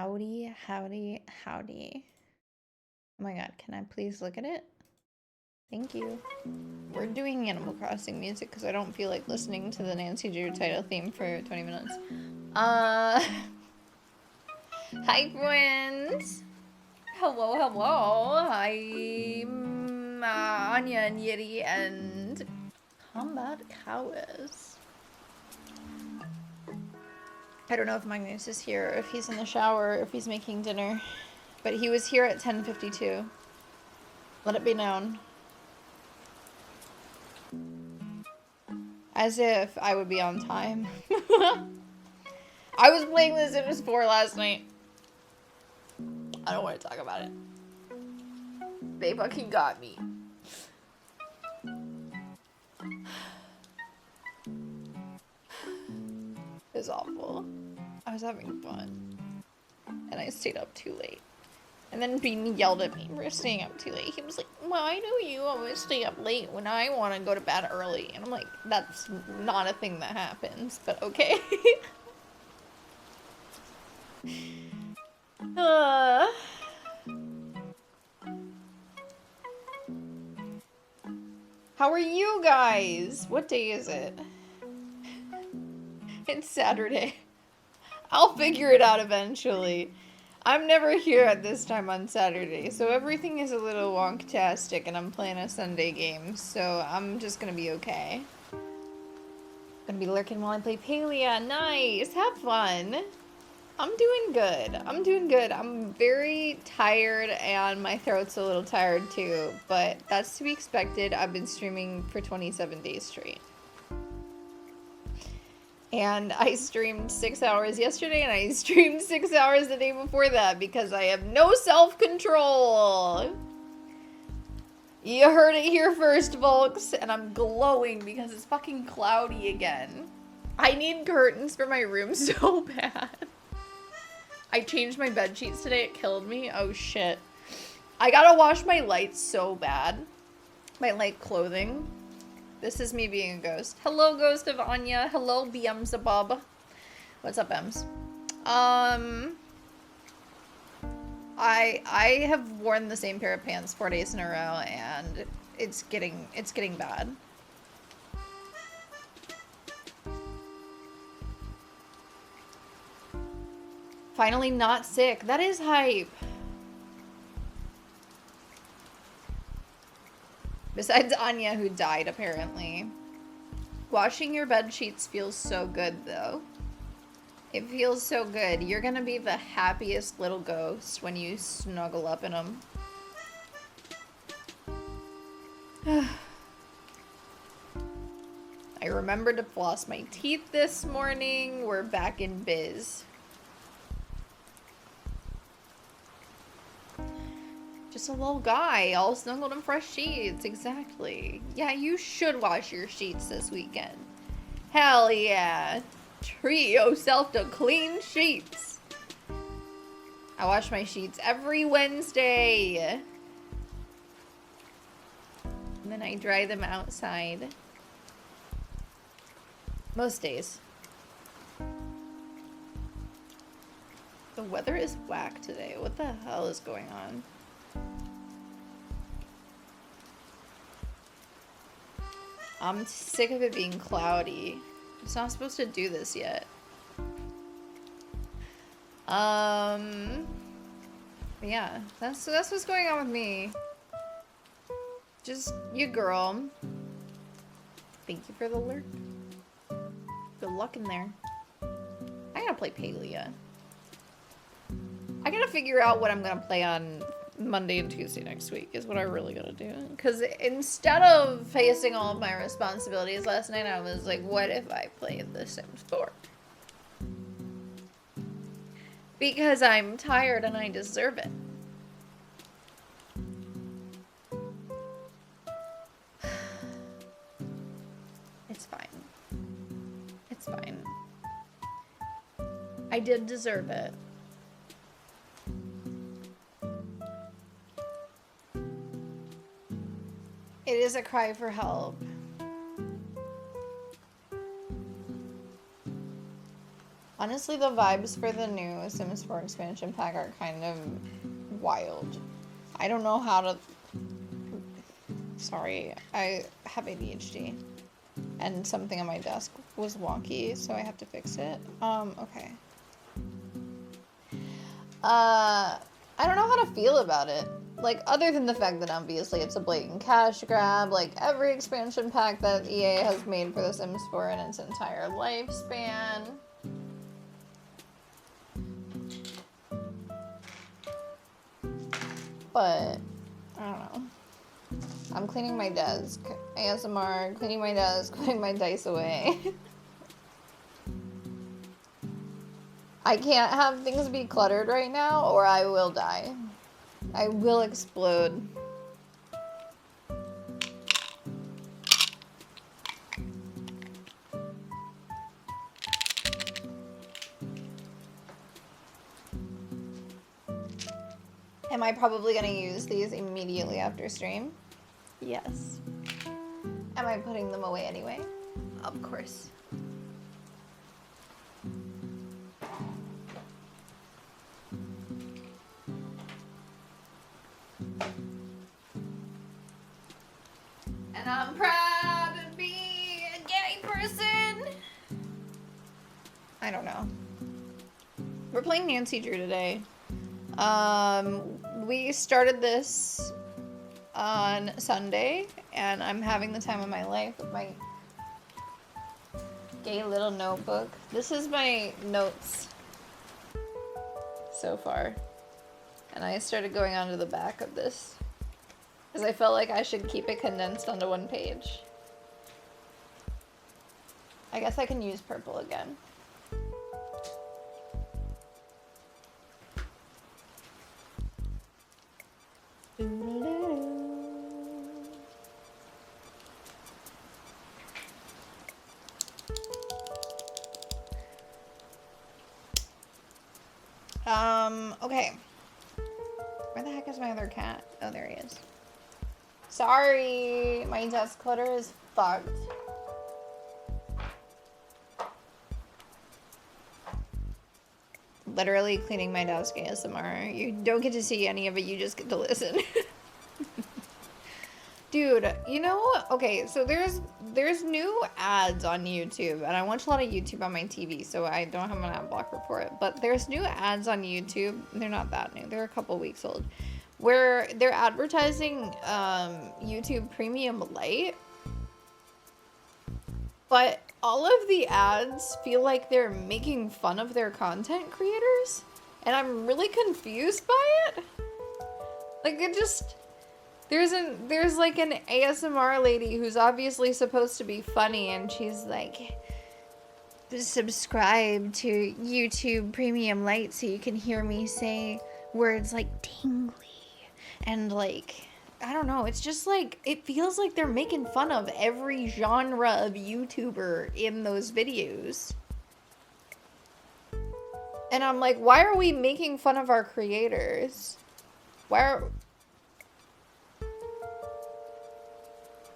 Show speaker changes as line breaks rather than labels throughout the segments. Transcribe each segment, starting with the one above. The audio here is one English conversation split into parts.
Howdy, howdy, howdy. Oh my god, can I please look at it? Thank you. We're doing Animal Crossing music because I don't feel like listening to the Nancy Drew title theme for 20 minutes. Hi friends! Hello, hello! I'm Anya and Yitty and Combat Cowards. I don't know if Magnus is here, or if he's in the shower, or if he's making dinner. But he was here at 10:52. Let it be known. As if I would be on time. I was playing The Sims 4 last night. I don't want to talk about it. They fucking got me. It was awful. I was having fun. And I stayed up too late. And then Bean yelled at me for staying up too late. He was like, why do you always stay up late when I want to go to bed early? And I'm like, that's not a thing that happens, but okay. How are you guys? What day is it? It's Saturday. I'll figure it out eventually. I'm never here at this time on Saturday, so everything is a little wonktastic and I'm playing a Sunday game, so I'm just gonna be okay. Gonna be lurking while I play Palia. Nice! Have fun! I'm doing good. I'm doing good. I'm very tired and my throat's a little tired too, but that's to be expected. I've been streaming for 27 days straight. And I streamed 6 hours yesterday, and I streamed 6 hours the day before that because I have no self-control. You heard it here first, folks. And I'm glowing because it's fucking cloudy again. I need curtains for my room so bad. I changed my bed sheets today. It killed me. Oh, shit. I gotta wash my lights so bad. My light clothing. This is me being a ghost. Hello, Ghost of Anya. Hello, BMzabob. What's up, Ems? I have worn the same pair of pants 4 days in a row, and it's getting bad. Finally not sick. That is hype. Besides Anya, who died, apparently. Washing your bed sheets feels so good, though. It feels so good. You're gonna be the happiest little ghost when you snuggle up in them. I remembered to floss my teeth this morning. We're back in biz. Just a little guy, all snuggled in fresh sheets. Exactly. Yeah, you should wash your sheets this weekend. Hell yeah. Treat yourself to clean sheets. I wash my sheets every Wednesday. And then I dry them outside. Most days. The weather is whack today. What the hell is going on? I'm sick of it being cloudy. It's not supposed to do this yet. Yeah, that's what's going on with me. Just you, girl. Thank you for the lurk. Good luck in there. I gotta play Palia. I gotta figure out what I'm gonna play on Monday and Tuesday next week is what I really gotta do. Because instead of facing all of my responsibilities last night, I was like, what if I played The Sims 4? Because I'm tired and I deserve it. It's fine. It's fine. I did deserve it. It is a cry for help. Honestly, the vibes for the new Sims 4 expansion pack are kind of wild. I don't know how to... Sorry, I have ADHD. And something on my desk was wonky, so I have to fix it. Okay. I don't know how to feel about it. Like, other than the fact that obviously it's a blatant cash grab, like every expansion pack that EA has made for The Sims 4 in its entire lifespan. But, I don't know. I'm cleaning my desk. ASMR, cleaning my desk, putting my dice away. I can't have things be cluttered right now, or I will die. I will explode. Am I probably gonna use these immediately after stream? Yes. Am I putting them away anyway? Of course. And I'm proud to be a gay person. I don't know. We're playing Nancy Drew today. We started this on Sunday, and I'm having the time of my life with my gay little notebook. This is my notes so far. And I started going onto the back of this because I felt like I should keep it condensed onto one page. I guess I can use purple again. Okay. Where the heck is my other cat? Oh, there he is. Sorry, my desk clutter is fucked. Literally cleaning my desk ASMR. You don't get to see any of it, you just get to listen. Dude, you know, okay, so there's new ads on YouTube, and I watch a lot of YouTube on my TV, so I don't have an ad blocker for it, but there's new ads on YouTube. They're not that new, they're a couple weeks old, where they're advertising YouTube Premium Lite, but all of the ads feel like they're making fun of their content creators, and I'm really confused by it. Like, it just... There's like an ASMR lady who's obviously supposed to be funny, and she's like, subscribe to YouTube Premium Lite so you can hear me say words like tingly and like, I don't know, it's just like, it feels like they're making fun of every genre of YouTuber in those videos. And I'm like, why are we making fun of our creators? Why are...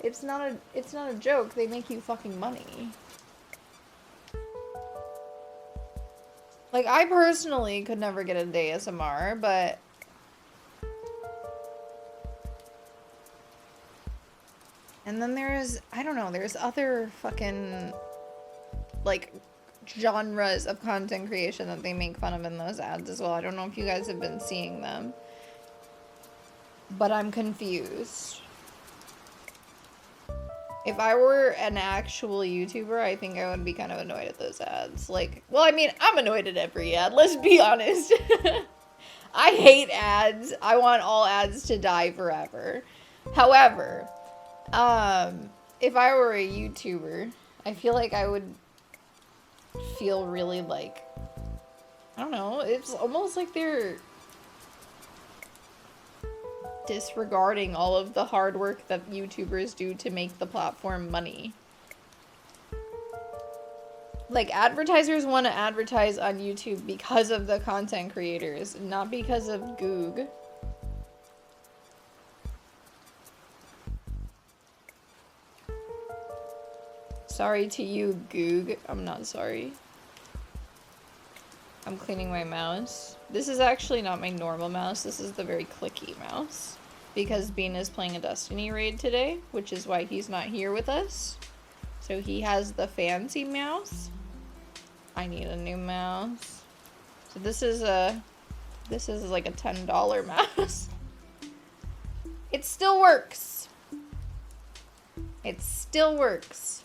It's not a joke. They make you fucking money. Like, I personally could never get into ASMR, but... And then there's, I don't know, there's other fucking, like, genres of content creation that they make fun of in those ads as well. I don't know if you guys have been seeing them. But I'm confused. If I were an actual YouTuber, I think I would be kind of annoyed at those ads. Like, well, I mean, I'm annoyed at every ad, let's be honest. I hate ads. I want all ads to die forever. However, if I were a YouTuber, I feel like I would feel really like, I don't know, it's almost like they're disregarding all of the hard work that YouTubers do to make the platform money. Like, advertisers want to advertise on YouTube because of the content creators, not because of Goog. Sorry to you, Goog. I'm not sorry. I'm cleaning my mouse. This is actually not my normal mouse. This is the very clicky mouse. Because Bean is playing a Destiny raid today, which is why he's not here with us. So he has the fancy mouse. I need a new mouse. So this is like a $10 mouse. It still works. It still works.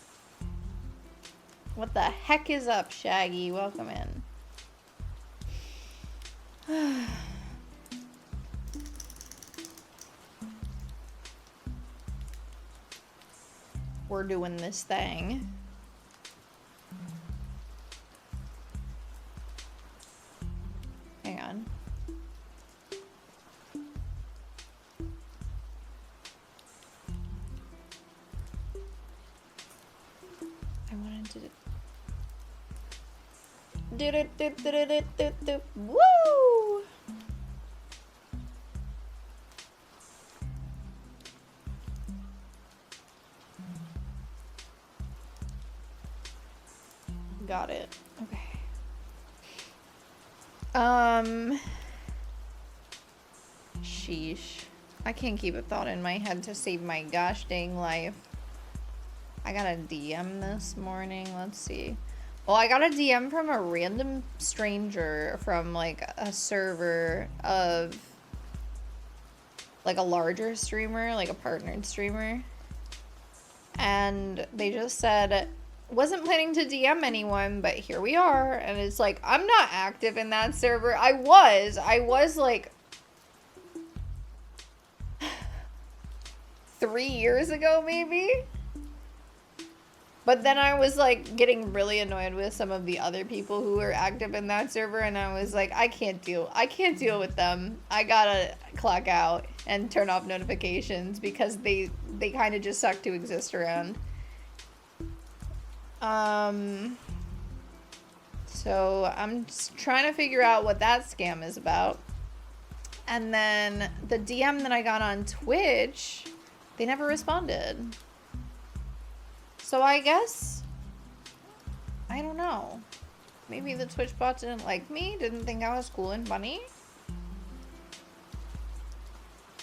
What the heck is up, Shaggy? Welcome in. We're doing this thing. Hang on. I wanted to woo! Got it. Okay. Sheesh. I can't keep a thought in my head to save my gosh dang life. I got a DM this morning. Let's see. Well, I got a DM from a random stranger from like a server of like a larger streamer, like a partnered streamer. And they just said, wasn't planning to DM anyone, but here we are. And it's like, I'm not active in that server. I was like 3 years ago, maybe. But then I was like getting really annoyed with some of the other people who were active in that server, and I was like, I can't deal with them. I gotta clock out and turn off notifications because they kind of just suck to exist around. So I'm just trying to figure out what that scam is about. And then the DM that I got on Twitch, they never responded. So I guess, I don't know. Maybe the Twitch bot didn't like me, didn't think I was cool and funny.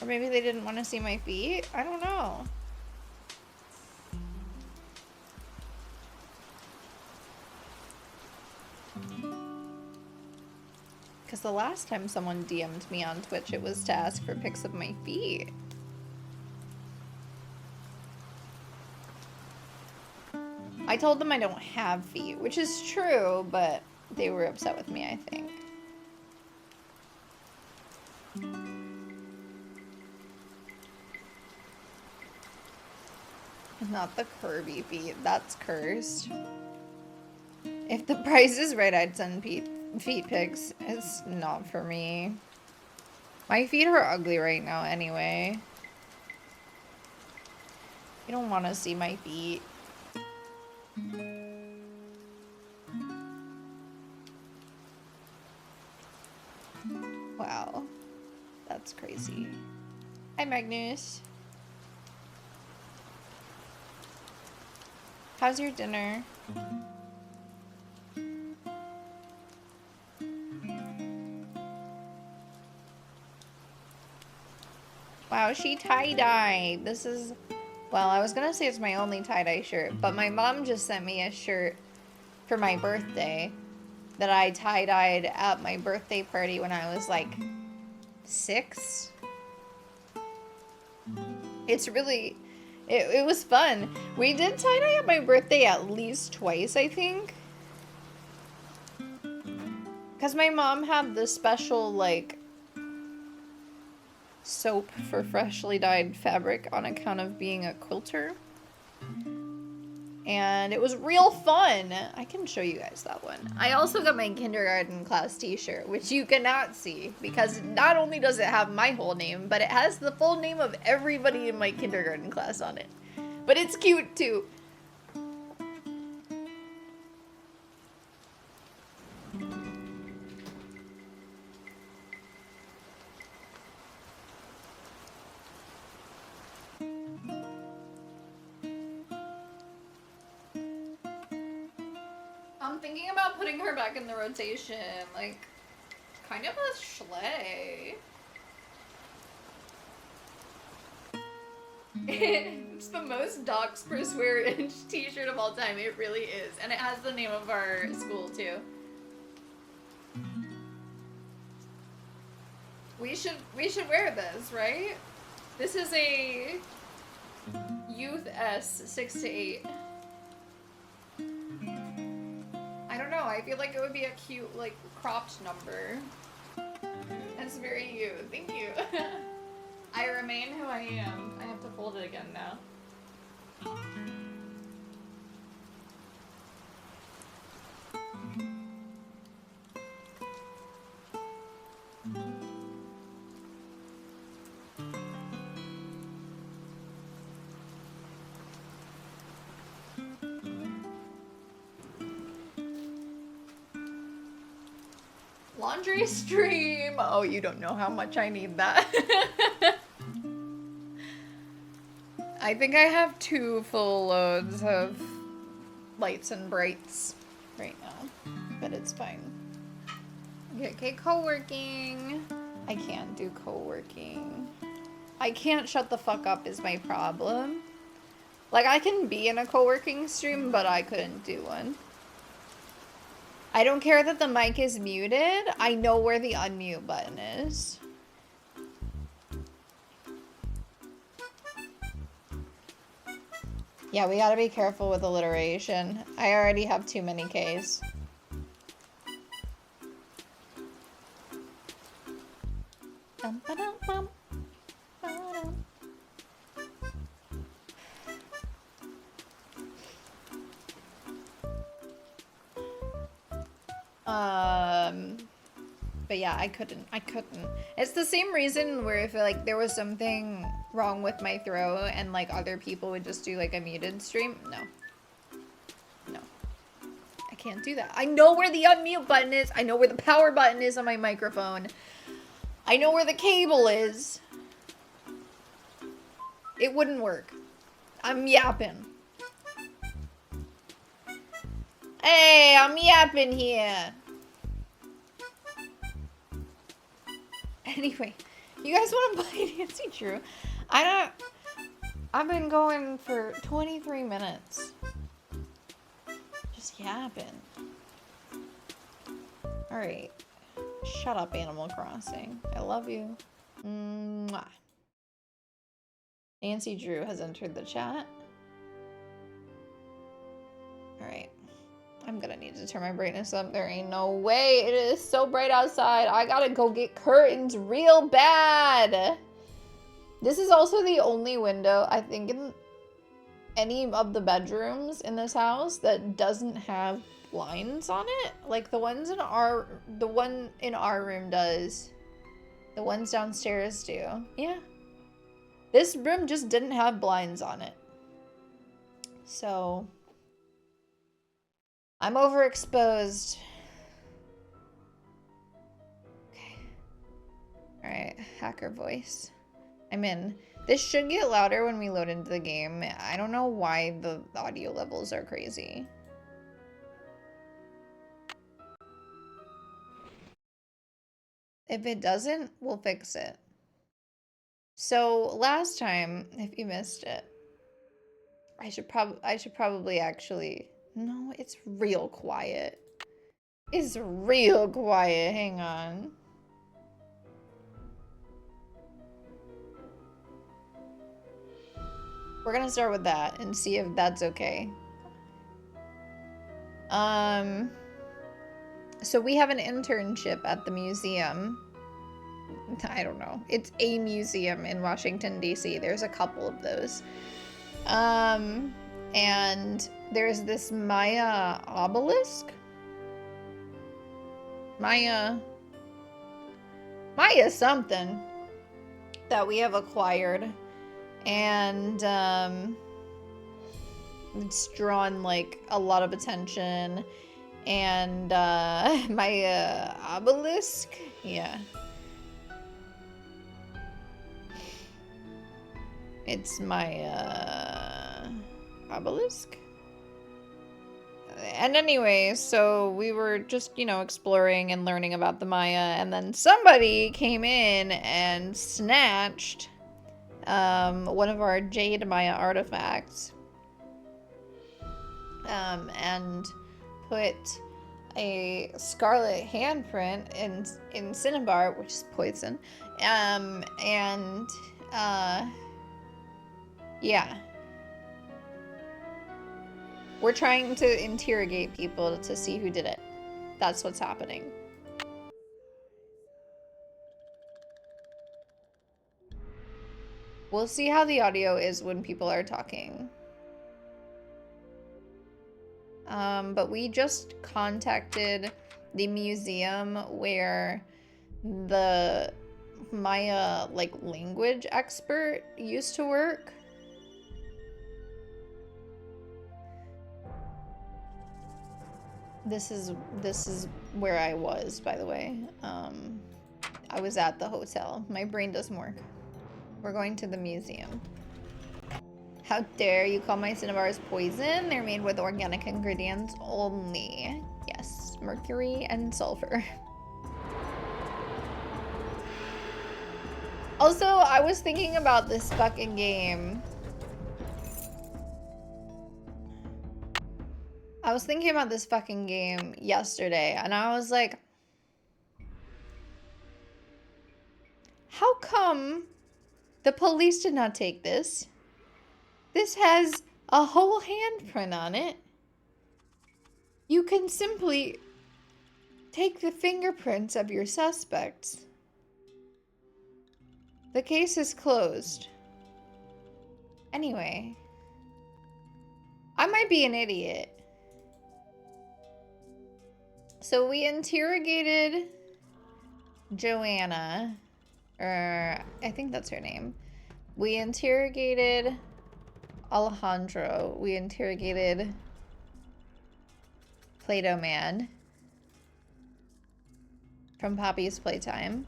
Or maybe they didn't want to see my feet. I don't know. Because the last time someone DM'd me on Twitch, it was to ask for pics of my feet. I told them I don't have feet, which is true, but they were upset with me, I think. Not the curvy feet, that's cursed. If the price is right, I'd send feet pics. It's not for me. My feet are ugly right now anyway. You don't want to see my feet. Wow. That's crazy. Hi, Magnus. How's your dinner? Wow, she tie-dyed. This is... Well, I was gonna say it's my only tie-dye shirt, but my mom just sent me a shirt for my birthday that I tie-dyed at my birthday party when I was like 6. It's really... It was fun. We did tie-dye at my birthday at least twice, I think. Because my mom had this special, like, soap for freshly dyed fabric on account of being a quilter. And it was real fun. I can show you guys that one. I also got my kindergarten class t-shirt, which you cannot see because not only does it have my whole name, but it has the full name of everybody in my kindergarten class on it. But it's cute too. I'm thinking about putting her back in the rotation. Like, kind of a schley. It's the most docs per square inch t-shirt of all time. It really is. And it has the name of our school, too. We should wear this, right? This is a Youth S 6 to 8. I don't know. I feel like it would be a cute, like, cropped number. That's very you. Thank you. I remain who I am. I have to fold it again now. Laundry stream! Oh, you don't know how much I need that. I think I have 2 full loads of lights and brights right now, but it's fine. Okay, co-working. I can't do co-working. I can't shut the fuck up is my problem. Like, I can be in a co-working stream, but I couldn't do one. I don't care that the mic is muted. I know where the unmute button is. Yeah, we gotta be careful with alliteration. I already have too many Ks. But yeah, I couldn't. It's the same reason where if like there was something wrong with my throat and like other people would just do like a muted stream. No. I can't do that. I know where the unmute button is. I know where the power button is on my microphone. I know where the cable is. It wouldn't work. I'm yapping. Hey, I'm yapping here. Anyway, you guys want to play Nancy Drew? I've been going for 23 minutes. Just yapping. Alright. Shut up, Animal Crossing. I love you. Mwah. Nancy Drew has entered the chat. Alright. I'm gonna need to turn my brightness up. There ain't no way. It is so bright outside. I gotta go get curtains real bad. This is also the only window, I think, in any of the bedrooms in this house that doesn't have blinds on it. Like the one in our room does. The ones downstairs do. Yeah. This room just didn't have blinds on it. So I'm overexposed. Okay. Alright, hacker voice. I'm in. This should get louder when we load into the game. I don't know why the audio levels are crazy. If it doesn't, we'll fix it. So last time, if you missed it, I should probably actually... No, it's real quiet. It's real quiet. Hang on. We're gonna start with that and see if that's okay. So we have an internship at the museum. I don't know. It's a museum in Washington, D.C. There's a couple of those. And there's this Maya obelisk. Maya something that we have acquired. And it's drawn like a lot of attention. And Maya obelisk, yeah. It's my obelisk. And anyway, so we were just, you know, exploring and learning about the Maya, and then somebody came in and snatched one of our Jade Maya artifacts. And put a scarlet handprint in Cinnabar, which is poison. Yeah. We're trying to interrogate people to see who did it. That's what's happening. We'll see how the audio is when people are talking. But we just contacted the museum where the Maya, like, language expert used to work. This is where I was, by the way. I was at the hotel. My brain doesn't work. We're going to the museum. How dare you call my Cinnabars poison? They're made with organic ingredients only. Yes, mercury and sulfur. Also, I was thinking about this fucking game. I was thinking about this fucking game yesterday, and I was like, how come the police did not take this? This has a whole handprint on it. You can simply take the fingerprints of your suspects. The case is closed. Anyway, I might be an idiot. So we interrogated Joanna, or I think that's her name. We interrogated Alejandro. We interrogated Play-Doh Man from Poppy's Playtime.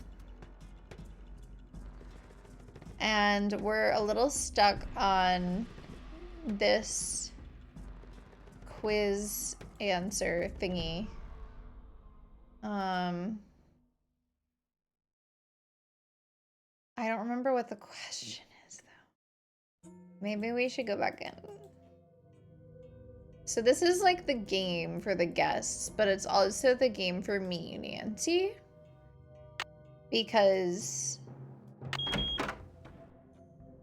And we're a little stuck on this quiz answer thingy. I don't remember what the question is, though. Maybe we should go back in. So this is like the game for the guests, but it's also the game for me, Nancy. Because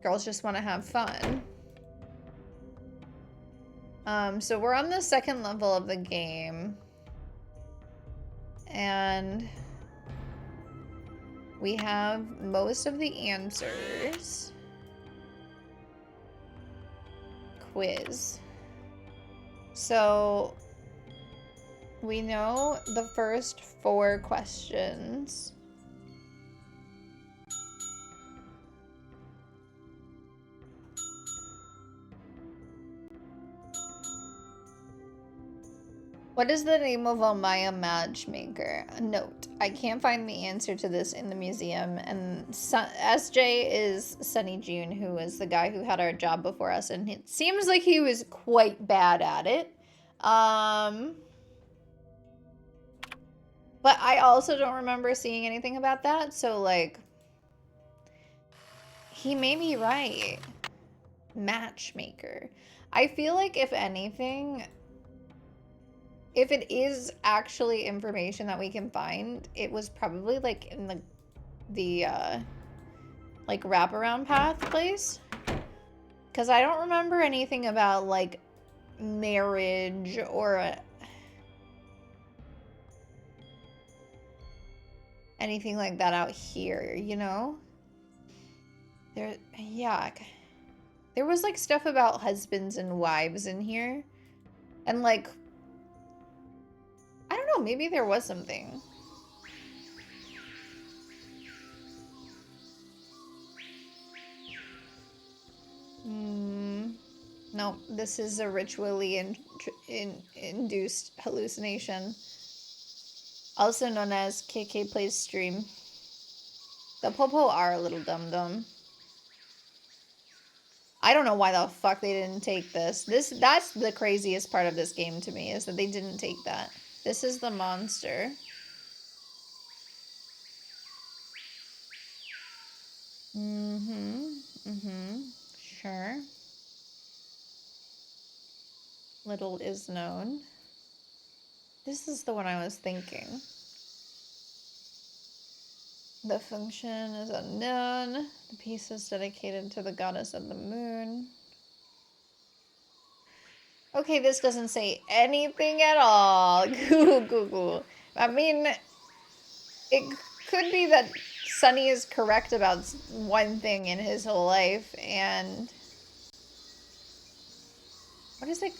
girls just want to have fun. So we're on the second level of the game. And we have most of the answers. Quiz. So we know the first 4 questions. What is the name of a Maya matchmaker? Note, I can't find the answer to this in the museum, and SJ is Sunny June, who is the guy who had our job before us, and it seems like he was quite bad at it. But I also don't remember seeing anything about that, so, like, he may be right. Matchmaker. I feel like, if anything, if it is actually information that we can find, it was probably, like, in the like, wraparound path place. Because I don't remember anything about, like, marriage or anything like that out here, you know? Yeah. There was, like, stuff about husbands and wives in here. And, like, I don't know, maybe there was something. No, this is a ritually induced hallucination. Also known as KK Plays Stream. The Popo are a little dumb. I don't know why the fuck they didn't take this. That's the craziest part of this game to me, is that they didn't take that. This is the monster. Sure. Little is known. This is the one I was thinking. The function is unknown. The piece is dedicated to the goddess of the moon. Okay, this doesn't say anything at all. Cool. I mean, it could be that Sunny is correct about one thing in his whole life, and... What is it?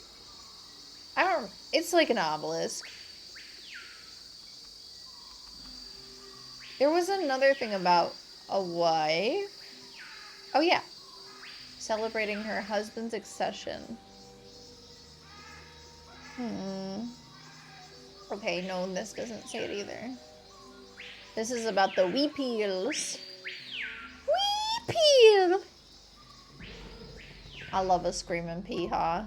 I don't... It's like an obelisk. There was another thing about a wife. Oh, yeah. Celebrating her husband's accession. Okay, no, this doesn't say it either. This is about the Weepeels. Weepeel! I love a screaming peehaw.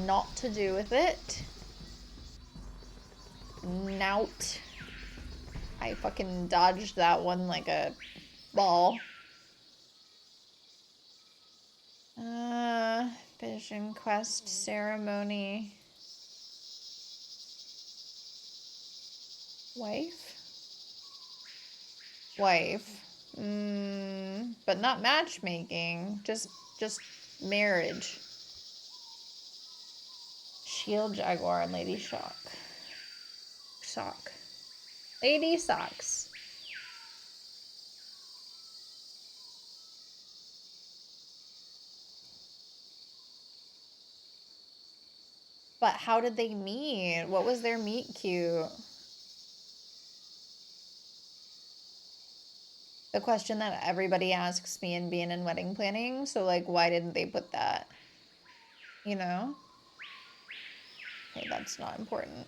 Not to do with it. Nout. I fucking dodged that one like a ball. Vision quest ceremony. Wife? Wife. But not matchmaking. Just marriage. Shield Jaguar and Lady Shock. Sock. Lady Socks. But how did they meet? What was their meet cute? The question that everybody asks me in being in wedding planning. So, like, why didn't they put that? You know? Okay, that's not important.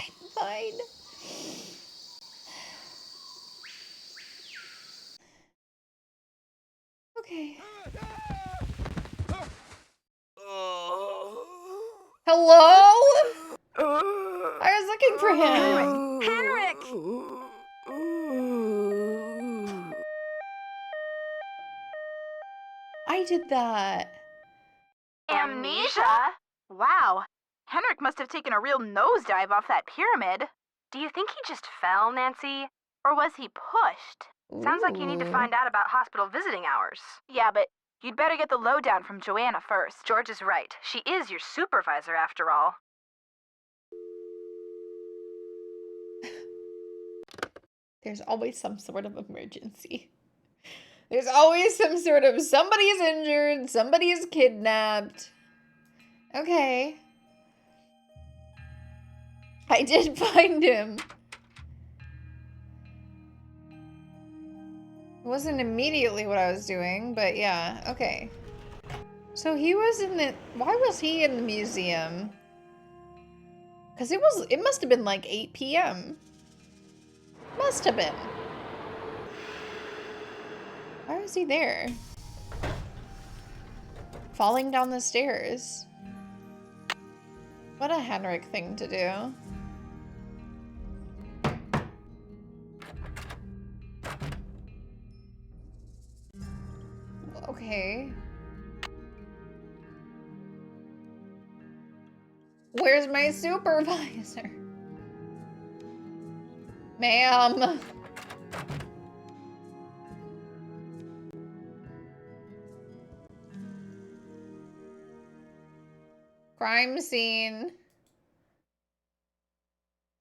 I'm fine. Okay. Hello? I was looking for him.
Henrik!
I did that.
Amnesia? Wow. Henrik must have taken a real nosedive off that pyramid. Do you think he just fell, Nancy? Or was he pushed? Sounds like you need to find out about hospital visiting hours. Yeah, but you'd better get the lowdown from Joanna first. George is right. She is your supervisor, after all.
There's always some sort of emergency. There's always some sort of somebody's injured, somebody's kidnapped. Okay. I did find him. It wasn't immediately what I was doing, but yeah, okay. So he was in the... Why was he in the museum? Because it must have been like 8 p.m. Must have been. Why was he there? Falling down the stairs. What a Henrik thing to do. Okay. Where's my supervisor? Ma'am. Crime scene.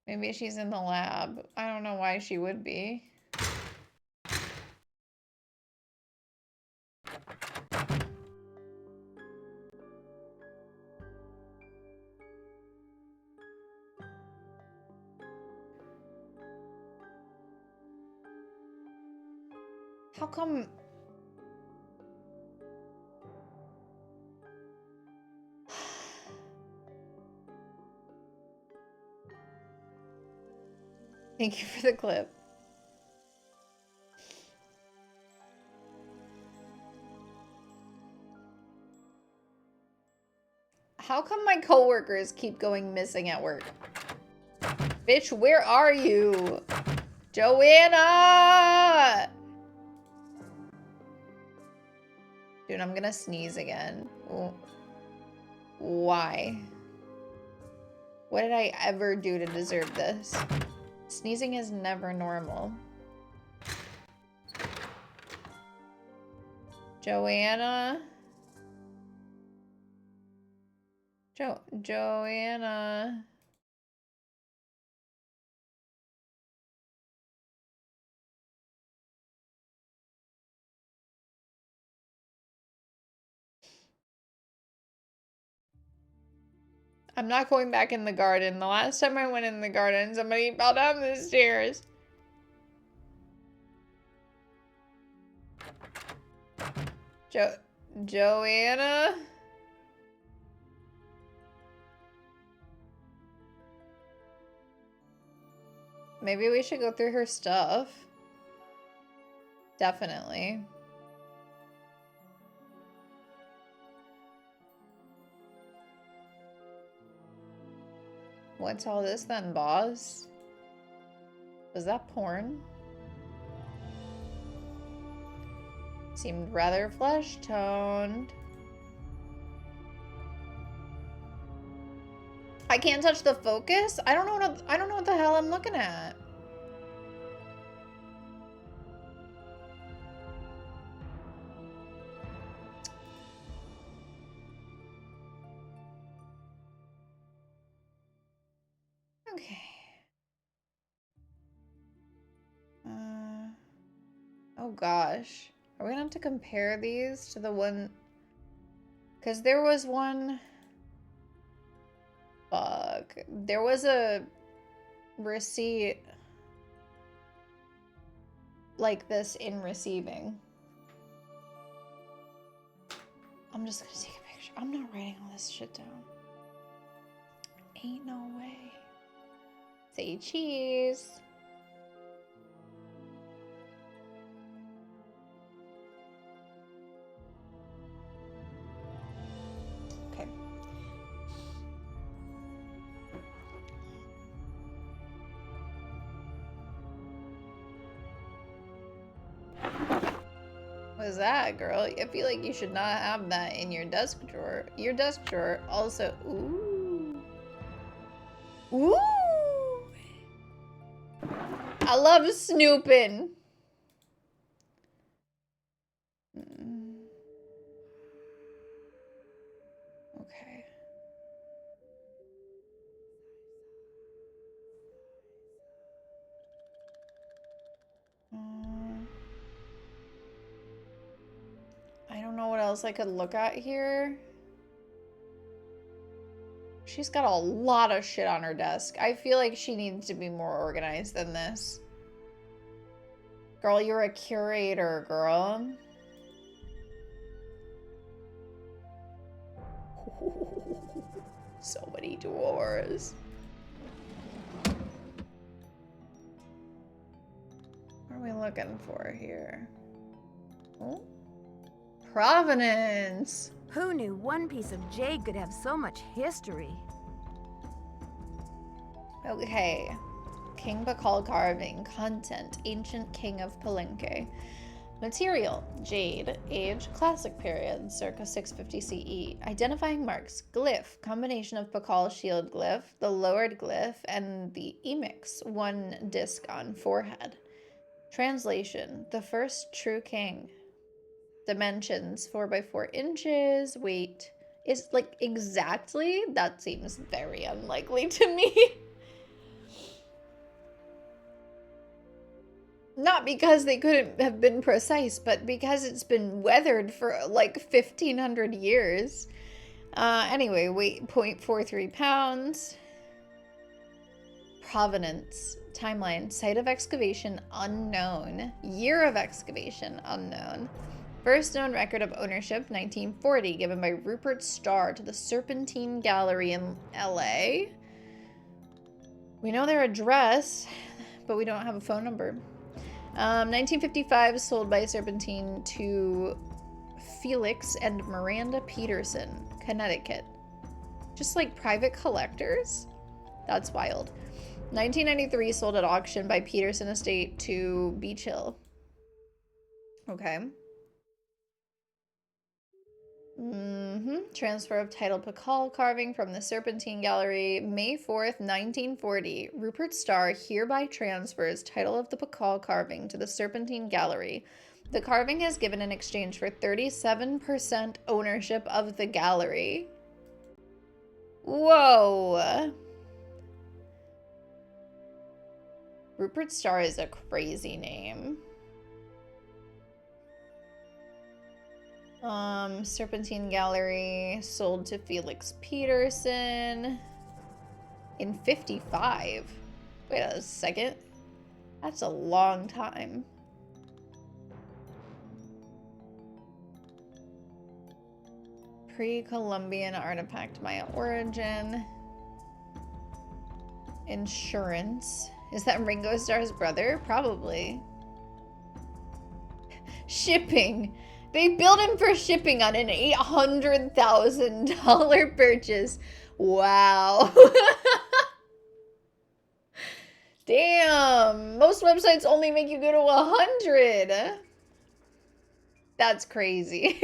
Maybe she's in the lab. I don't know why she would be. How come... Thank you for the clip. How come my coworkers keep going missing at work? Bitch, where are you? Joanna! Dude, I'm gonna sneeze again. Why? What did I ever do to deserve this? Sneezing is never normal. Joanna? Joanna? I'm not going back in the garden. The last time I went in the garden, somebody fell down the stairs. Joanna? Maybe we should go through her stuff. Definitely. What's all this then, boss? Was that porn? Seemed rather flesh-toned. I can't touch the focus? I don't know what the hell I'm looking at. Okay. Oh gosh. Are we gonna have to compare these to the one? Because there was one... Fuck. There was a receipt like this in receiving. I'm just gonna take a picture. I'm not writing all this shit down. Ain't no way. Say cheese. Okay. What is that, girl? I feel like you should not have that in your desk drawer. Your desk drawer also... Ooh. Ooh! I love snooping. Okay. I don't know what else I could look at here. She's got a lot of shit on her desk. I feel like she needs to be more organized than this. Girl, you're a curator, girl. So many doors. What are we looking for here? Oh. Provenance.
Who knew one piece of jade could have so much history?
Okay. King Bakal carving. Content. Ancient King of Palenque. Material. Jade. Age. Classic period. Circa 650 CE. Identifying marks. Glyph. Combination of Bakal shield glyph, the lowered glyph, and the emix. One disc on forehead. Translation. The first true king. Dimensions 4 by 4 inches. Weight is like exactly. That seems very unlikely to me. Not because they couldn't have been precise, but because it's been weathered for like 1,500 years. Anyway, weight 0.43 pounds. Provenance. Timeline. Site of excavation unknown. Year of excavation unknown. First known record of ownership 1940, given by Rupert Starr to the Serpentine Gallery in LA. We know their address, but we don't have a phone number. 1955, sold by Serpentine to Felix and Miranda Peterson, Connecticut. Just like private collectors? That's wild. 1993, sold at auction by Peterson Estate to Beach Hill. Okay. Transfer of title Pakal carving from the Serpentine Gallery, May 4th, 1940. Rupert Starr hereby transfers title of the Pakal carving to the Serpentine Gallery. The carving is given in exchange for 37% ownership of the gallery. Whoa. Rupert Starr is a crazy name. Serpentine Gallery sold to Felix Peterson in 55. Wait a second. That's a long time. Pre-Columbian artifact, Maya origin. Insurance. Is that Ringo Starr's brother? Probably. Shipping. They billed him for shipping on an $800,000 purchase. Wow. Damn. Most websites only make you go to 100. That's crazy.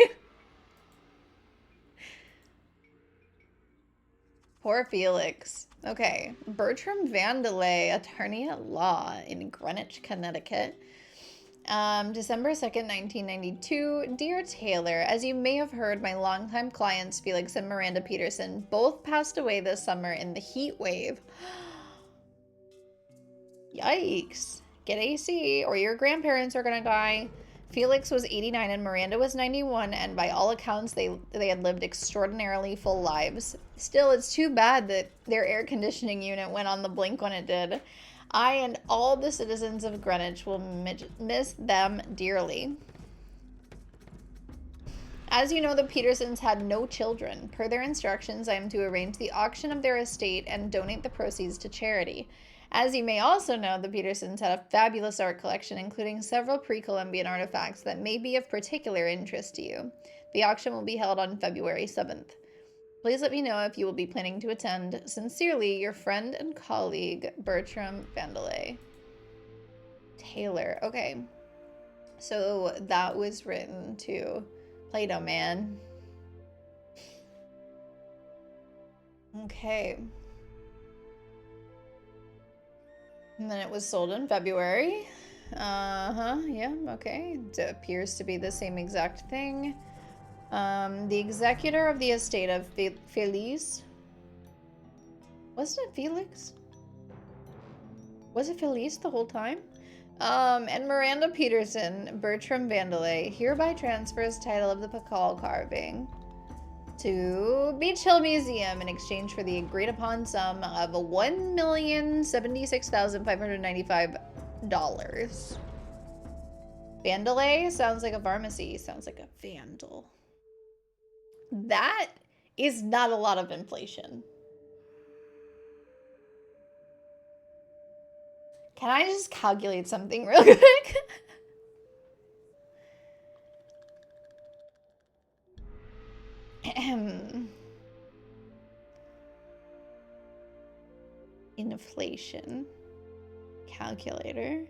Poor Felix. Okay. Bertram Vandelay, attorney at law in Greenwich, Connecticut. December 2nd, 1992. Dear Taylor, as you may have heard, my longtime clients, Felix and Miranda Peterson, both passed away this summer in the heat wave. Yikes. Get AC or your grandparents are gonna die. Felix was 89 and Miranda was 91, and by all accounts, they had lived extraordinarily full lives. Still, it's too bad that their air conditioning unit went on the blink when it did. I and all the citizens of Greenwich will miss them dearly. As you know, the Petersons had no children. Per their instructions, I am to arrange the auction of their estate and donate the proceeds to charity. As you may also know, the Petersons had a fabulous art collection, including several pre-Columbian artifacts that may be of particular interest to you. The auction will be held on February 7th. Please let me know if you will be planning to attend. Sincerely, your friend and colleague, Bertram Vandelay. Taylor. Okay. So that was written to Play-Doh Man. Okay. And then it was sold in February. Yeah, okay. It appears to be the same exact thing. The executor of the estate of Felice. Wasn't it Felix? Was it Felice the whole time? And Miranda Peterson, Bertram Vandelay, hereby transfers title of the Pakal carving to Beach Hill Museum in exchange for the agreed upon sum of $1,076,595. Vandelay sounds like a pharmacy. Sounds like a vandal. That is not a lot of inflation. Can I just calculate something real quick? Inflation calculator.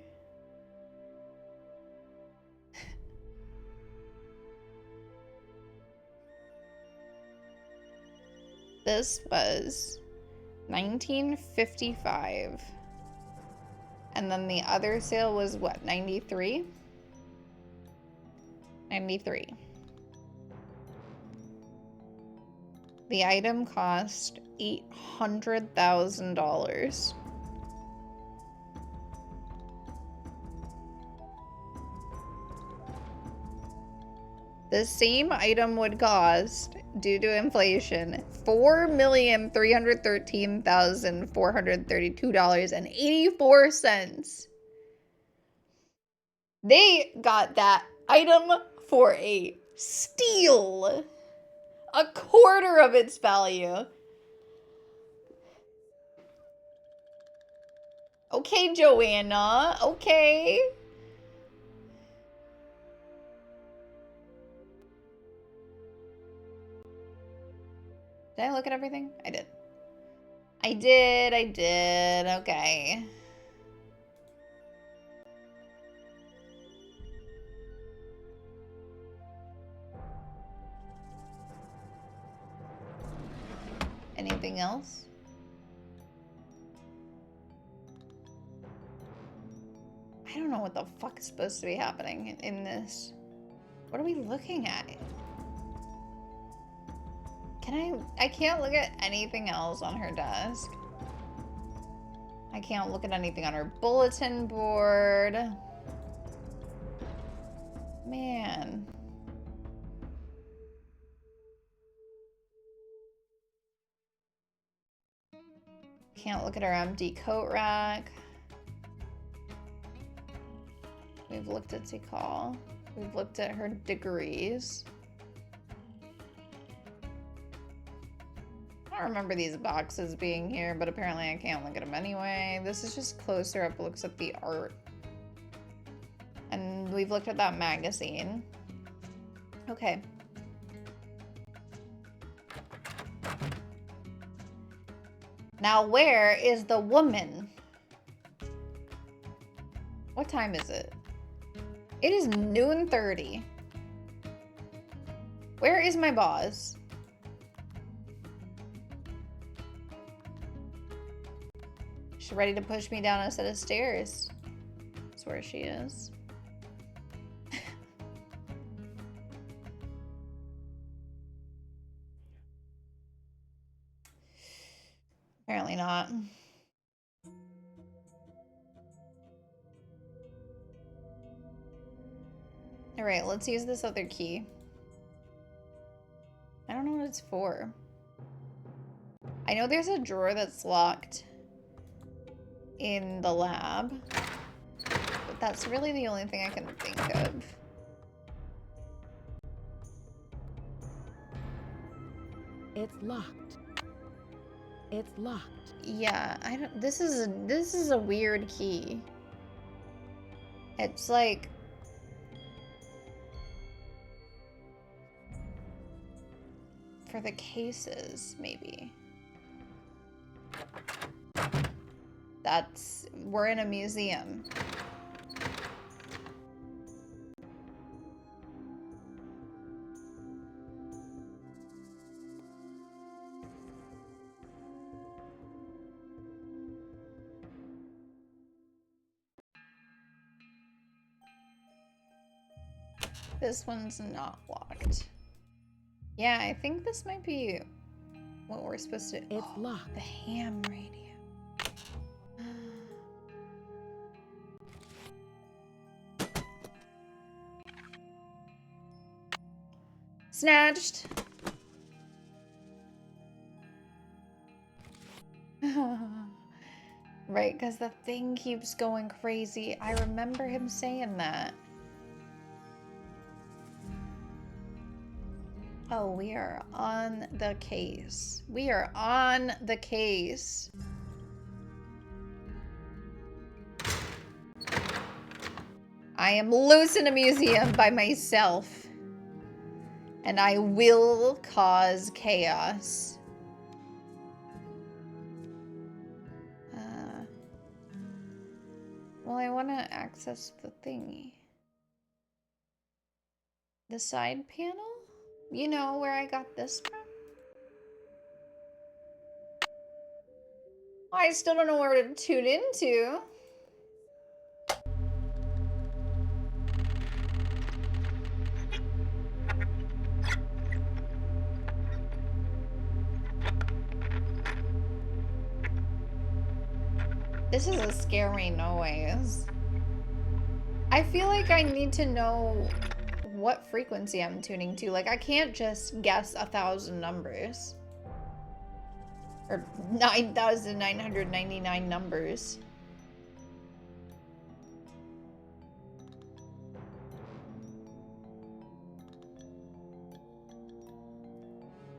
This was 1955. And then the other sale was what, 93? 93. The item cost $800,000. The same item would cost due to inflation, $4,313,432.84. They got that item for a steal. A quarter of its value. Okay, Joanna. Okay. Did I look at everything? I did. I did. Okay. Anything else? I don't know what the fuck is supposed to be happening in this. What are we looking at? I can't look at anything else on her desk. I can't look at anything on her bulletin board. Man. Can't look at her empty coat rack. We've looked at Tikal. We've looked at her degrees. I don't remember these boxes being here, but apparently I can't look at them anyway. This is just closer up looks at the art. And we've looked at that magazine. Okay. Now where is the woman? What time is it? It is noon 30. Where is my boss? She's ready to push me down a set of stairs. That's where she is. Apparently not. All right, let's use this other key. I don't know what it's for. I know there's a drawer that's locked in the lab, but that's really the only thing I can think of.
It's locked. It's locked.
Yeah, I don't. This is a weird key. It's like for the cases, maybe. We're in a museum. This one's not locked. Yeah, I think this might be what we're supposed to...
It's locked.
The ham radio. Snatched. Right, because the thing keeps going crazy. I remember him saying that. Oh, we are on the case. We are on the case. I am loose in a museum by myself. And I will cause chaos. Well, I want to access the thingy. The side panel? You know where I got this from? I still don't know where to tune into. This is a scary noise. I feel like I need to know what frequency I'm tuning to. Like, I can't just guess 1,000 numbers. Or 9,999 numbers.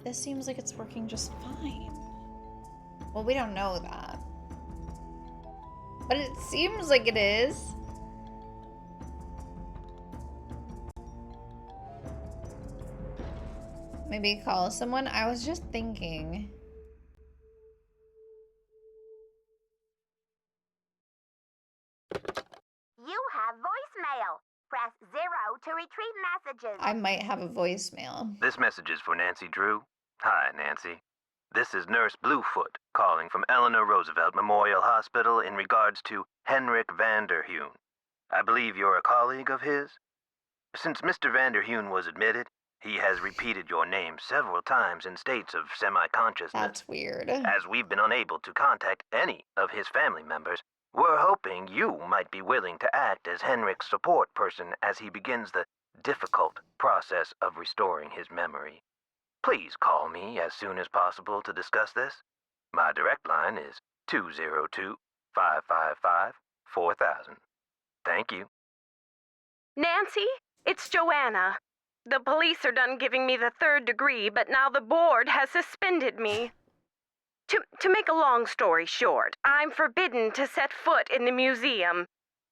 This seems like it's working just fine. Well, we don't know that. But it seems like it is. Maybe call someone? I was just thinking.
You have voicemail. Press 0 to retrieve messages.
I might have a voicemail.
This message is for Nancy Drew. Hi, Nancy. This is Nurse Bluefoot calling from Eleanor Roosevelt Memorial Hospital in regards to Henrik Vanderheun. I believe you're a colleague of his? Since Mr. Vanderheun was admitted, he has repeated your name several times in states of semi-consciousness.
That's weird.
As we've been unable to contact any of his family members, we're hoping you might be willing to act as Henrik's support person as he begins the difficult process of restoring his memory. Please call me as soon as possible to discuss this. My direct line is 202-555-4000. Thank you.
Nancy, it's Joanna. The police are done giving me the 3rd degree, but now the board has suspended me. To make a long story short, I'm forbidden to set foot in the museum.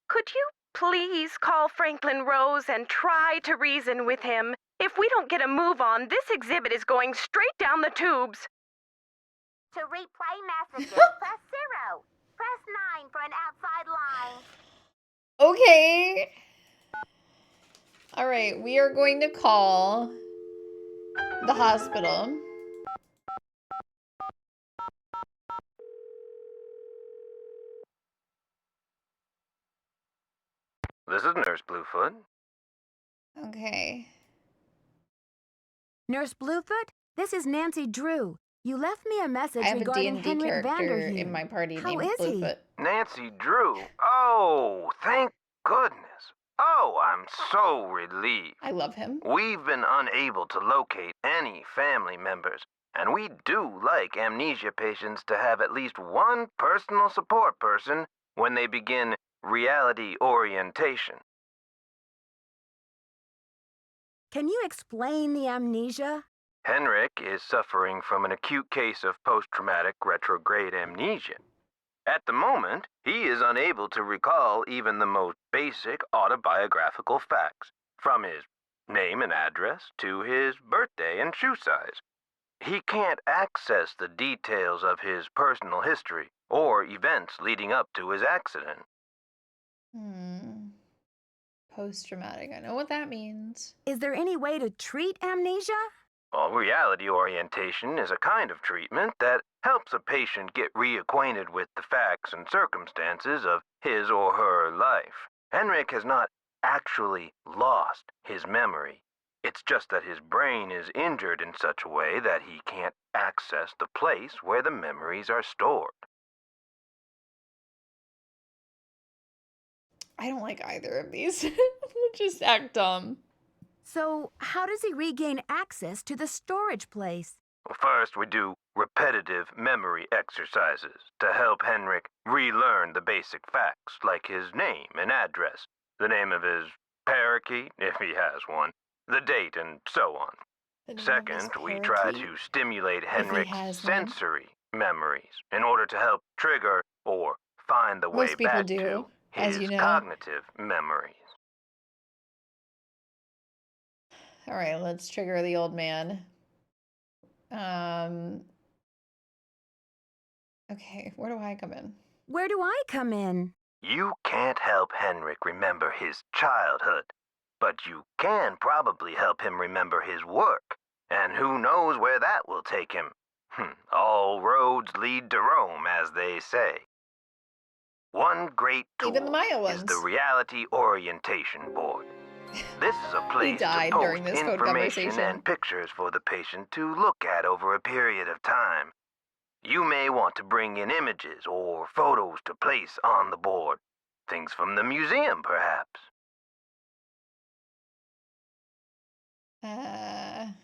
Could you please call Franklin Rose and try to reason with him? If we don't get a move on, this exhibit is going straight down the tubes.
To replay messages, press 0. Press 9 for an outside line.
Okay. All right, we are going to call the hospital.
This is Nurse Bluefoot.
Okay.
Nurse Bluefoot, this is Nancy Drew. You left me a message
I have a
regarding
D&D
Henrik
character
Vanderheun.
in my party
How
named
is he?
Bluefoot.
Nancy Drew. Oh, thank goodness. Oh, I'm so relieved.
I love him.
We've been unable to locate any family members, and we do like amnesia patients to have at least one personal support person when they begin reality orientation.
Can you explain the amnesia?
Henrik is suffering from an acute case of post-traumatic retrograde amnesia. At the moment, he is unable to recall even the most basic autobiographical facts, from his name and address to his birthday and shoe size. He can't access the details of his personal history or events leading up to his accident.
Post-traumatic. I know what that means.
Is there any way to treat amnesia?
Well, reality orientation is a kind of treatment that helps a patient get reacquainted with the facts and circumstances of his or her life. Henrik has not actually lost his memory. It's just that his brain is injured in such a way that he can't access the place where the memories are stored.
I don't like either of these. Just act dumb.
So, how does he regain access to the storage place?
Well, first, we do repetitive memory exercises to help Henrik relearn the basic facts, like his name and address, the name of his parakeet, if he has one, the date, and so on. Second, we try to stimulate Henrik's sensory memories in order to help trigger or find the way
Most people
back
do,
to
as
his
you know.
cognitive memories.
All right, let's trigger the old man. Okay, where do I come in?
Where do I come in?
You can't help Henrik remember his childhood, but you can probably help him remember his work, and who knows where that will take him. All roads lead to Rome, as they say. One great tool
Even the Maya
is
ones.
the Reality Orientation Board. This is a place to
died
post
during this code
information
conversation.
and pictures for the patient to look at over a period of time. You may want to bring in images or photos to place on the board. Things from the museum, perhaps.
I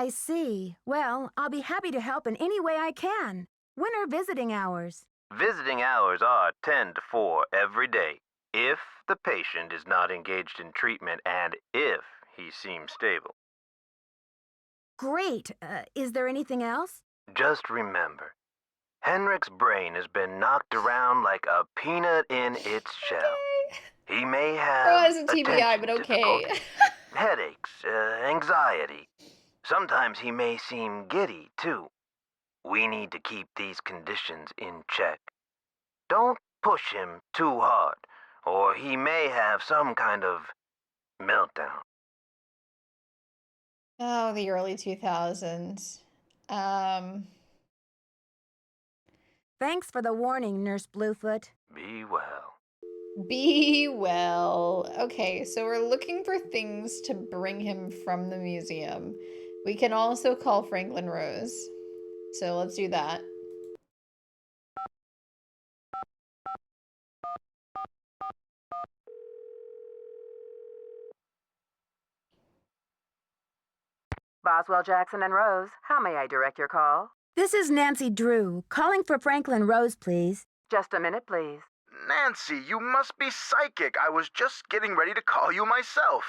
see. Well, I'll be happy to help in any way I can. When are visiting hours?
Visiting hours are 10 to 4 every day, if the patient is not engaged in treatment and if he seems stable.
Great. Is there anything else?
Just remember, Henrik's brain has been knocked around like a peanut in its shell.
Okay.
He may
Bro
have
has a TBI,
attention
but okay.
difficulties, headaches, anxiety. Sometimes he may seem giddy, too. We need to keep these conditions in check. Don't push him too hard, or he may have some kind of meltdown.
Oh, the early 2000s.
Thanks for the warning, Nurse Bluefoot.
Be well.
Be well. Okay, so we're looking for things to bring him from the museum. We can also call Franklin Rose. So let's do that.
Boswell, Jackson, and Rose, how may I direct your call?
This is Nancy Drew, calling for Franklin Rose, please.
Just a minute, please.
Nancy, you must be psychic. I was just getting ready to call you myself.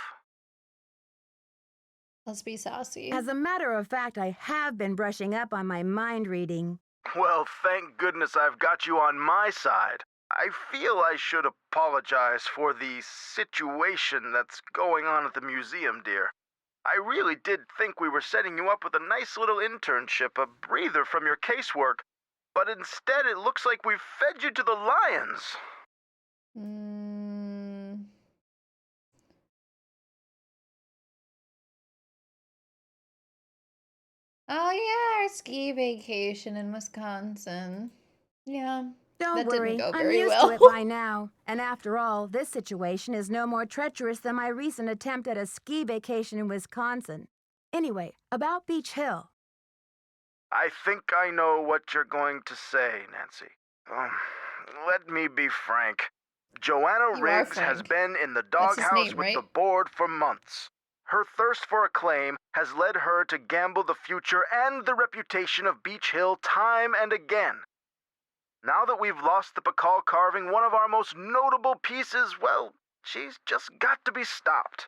Let's be sassy.
As a matter of fact, I have been brushing up on my mind reading.
Well, thank goodness I've got you on my side. I feel I should apologize for the situation that's going on at the museum, dear. I really did think we were setting you up with a nice little internship, a breather from your casework, but instead it looks like we've fed you to the lions.
Oh yeah, our ski vacation in Wisconsin. Yeah.
Don't
That
worry,
didn't go
I'm
very
used
well.
to it by now. And after all, this situation is no more treacherous than my recent attempt at a ski vacation in Wisconsin. Anyway, about Beach Hill.
I think I know what you're going to say, Nancy. Let me be frank. Joanna
You are
Riggs has
frank.
been in the
That's his
doghouse
name,
with
right?
the board for months. Her thirst for acclaim has led her to gamble the future and the reputation of Beach Hill time and again. Now that we've lost the Bacall carving, one of our most notable pieces, well, she's just got to be stopped.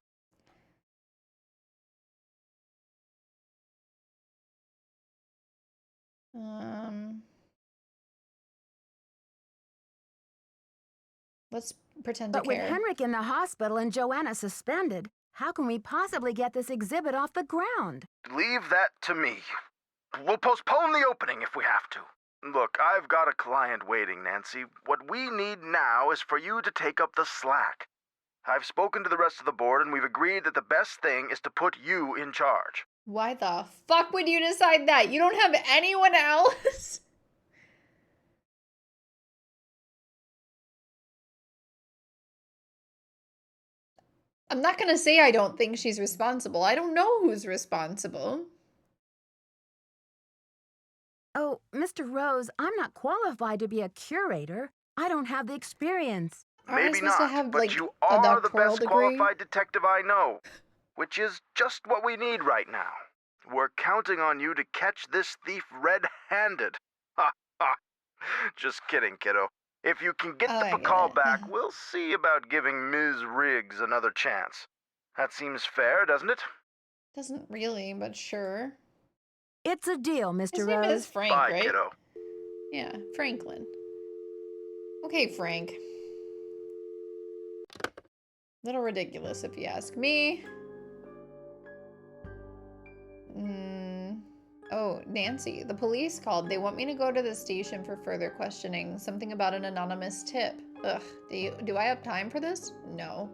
Let's pretend to
But with
care.
Henrik in the hospital and Joanna suspended, how can we possibly get this exhibit off the ground?
Leave that to me. We'll postpone the opening if we have to. Look, I've got a client waiting, Nancy. What we need now is for you to take up the slack. I've spoken to the rest of the board, and we've agreed that the best thing is to put you in charge.
Why the fuck would you decide that? You don't have anyone else? I'm not gonna say I don't think she's responsible. I don't know who's responsible.
Oh, Mr. Rose, I'm not qualified to be a curator. I don't have the experience.
Aren't I
Maybe
supposed
not,
to have,
but
like,
you
a
are the
doctoral
best
degree?
qualified detective I know, which is just what we need right now. We're counting on you to catch this thief red-handed. Ha ha. Just kidding, kiddo. If you can get
Oh,
the
I get
Bacall
it.
back, we'll see about giving Ms. Riggs another chance. That seems fair, doesn't it?
Doesn't really, but sure.
It's a deal,
His
Mr.
name
Rose.
is Frank,
Bye,
right?
kiddo.
Yeah, Franklin. Okay, Frank. Little ridiculous if you ask me. Oh, Nancy, the police called. They want me to go to the station for further questioning. Something about an anonymous tip. Ugh, do I have time for this? No.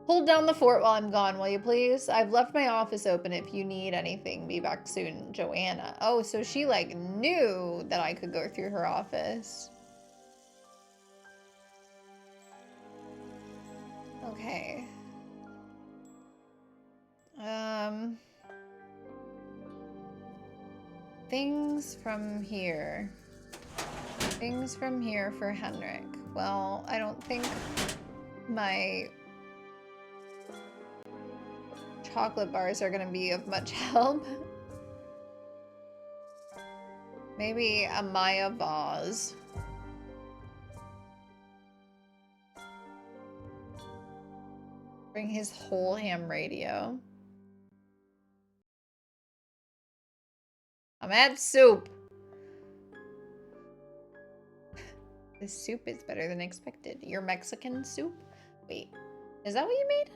Hold down the fort while I'm gone, will you please? I've left my office open if you need anything. Be back soon, Joanna. Oh, so she, like, knew that I could go through her office. Okay. Things from here. Things from here for Henrik. Well, I don't think my chocolate bars are gonna be of much help. Maybe a Maya vase. Bring his whole ham radio. I'm at soup. This soup is better than expected. Your Mexican soup? Wait, is that what you made?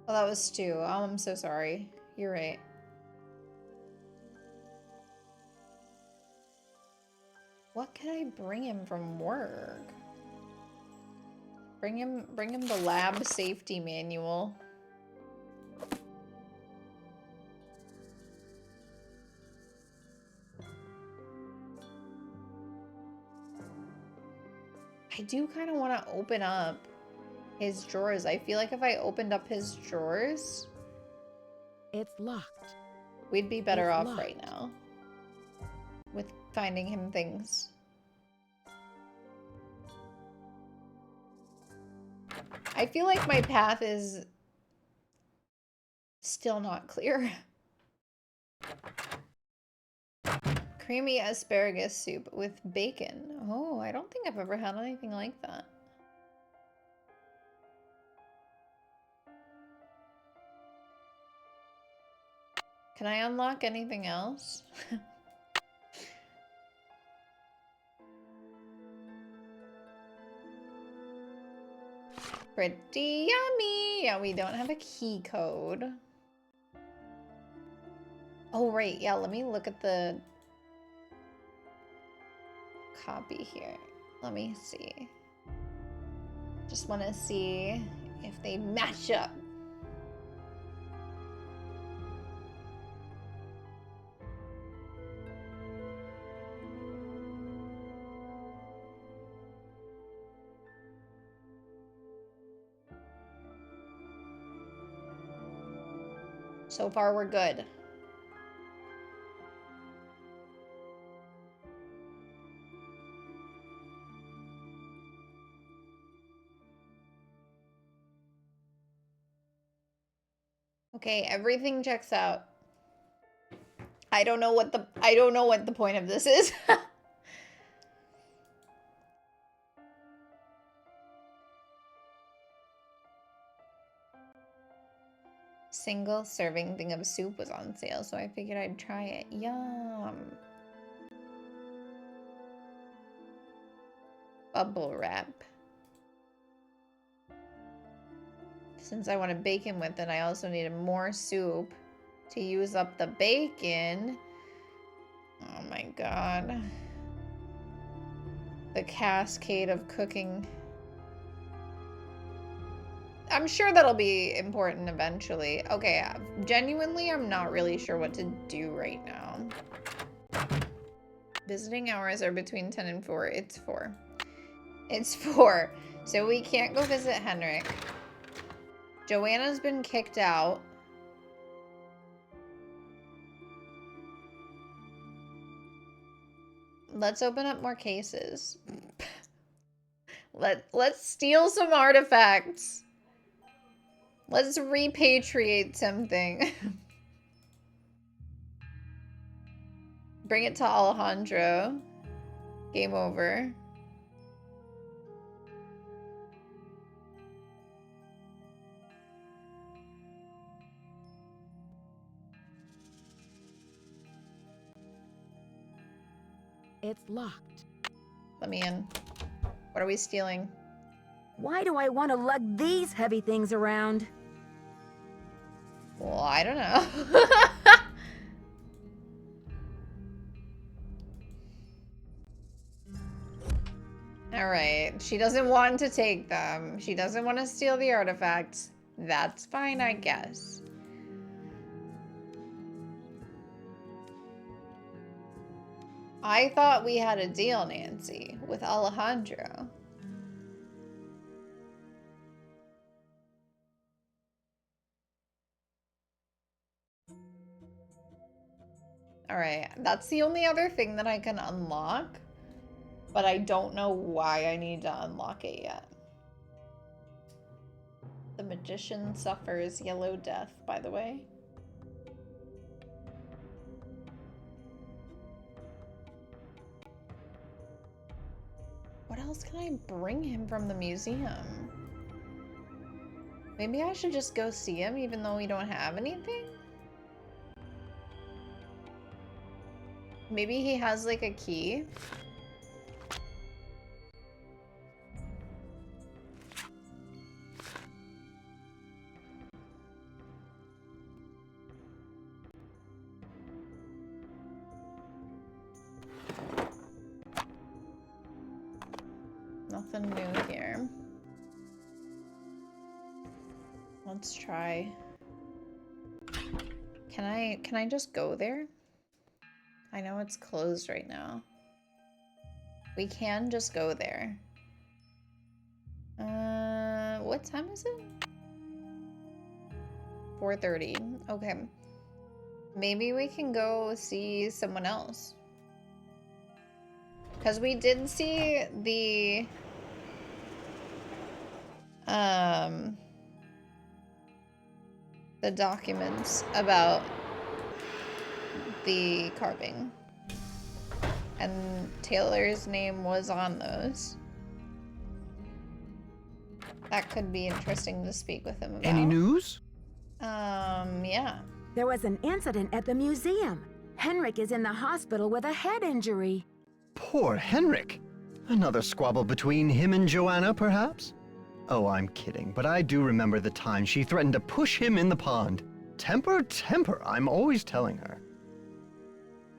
Oh, that was stew. Oh, I'm so sorry. You're right. What can I bring him from work? Bring him the lab safety manual. I do kind of want to open up his drawers. I feel like if I opened up his drawers,
It's locked.
we'd be better
It's
off
locked.
right now with finding him things. I feel like my path is still not clear. Creamy asparagus soup with bacon. Oh, I don't think I've ever had anything like that. Can I unlock anything else? Pretty yummy. Yeah, we don't have a key code. Oh, right. Yeah, let me look at the copy here. Let me see. Just want to see if they match up. So far, we're good. Okay, everything checks out. I don't know what the point of this is. Single serving thing of soup was on sale, so I figured I'd try it. Yum. Bubble wrap. Since I want to bacon with it, I also needed more soup to use up the bacon. Oh my god. The cascade of cooking. I'm sure that'll be important eventually. Okay, genuinely, I'm not really sure what to do right now. Visiting hours are between 10 and 4. It's 4. It's 4. So we can't go visit Henrik. Joanna's been kicked out. Let's open up more cases. Let's steal some artifacts. Let's repatriate something. Bring it to Alejandro. Game over.
It's locked.
Let me in. What are we stealing?
Why do I want to lug these heavy things around?
Well, I don't know. Alright, she doesn't want to take them. She doesn't want to steal the artifacts. That's fine, I guess. I thought we had a deal, Nancy, with Alejandro. Alright, that's the only other thing that I can unlock. But I don't know why I need to unlock it yet. The magician suffers yellow death, by the way. What else can I bring him from the museum? Maybe I should just go see him even though we don't have anything? Maybe he has like a key. Nothing new here. Let's try. Can I just go there? I know it's closed right now. We can just go there. What time is it? 4:30. Okay. Maybe we can go see someone else. Because we did see the documents about the carving. And Taylor's name was on those. That could be interesting to speak with him about.
Any news?
Yeah.
There was an incident at the museum. Henrik is in the hospital with a head injury.
Poor Henrik. Another squabble between him and Joanna, perhaps? Oh, I'm kidding, but I do remember the time she threatened to push him in the pond. Temper, temper, I'm always telling her.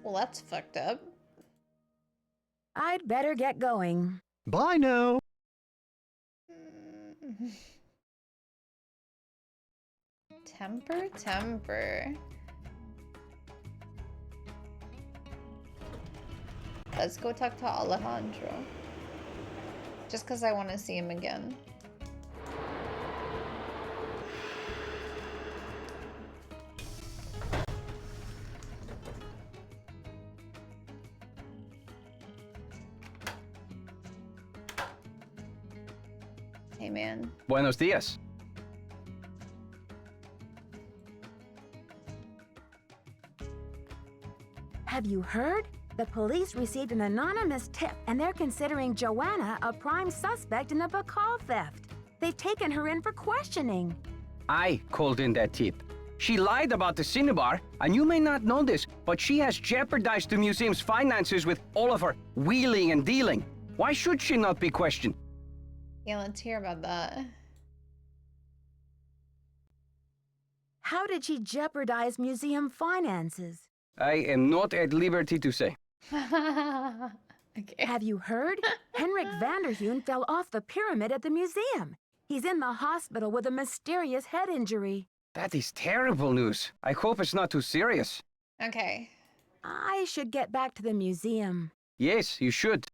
Well, that's fucked up.
I'd better get going.
Bye now.
Temper, temper. Let's go talk to Alejandro. Just because I want to see him again. Hey, man.
Buenos días.
Have you heard? The police received an anonymous tip, and they're considering Joanna a prime suspect in the Bacall theft. They've taken her in for questioning.
I called in that tip. She lied about the Cinnabar, and you may not know this, but she has jeopardized the museum's finances with all of her wheeling and dealing. Why should she not be questioned?
Yeah, let's hear about that.
How did she jeopardize museum finances?
I am not at liberty to say.
Okay.
Have you heard? Henrik Vanderheun fell off the pyramid at the museum. He's in the hospital with a mysterious head injury.
That is terrible news. I hope it's not too serious.
Okay.
I should get back to the museum.
Yes, you should.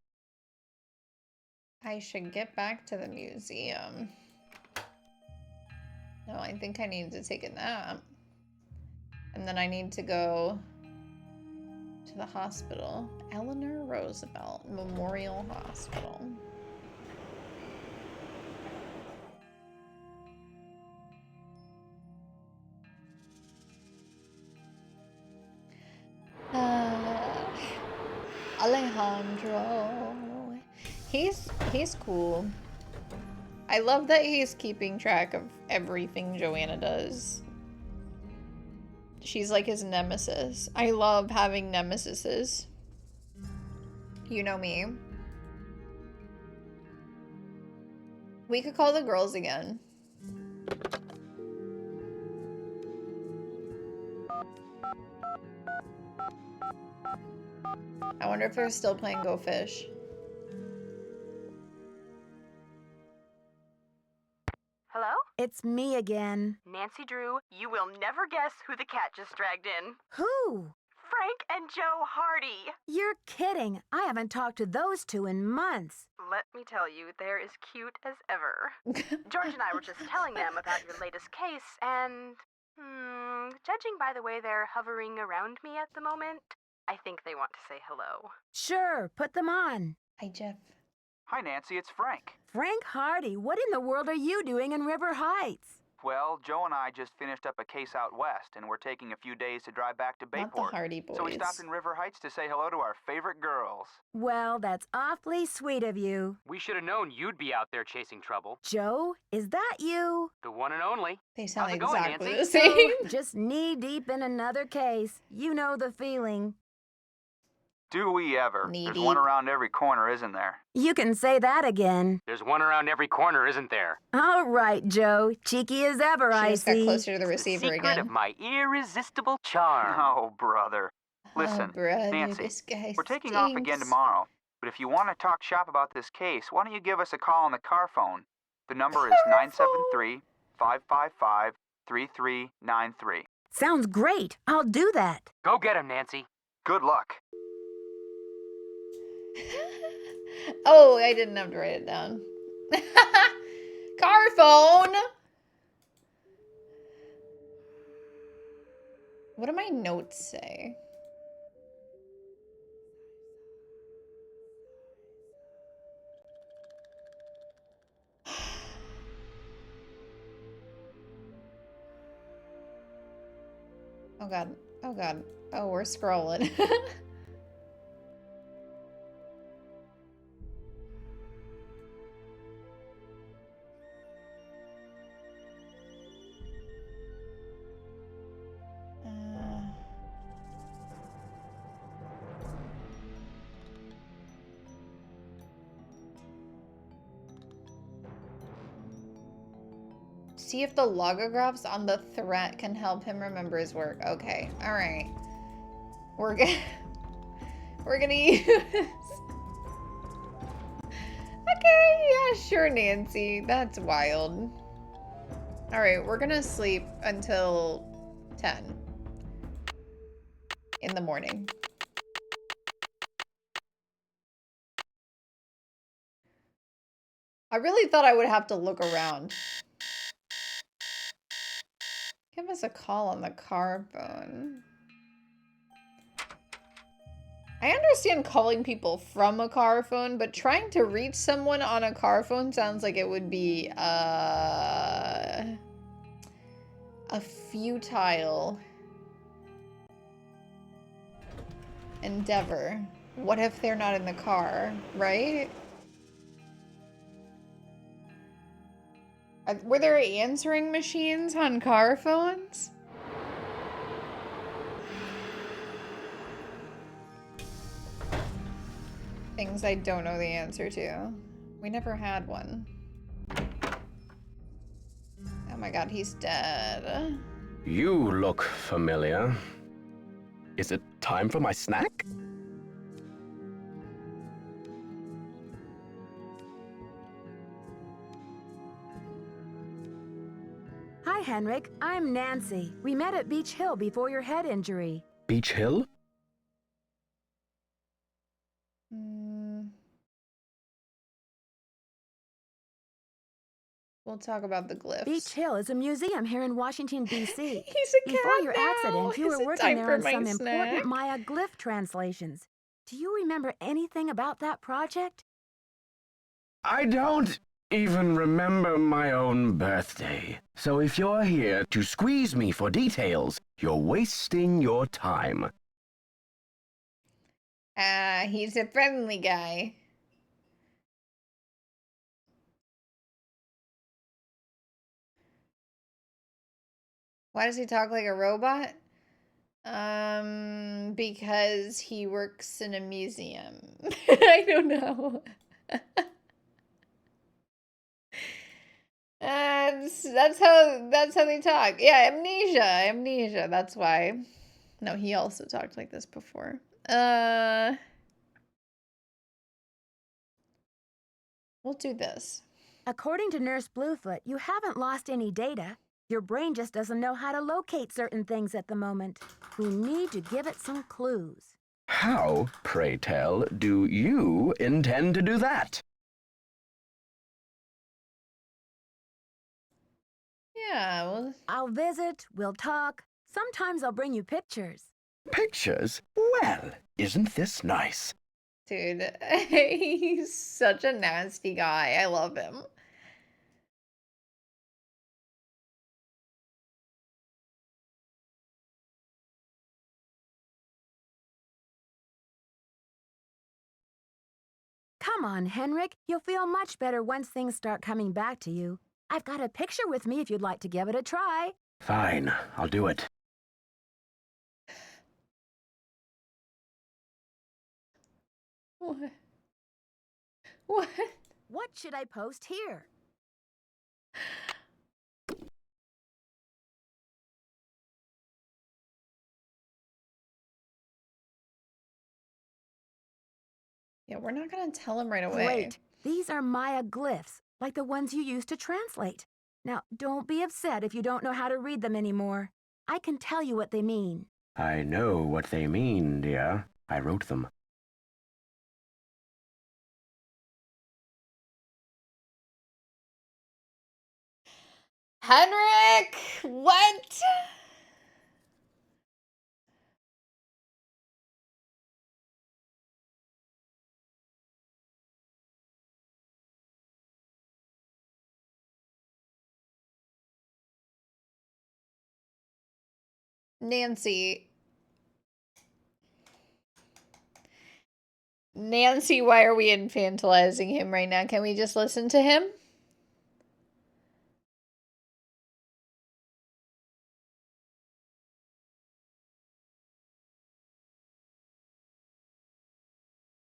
I should get back to the museum. No, I think I need to take a nap. And then I need to go to the hospital. Eleanor Roosevelt Memorial Hospital. Alejandro. He's cool. I love that he's keeping track of everything Joanna does. She's like his nemesis. I love having nemesises. You know me. We could call the girls again. I wonder if they're still playing Go Fish.
Hello?
It's me again.
Nancy Drew, you will never guess who the cat just dragged in.
Who?
Frank and Joe Hardy.
You're kidding. I haven't talked to those two in months.
Let me tell you, they're as cute as ever. George and I were just telling them about your latest case, and... judging by the way they're hovering around me at the moment, I think they want to say hello.
Sure, put them on.
Hi, Jeff.
Hi, Nancy, it's Frank.
Frank Hardy, what in the world are you doing in River Heights?
Well, Joe and I just finished up a case out west, and we're taking a few days to drive back to
Not the
Bayport.
Hardy Boys.
So we stopped in River Heights to say hello to our favorite girls.
Well, that's awfully sweet of you.
We should have known you'd be out there chasing trouble.
Joe, is that you?
The one and only.
They sound
How's it going,
exactly
Nancy?
the same.
Just knee-deep in another case. You know the feeling.
Do we ever?
Knee
There's
deep.
one around every corner, isn't there?
You can say that again.
There's one around every corner, isn't there?
All right, Joe. Cheeky as ever,
She
I
just got
see.
closer to the
The
receiver
secret
again.
of my irresistible charm.
Oh, brother. Listen,
oh, brother,
Nancy,
this guy
we're taking off again
stinks.
tomorrow. But if you want to talk shop about this case, why don't you give us a call on the car phone? The number is 973-555-3393.
Sounds great. I'll do that.
Go get him, Nancy.
Good luck.
Oh, I didn't have to write it down. Car phone. What do my notes say? Oh god. Oh god. Oh, we're scrolling. See if the logographs on the threat can help him remember his work. Okay, all right. We're gonna use. Okay, yeah, sure, Nancy. That's wild. All right, we're gonna sleep until 10 in the morning. I really thought I would have to look around. Give us a call on the car phone. I understand calling people from a car phone, but trying to reach someone on a car phone sounds like it would be a futile endeavor. What if they're not in the car, right? Were there answering machines on car phones? Things I don't know the answer to. We never had one. Oh my god, he's dead.
You look familiar. Is it time for my snack?
Hi, Henrik. I'm Nancy. We met at Beach Hill before your head injury.
Beach Hill?
We'll talk about the glyphs.
Beach Hill is a museum here in Washington, D.C.
He's a cat
Before your
now.
accident, you
Is
were
it
working
time
there
for
on
my
some
snack?
important Maya glyph translations. Do you remember anything about that project?
I don't even remember my own birthday. So if you're here to squeeze me for details, you're wasting your time.
He's a friendly guy. Why does he talk like a robot? Because he works in a museum. I don't know. That's how they talk. Yeah, amnesia. That's why. No, he also talked like this before. We'll do this.
According to Nurse Bluefoot, you haven't lost any data. Your brain just doesn't know how to locate certain things at the moment. We need to give it some clues.
How, pray tell, do you intend to do that?
Yeah, well,
I'll visit, we'll talk. Sometimes I'll bring you pictures.
Pictures? Well, isn't this nice?
Dude, he's such a nasty guy. I love him.
Come on, Henrik. You'll feel much better once things start coming back to you. I've got a picture with me if you'd like to give it a try.
Fine, I'll do it.
What? What?
What should I post here?
Yeah, we're not gonna tell him right away.
Great. These are Maya glyphs, like the ones you used to translate. Now, don't be upset if you don't know how to read them anymore. I can tell you what they mean.
I know what they mean, dear. I wrote them.
Henrik! What? Nancy. Nancy, why are we infantilizing him right now? Can we just listen to him?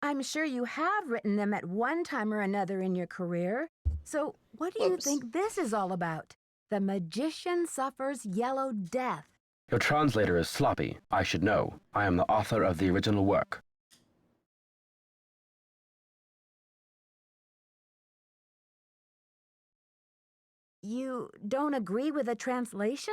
I'm sure you have written them at one time or another in your career. So, what do you think this is all about? The magician suffers yellow death.
Your translator is sloppy. I should know. I am the author of the original work.
You don't agree with the translation?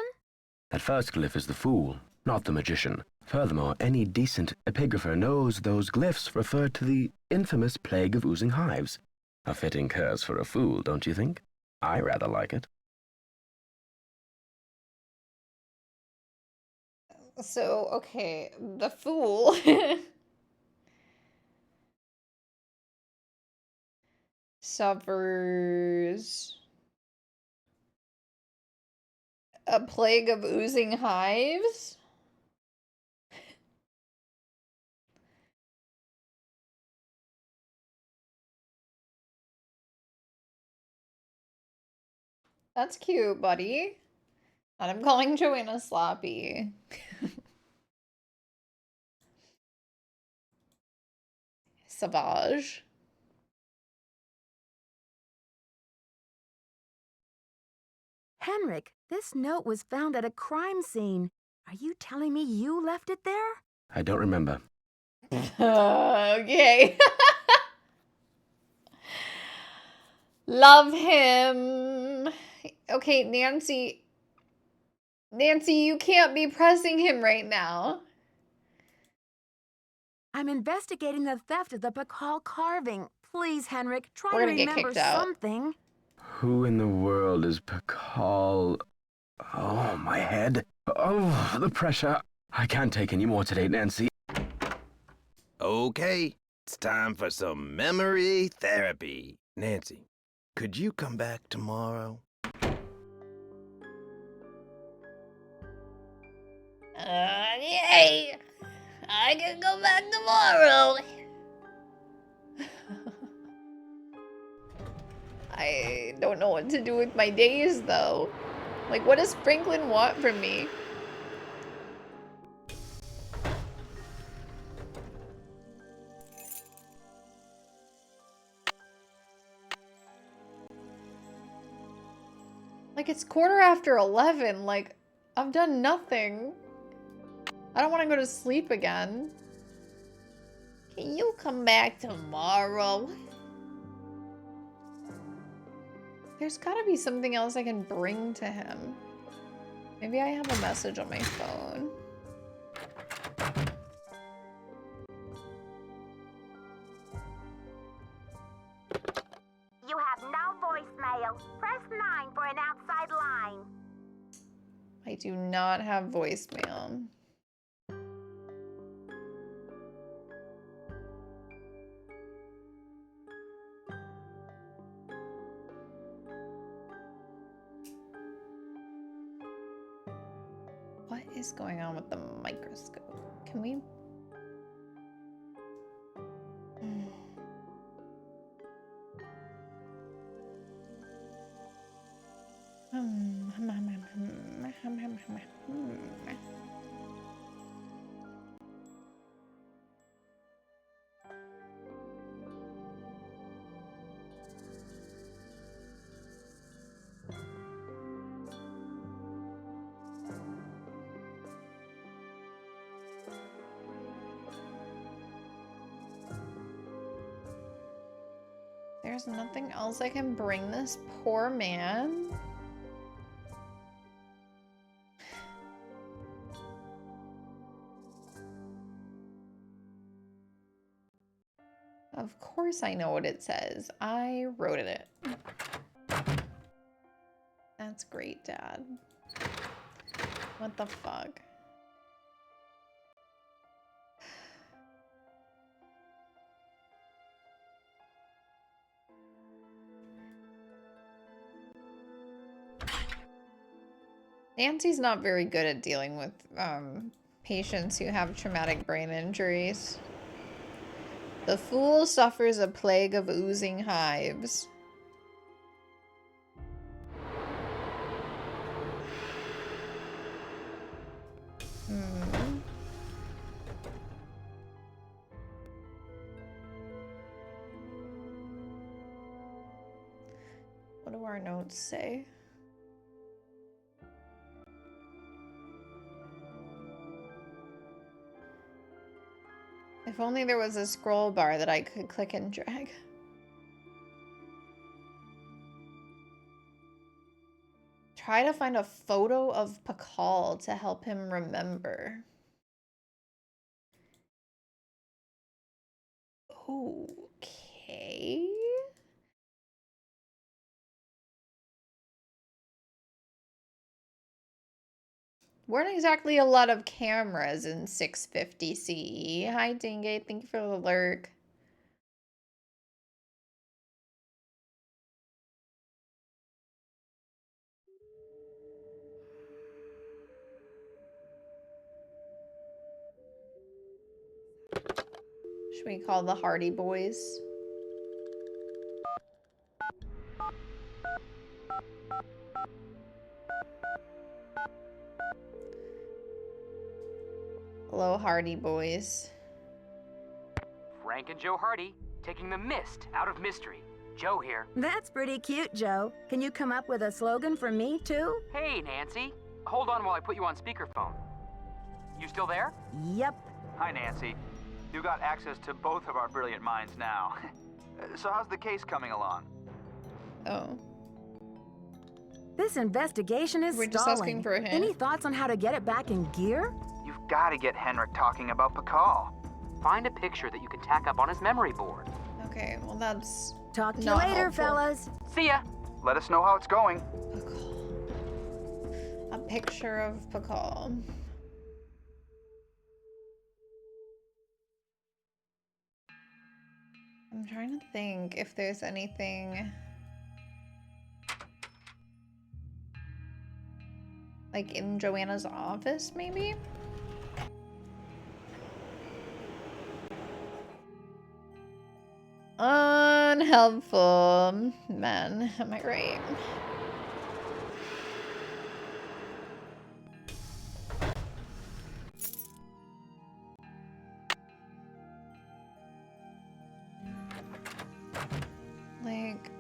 That first glyph is the fool, not the magician. Furthermore, any decent epigrapher knows those glyphs refer to the infamous plague of oozing hives. A fitting curse for a fool, don't you think? I rather like it.
So, okay, the fool. Suffers a plague of oozing hives? That's cute, buddy. And I'm calling Joanna sloppy. Savage.
Henrik, this note was found at a crime scene. Are you telling me you left it there?
I don't remember.
Okay. Love him. Okay, Nancy. Nancy, you can't be pressing him right now.
I'm investigating the theft of the Pakal carving. Please, Henrik, try
We're
to
gonna get
remember
kicked out.
something.
Who in the world is Pakal? Oh, my head. Oh, the pressure. I can't take any more today, Nancy.
Okay, it's time for some memory therapy. Nancy, could you come back tomorrow?
Yay! I can go back tomorrow. I don't know what to do with my days, though. Like, what does Franklin want from me? Like, it's 11:15. Like, I've done nothing. I don't want to go to sleep again. Can you come back tomorrow? There's gotta be something else I can bring to him. Maybe I have a message on my phone.
You have no voicemail. Press 9 for an outside line.
I do not have voicemail. is going on with the microscope? Can we... There's nothing else I can bring this poor man. Of course I know what it says. I wrote it. That's great, Dad. What the fuck? Nancy's not very good at dealing with patients who have traumatic brain injuries. The fool suffers a plague of oozing hives. What do our notes say? If only there was a scroll bar that I could click and drag. Try to find a photo of Pakal to help him remember. Okay. Weren't exactly a lot of cameras in 650 CE. Hi, Dingate. Thank you for the lurk. Should we call the Hardy Boys? Hello, Hardy Boys.
Frank and Joe Hardy, taking the mist out of mystery. Joe here.
That's pretty cute, Joe. Can you come up with a slogan for me, too?
Hey, Nancy. Hold on while I put you on speakerphone. You still there?
Yep.
Hi, Nancy. You got access to both of our brilliant minds now. So how's the case coming along?
Oh.
This investigation is
We're just
stalling.
asking for a hint.
Any thoughts on how to get it back in gear?
You've got to get Henrik talking about Pakal.
Find a picture that you can tack up on his memory board.
Okay, well that's
Talk to you
not
later,
helpful.
fellas.
See ya.
Let us know how it's going.
Pakal. A picture of Pakal. I'm trying to think if there's anything like in Joanna's office, maybe? Unhelpful. Man, am I right? Like...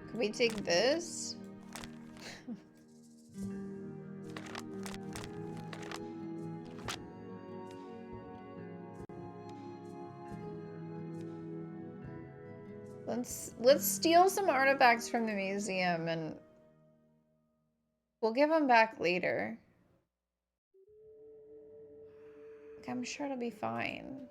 Could we take this? Let's steal some artifacts from the museum and we'll give them back later. Like, I'm sure it'll be fine.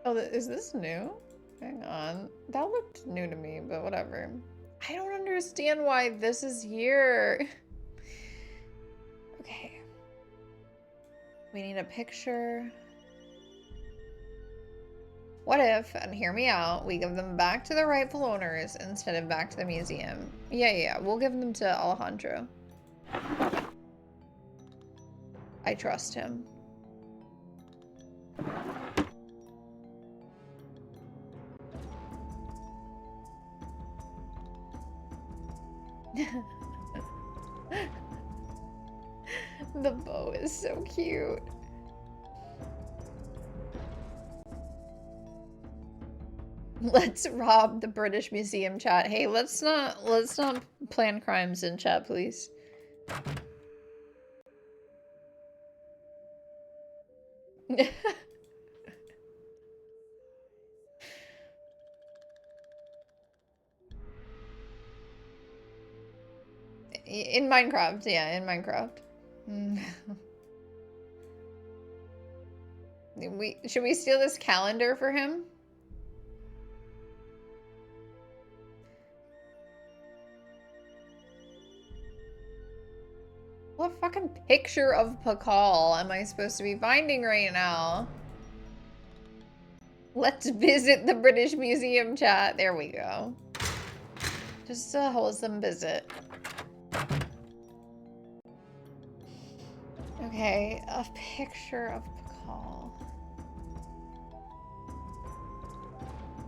Oh, is this new? Hang on? That looked new to me, but whatever. I don't understand why this is here. Okay. We need a picture. What if, and hear me out, we give them back to the rightful owners instead of back to the museum? Yeah, we'll give them to Alejandro. I trust him. The bow is so cute. Let's rob the British Museum, chat. Hey, let's not plan crimes in chat, please. In Minecraft, yeah, in Minecraft. Should we steal this calendar for him? What fucking picture of Pakal am I supposed to be finding right now? Let's visit the British Museum, chat. There we go. Just a wholesome visit. Okay, a picture of Pakal.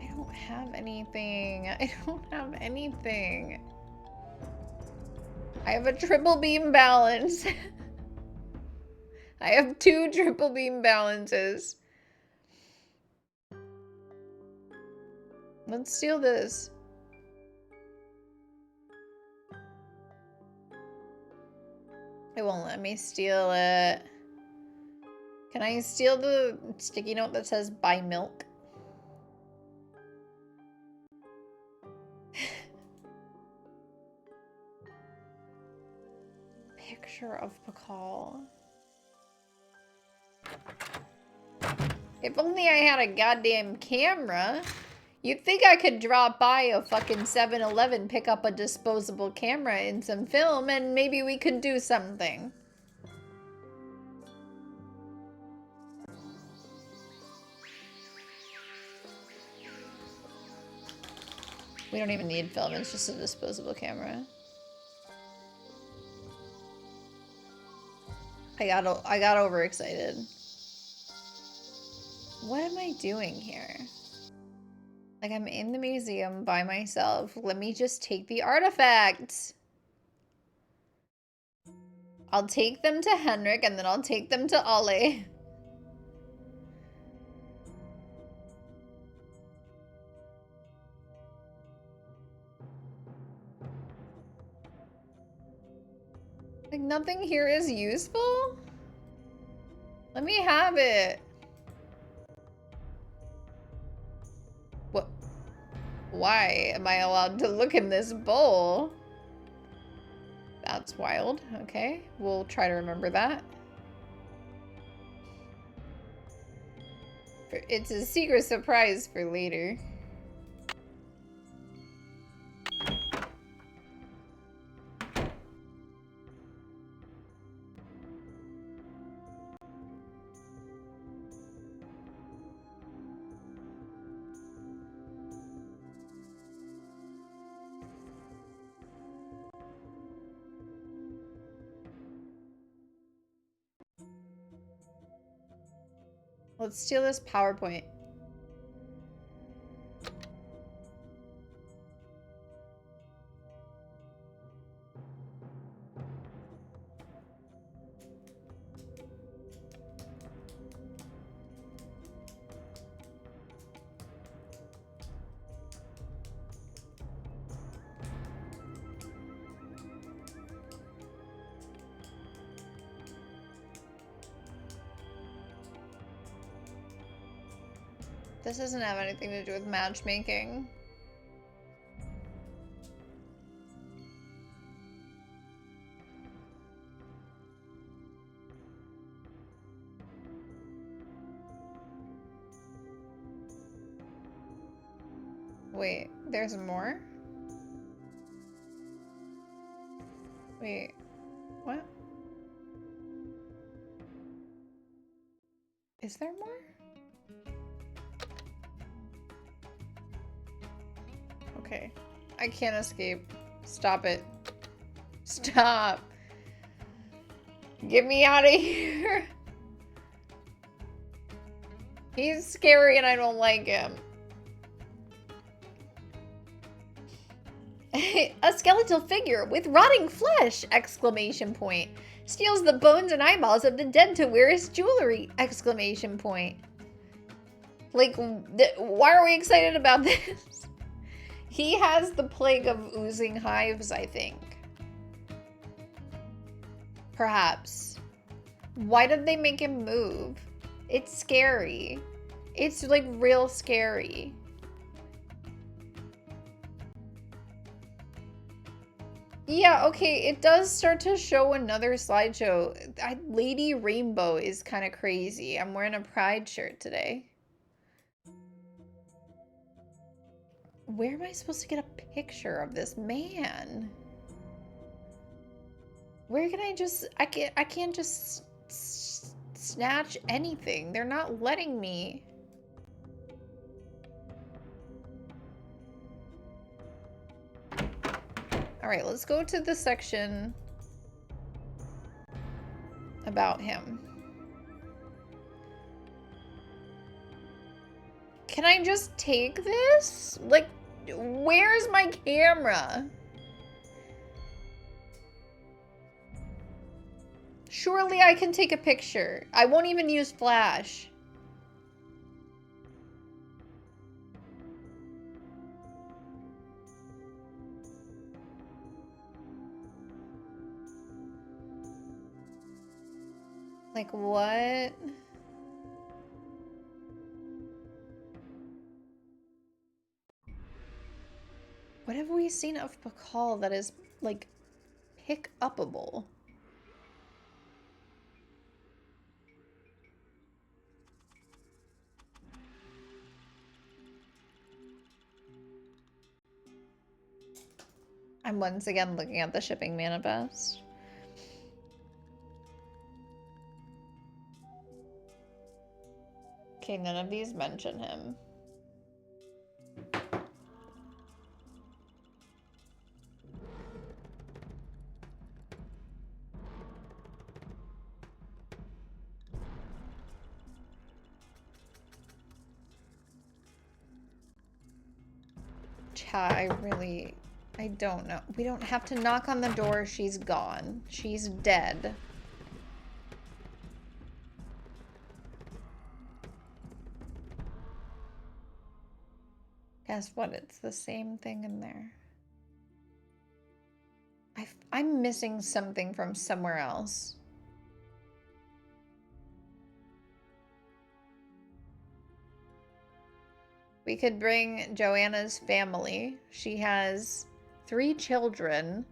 I don't have anything. I don't have anything. I have a triple beam balance. I have 2 triple beam balances. Let's steal this. It won't let me steal it. Can I steal the sticky note that says buy milk? Picture of Pakal. If only I had a goddamn camera. You'd think I could drop by a fucking 7-Eleven, pick up a disposable camera and some film, and maybe we could do something. We don't even need film, it's just a disposable camera. I got overexcited. What am I doing here? Like, I'm in the museum by myself. Let me just take the artifacts. I'll take them to Henrik and then I'll take them to Ollie. Like, nothing here is useful? Let me have it. What? Why am I allowed to look in this bowl? That's wild. Okay, we'll try to remember that. It's a secret surprise for later. Let's steal this PowerPoint. This doesn't have anything to do with matchmaking. Wait, there's more? Wait, what? Is there more? Okay. I can't escape. Stop it. Stop. Get me out of here. He's scary and I don't like him. A skeletal figure with rotting flesh! Exclamation point. Steals the bones and eyeballs of the dead to wear as jewelry! Exclamation point. Like, why are we excited about this? He has the plague of oozing hives, I think. Perhaps. Why did they make him move? It's scary. It's like real scary. Yeah, okay, it does start to show another slideshow. Lady Rainbow is kind of crazy. I'm wearing a pride shirt today. Where am I supposed to get a picture of this man? Where can I just... I can't just snatch anything. They're not letting me. All right, let's go to the section about him. Can I just take this? Like, where's my camera? Surely I can take a picture. I won't even use flash. Like, what? What have we seen of Pakal that is, like, pick-upable? I'm once again looking at the shipping manifest. Okay, none of these mention him. I don't know. We don't have to knock on the door. She's gone. She's dead. Guess what? It's the same thing in there. I'm missing something from somewhere else. We could bring Joanna's family. She has 3 children.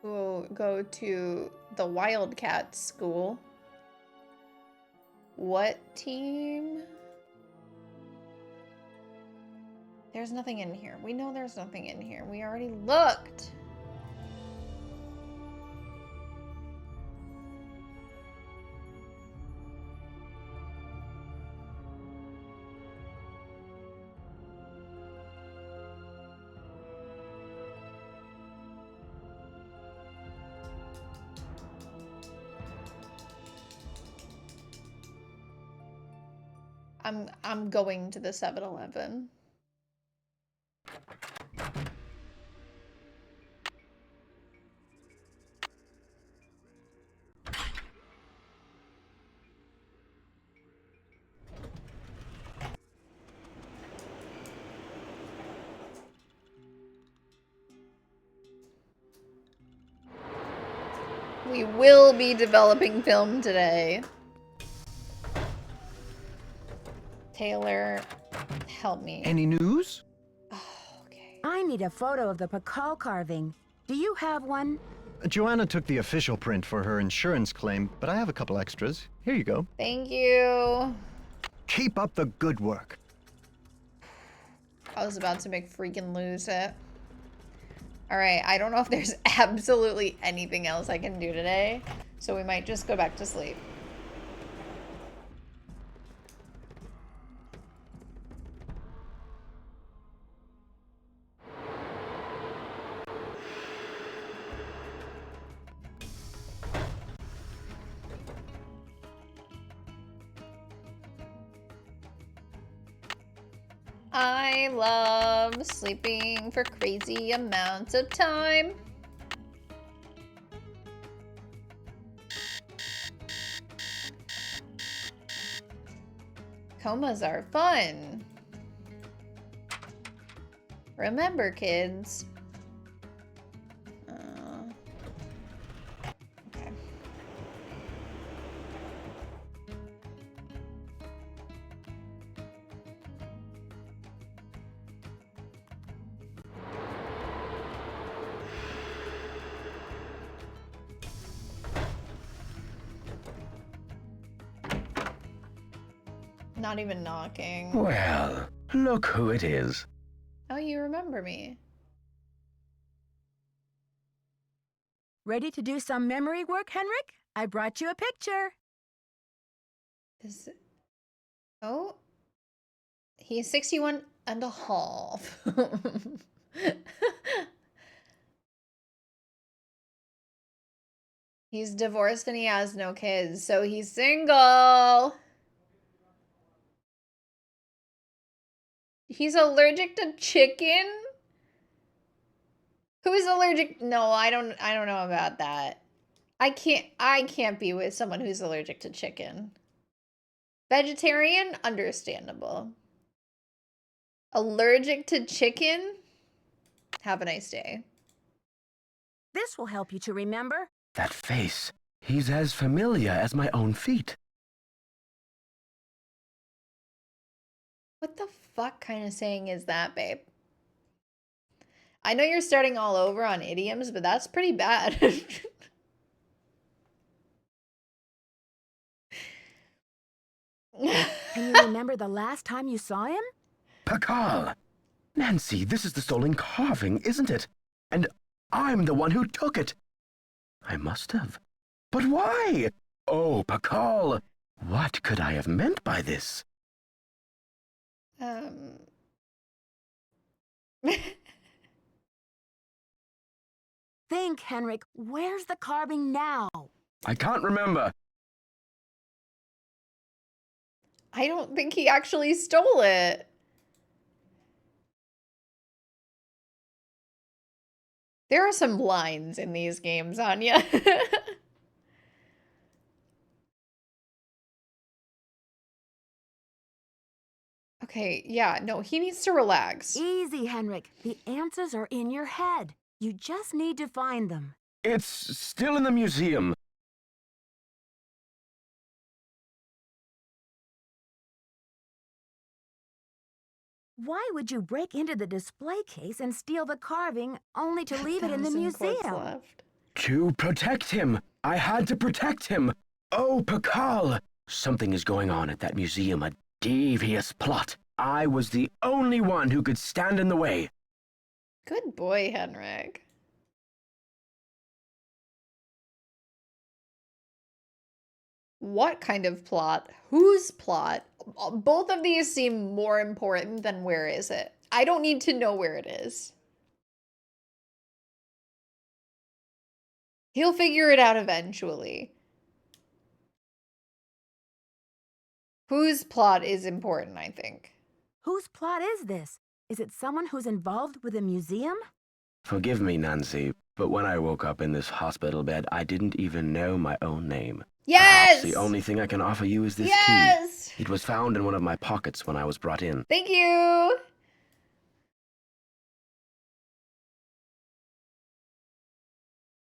Who will go to the Wildcat school. What team? There's nothing in here. We know there's nothing in here. We already looked. I'm going to the 7-Eleven. We will be developing film today. Taylor, help me.
Any news?
Oh, okay. I need a photo of the Pakal carving. Do you have one?
Joanna took the official print for her insurance claim, but I have a couple extras. Here you go.
Thank you.
Keep up the good work.
I was about to make freaking lose it. Alright, I don't know if there's absolutely anything else I can do today, so we might just go back to sleep. I love sleeping for crazy amounts of time. Comas are fun. Remember, kids. Okay. Not even knocking.
Well, look who it is.
Oh, you remember me.
Ready to do some memory work, Henrik? I brought you a picture.
Is it... Oh. He's 61 and a half. He's divorced and he has no kids, so he's single. He's allergic to chicken? Who's allergic? No, I don't know about that. I can't be with someone who's allergic to chicken. Vegetarian? Understandable. Allergic to chicken? Have a nice day.
This will help you to remember.
That face. He's as familiar as my own feet.
What the fuck kind of saying is that, babe? I know you're starting all over on idioms, but that's pretty bad.
Can you remember the last time you saw him?
Pakal! Nancy, this is the stolen carving, isn't it? And I'm the one who took it. I must have. But why? Oh, Pakal! What could I have meant by this?
Think, Henrik, where's the carving now?
I can't remember.
I don't think he actually stole it. There are some lines in these games, Anya. Okay, yeah, no, he needs to relax.
Easy, Henrik. The answers are in your head. You just need to find them.
It's still in the museum.
Why would you break into the display case and steal the carving only to leave it in the
1,000 quartz
museum?
left.
To protect him. I had to protect him. Oh, Pakal! Something is going on at that museum, a devious plot. I was the only one who could stand in the way.
Good boy, Henrik. What kind of plot? Whose plot? Both of these seem more important than where is it. I don't need to know where it is. He'll figure it out eventually. Whose plot is important, I think.
Whose plot is this? Is it someone who's involved with a museum?
Forgive me, Nancy, but when I woke up in this hospital bed, I didn't even know my own name.
Yes!
Perhaps the only thing I can offer you is this
Yes!
key. It was found in one of my pockets when I was brought in.
Thank you!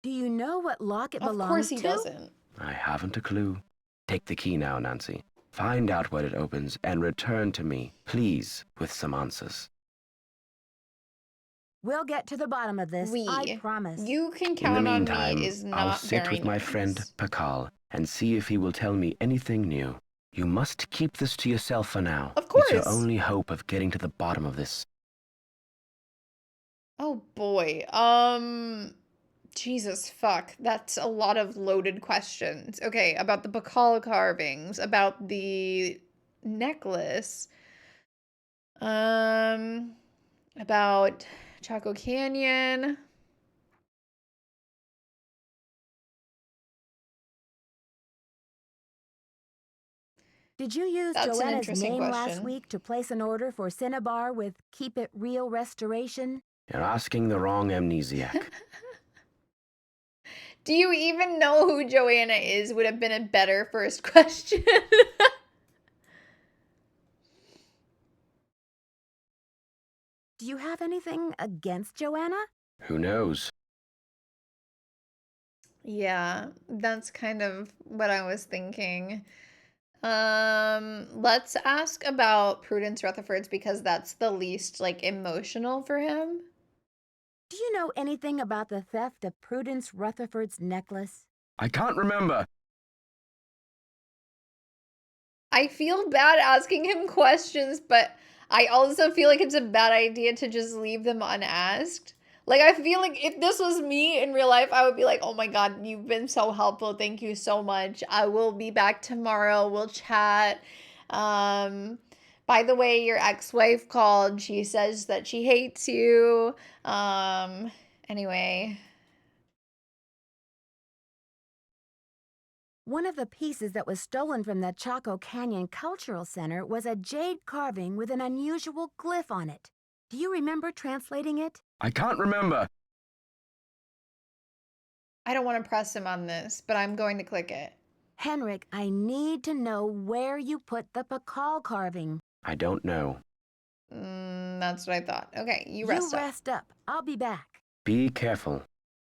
Do you know what lock it belongs to?
Of course he doesn't.
I haven't a clue. Take the key now, Nancy. Find out what it opens and return to me, please, with some answers.
We'll get to the bottom of this, I promise.
You can
In the
count on
meantime,
me is
I'll
not
sit
very
with my
nice.
friend Pakal and see if he will tell me anything new. You must keep this to yourself for now.
Of course.
It's your only hope of getting to the bottom of this.
Oh boy. Jesus fuck. That's a lot of loaded questions. Okay, about the Bacala carvings, about the necklace. About Chaco Canyon.
Did you use
That's an
Joanna's
interesting
name last
question.
week to place an order for Cinnabar with Keep It Real Restoration?
You're asking the wrong amnesiac.
Do you even know who Joanna is? Would have been a better first question.
Do you have anything against Joanna?
Who knows?
Yeah, that's kind of what I was thinking. Let's ask about Prudence Rutherford's because that's the least, like, emotional for him.
Do you know anything about the theft of Prudence Rutherford's necklace?
I can't remember.
I feel bad asking him questions, but I also feel like it's a bad idea to just leave them unasked. Like, I feel like if this was me in real life, I would be like, oh my God, you've been so helpful. Thank you so much. I will be back tomorrow. We'll chat. By the way, your ex-wife called. She says that she hates you. Anyway.
One of the pieces that was stolen from the Chaco Canyon Cultural Center was a jade carving with an unusual glyph on it. Do you remember translating it?
I can't remember.
I don't want to press him on this, but I'm going to click it.
Henrik, I need to know where you put the Pakal carving.
I don't know.
That's what I thought. Okay, you rest
up. I'll be back.
Be careful.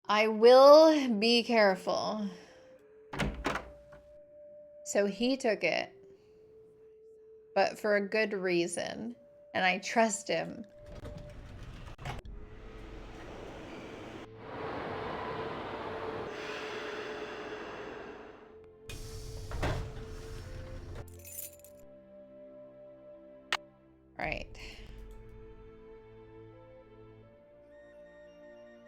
I will be careful. So he took it, but for a good reason, and I trust him. Right.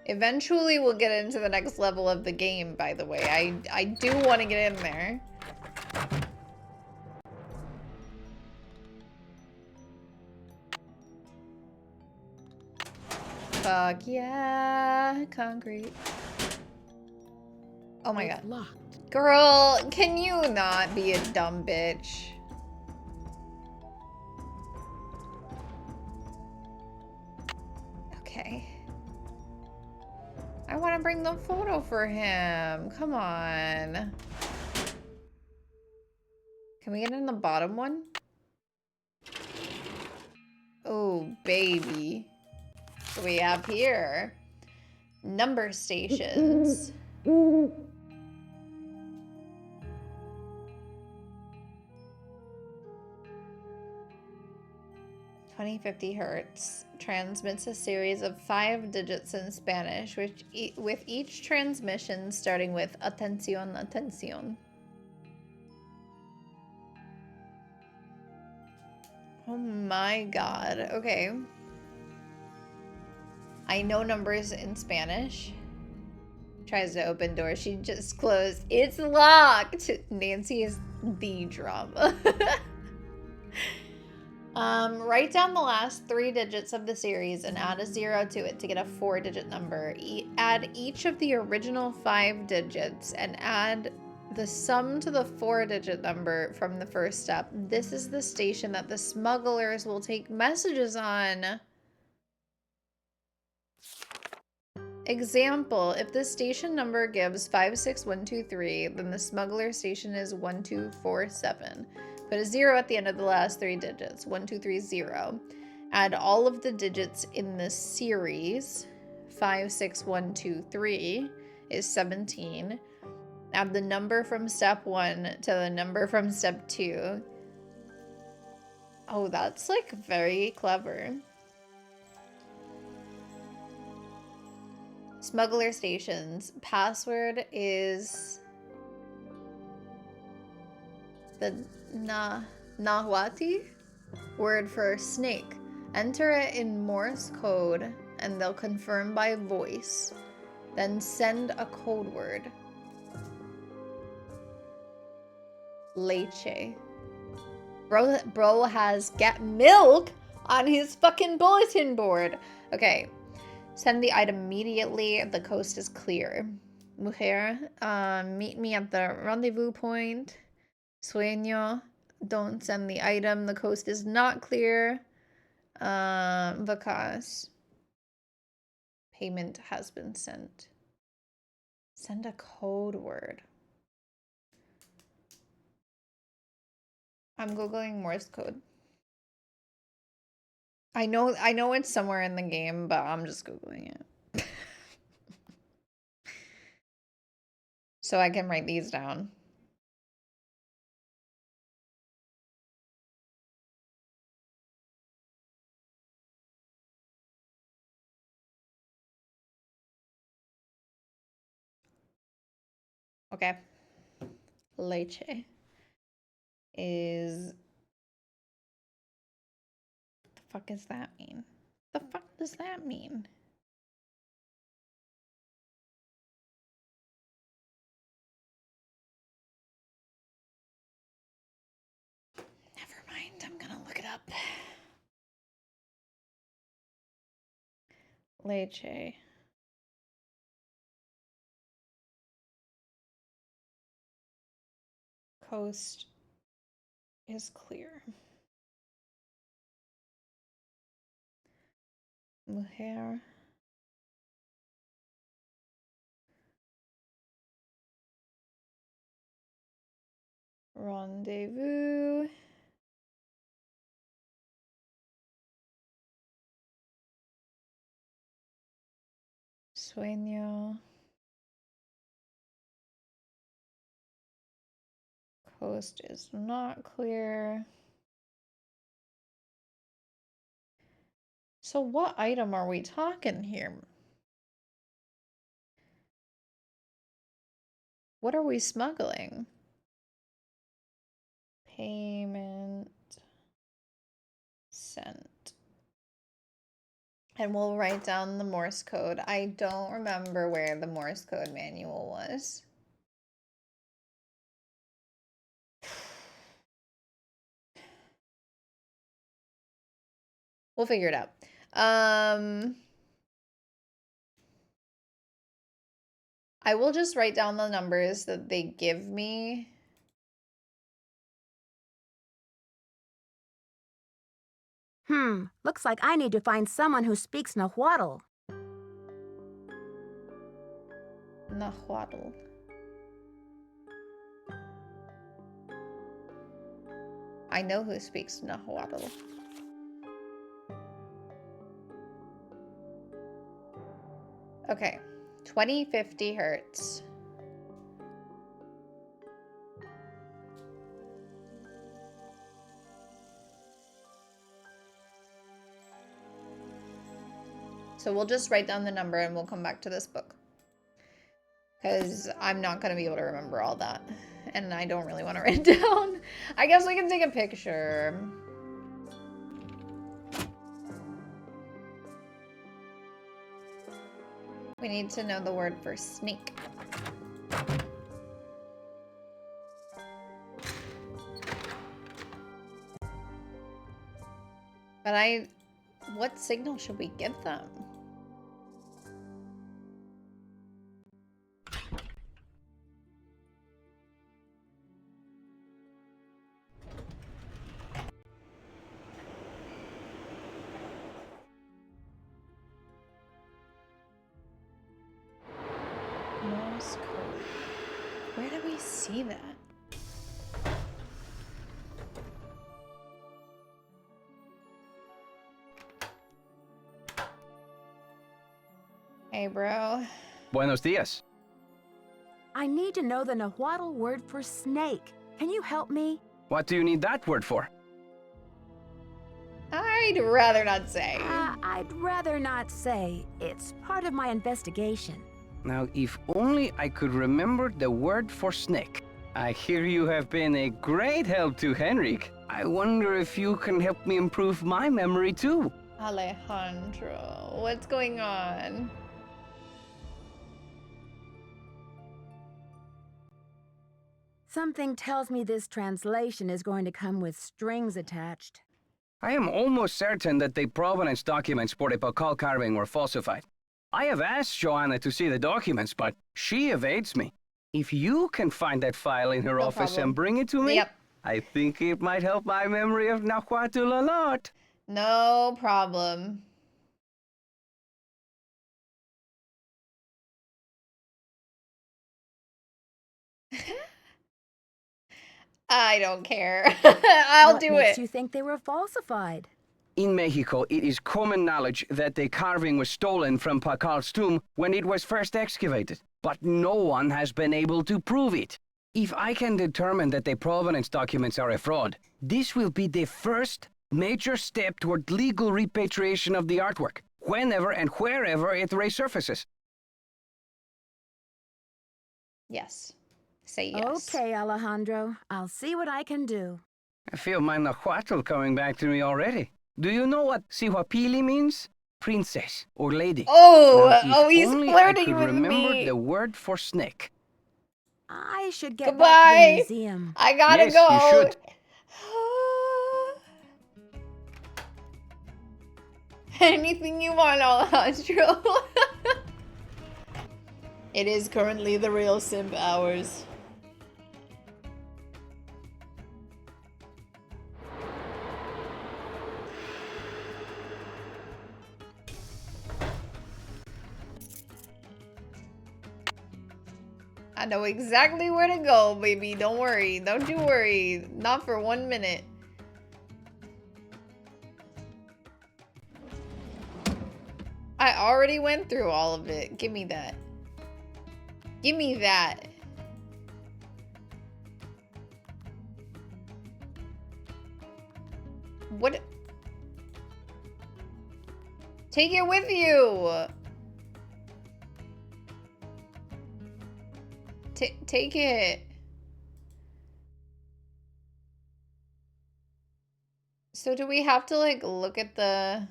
Eventually we'll get into the next level of the game, by the way. I do want to get in there. Fuck yeah, concrete. Oh my God. Girl, can you not be a dumb bitch? Okay. I want to bring the photo for him. Come on. Can we get in the bottom one? Oh, baby. What do we have here? Number stations. 2050 hertz transmits a series of 5 digits in Spanish, which with each transmission starting with atención, atención. Oh my God. Okay. I know numbers in Spanish. Tries to open door. She just closed. It's locked. Nancy is the drama. Write down the last 3 digits of the series and add a 0 to it to get a 4-digit number. Add each of the original 5 digits and add the sum to the 4-digit number from the first step. This is the station that the smugglers will take messages on. Example, if the station number gives 56123, then the smuggler station is 1247. Put a 0 at the end of the last 3 digits, 1230. Add all of the digits in the series, 56123 is 17. Add the number from step 1 to the number from step 2. Oh, that's like very clever. Smuggler stations. Password is the Nahuatl word for snake. Enter it in Morse code and they'll confirm by voice. Then send a code word. Leche. Bro has get milk on his fucking bulletin board. Okay. Send the item immediately. The coast is clear. Mujer, meet me at the rendezvous point. Sueño. Don't send the item. The coast is not clear. Because payment has been sent. Send a code word. I'm Googling Morse code. I know it's somewhere in the game, but I'm just Googling it. So I can write these down. Okay. Leche is... What the fuck does that mean? The fuck does that mean? Never mind, I'm gonna look it up. Leche. Coast is clear. Mujer. Rendezvous. Sueño. Coast is not clear. So what item are we talking here? What are we smuggling? Payment sent. And we'll write down the Morse code. I don't remember where the Morse code manual was. We'll figure it out. I will just write down the numbers that they give me.
Looks like I need to find someone who speaks Nahuatl.
Nahuatl. I know who speaks Nahuatl. Okay, 2050 hertz. So we'll just write down the number and we'll come back to this book. Because I'm not going to be able to remember all that. And I don't really want to write it down. I guess we can take a picture. We need to know the word for snake. But what signal should we give them? Morse code. Where do we see that? Hey, bro.
Buenos dias.
I need to know the Nahuatl word for snake. Can you help me?
What do you need that word for?
I I'd rather not say.
I'd rather not say. It's part of my investigation.
Now, if only I could remember the word for snake. I hear you have been a great help to Henrik. I wonder if you can help me improve my memory too.
Alejandro, what's going on?
Something tells me this translation is going to come with strings attached.
I am almost certain that the provenance documents for the Pakal carving were falsified. I have asked Joanna to see the documents, but she evades me. If you can find that file in her office and bring it to me,
Yep.
I think it might help my memory of Nahuatl a lot.
No problem. I don't care. I'll do it.
What makes you think they were falsified?
In Mexico, it is common knowledge that the carving was stolen from Pakal's tomb when it was first excavated, but no one has been able to prove it. If I can determine that the provenance documents are a fraud, this will be the first major step toward legal repatriation of the artwork, whenever and wherever it resurfaces.
Yes. Say yes.
Okay, Alejandro. I'll see what I can do.
I feel my Nahuatl coming back to me already. Do you know what Sihuapili means? Princess or lady.
Oh, he's
only
flirting
I could
with
remember
me.
the word for snake.
I should get
Goodbye.
back to the museum.
I gotta
Yes,
go.
you should.
Anything you want, Alejandro. It is currently the real simp hours. I know exactly where to go, baby. Don't worry. Don't you worry. Not for 1 minute. I already went through all of it. Give me that. Give me that. What? Take it with you. Take it. So do we have to like look at the...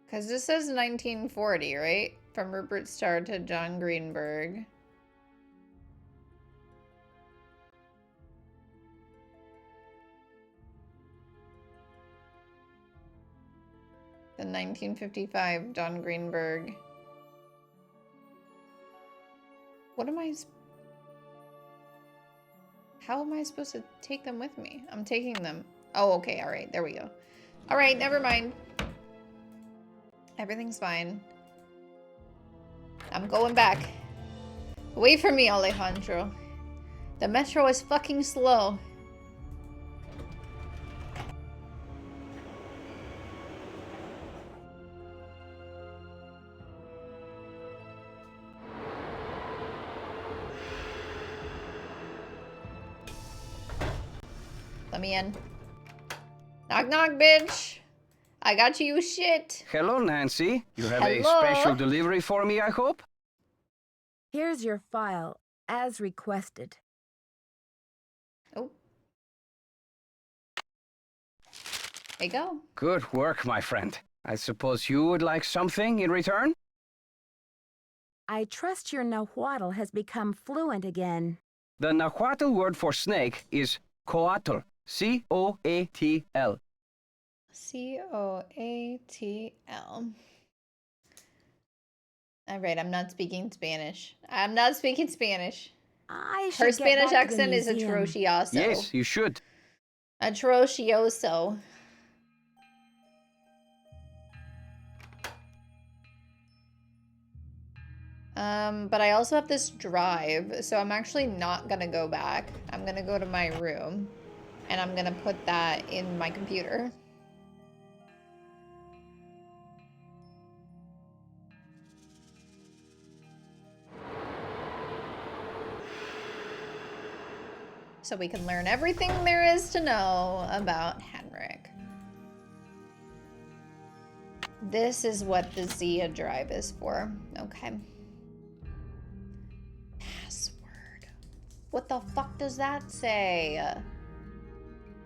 Because this says 1940, right? From Rupert Starr to John Greenberg. The 1955 John Greenberg. What am I... How am I supposed to take them with me? I'm taking them. Oh, okay. All right. There we go. All right. Never mind. Everything's fine. I'm going back. Wait for me, Alejandro. The metro is fucking slow. Let me in. Knock knock, bitch. I got you shit.
Hello, Nancy. You have
Hello?
a special delivery for me, I hope?
Here's your file, as requested.
Oh. There you go.
Good work, my friend. I suppose you would like something in return?
I trust your Nahuatl has become fluent again.
The Nahuatl word for snake is coatl. C-O-A-T-L.
C-O-A-T-L. All right, I'm not speaking Spanish. I'm not speaking Spanish.
I should
Her
get
Spanish
back to the
accent is
museum.
atrocioso.
Yes, you should.
Atrocioso. But I also have this drive, so I'm actually not gonna go back. I'm gonna go to my room, and I'm gonna put that in my computer. So we can learn everything there is to know about Henrik. Henrik. This is what the Zia drive is for. Okay. Password. What the fuck does that say?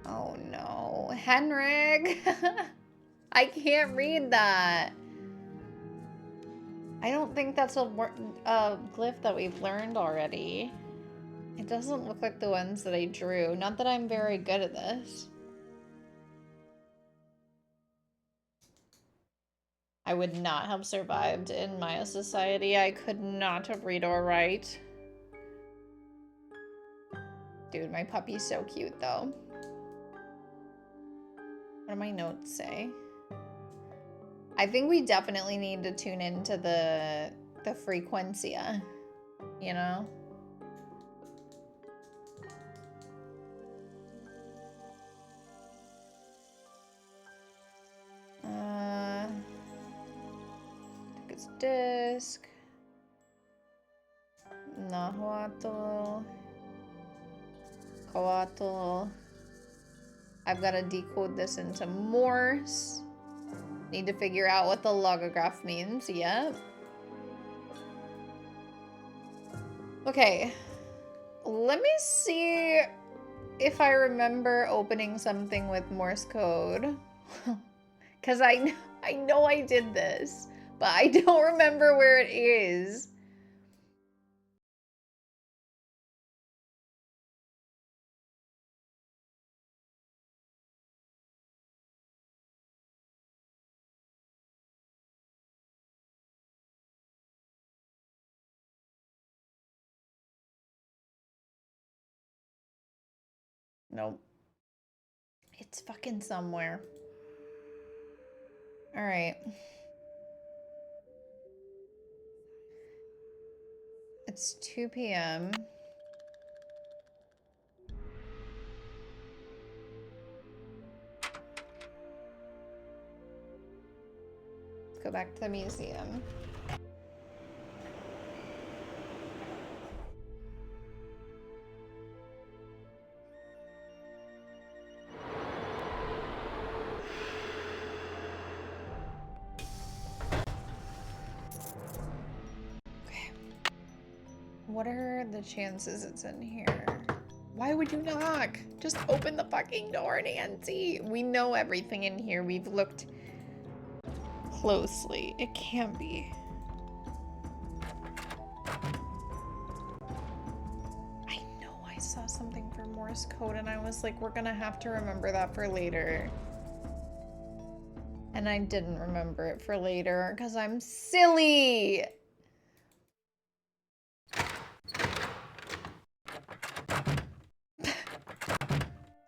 Oh no. Henrik! I can't read that. I don't think that's a glyph that we've learned already. It doesn't look like the ones that I drew. Not that I'm very good at this. I would not have survived in Maya society. I could not have read or write. Dude, my puppy's so cute though. What do my notes say? I think we definitely need to tune into the frequencia, you know? It's disc. Nahuatl. Coatl. I've got to decode this into Morse. Need to figure out what the logograph means. Yep. Okay. Let me see if I remember opening something with Morse code. Because I know I did this, but I don't remember where it is. Nope. It's fucking somewhere. All right. It's 2 p.m. Let's go back to the museum. What are the chances it's in here? Why would you knock? Just open the fucking door, Nancy. We know everything in here. We've looked closely. It can't be. I know I saw something for Morse code and I was like, we're gonna have to remember that for later. And I didn't remember it for later because I'm silly.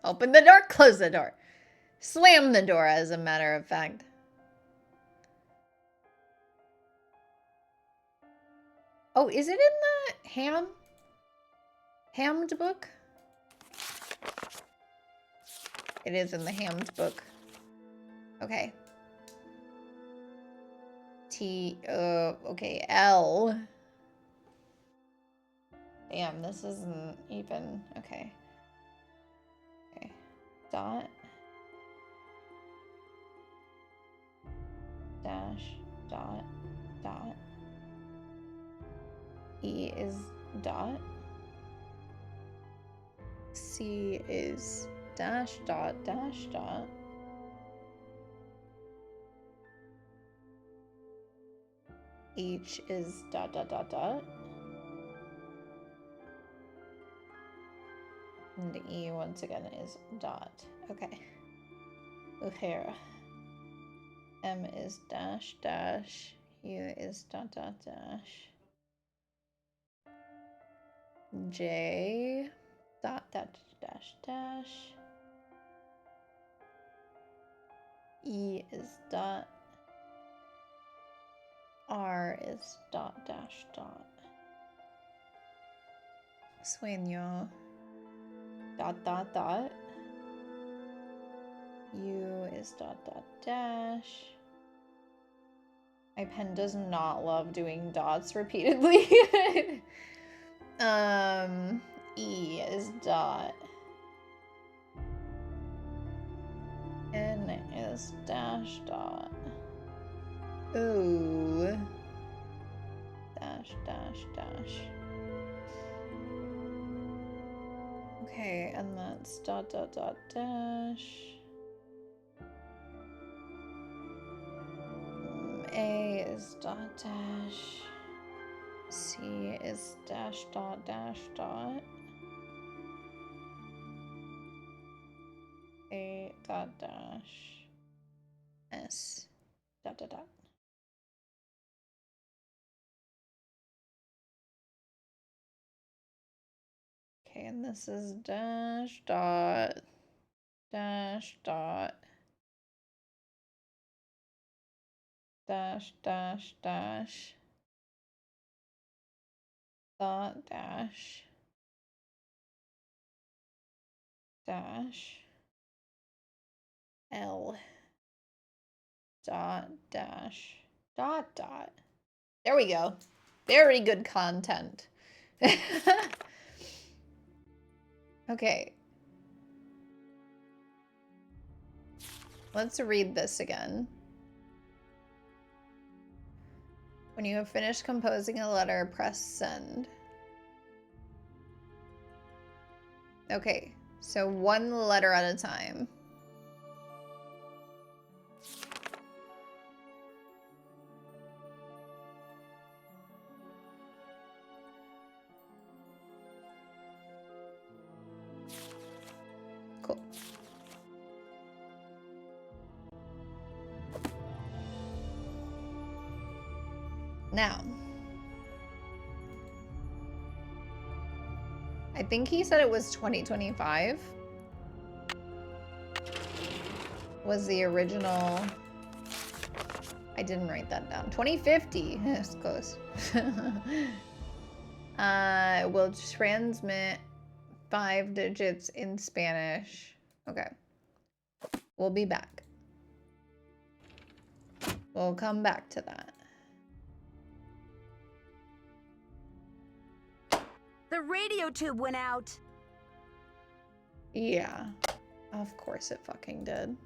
Open the door, close the door. Slam the door, as a matter of fact. Oh, is it in the Hammed book? It is in the Hammed book. Okay. Okay, L. Damn, this isn't even, okay. Okay, dot. Dash, dot, dot. E is dot. C is dash, dot, dash, dot. H is dot, dot, dot, dot. And the E once again is dot. Okay. Uhera. M is dash, dash. U is dot, dot, dash. J dot, dot, dash, dash. E is dot. R is dot, dash, dot. Sueño. Dot, dot, dot. U is dot, dot, dash. My pen does not love doing dots repeatedly. E is dot. is dash dot. Ooh. Dash, dash, dash. Okay, and that's dot, dot, dot, dash. A is dot, dash. C is dash, dot, dash, dot. A dot, dash. S dot, dot, dot. Okay, and this is dash dot dash dot dash dash dash dot dash dash L dot dash dot dot. There we go. Very good content. Okay. Let's read this again. When you have finished composing a letter, press send. Okay, so one letter at a time. Cool. Now, I think he said it was 2025 was the original. I didn't write that down. 2050. It's close. Will transmit 5 digits in Spanish. Okay. We'll be back. We'll come back to that.
The radio tube went out.
Yeah. Of course it fucking did.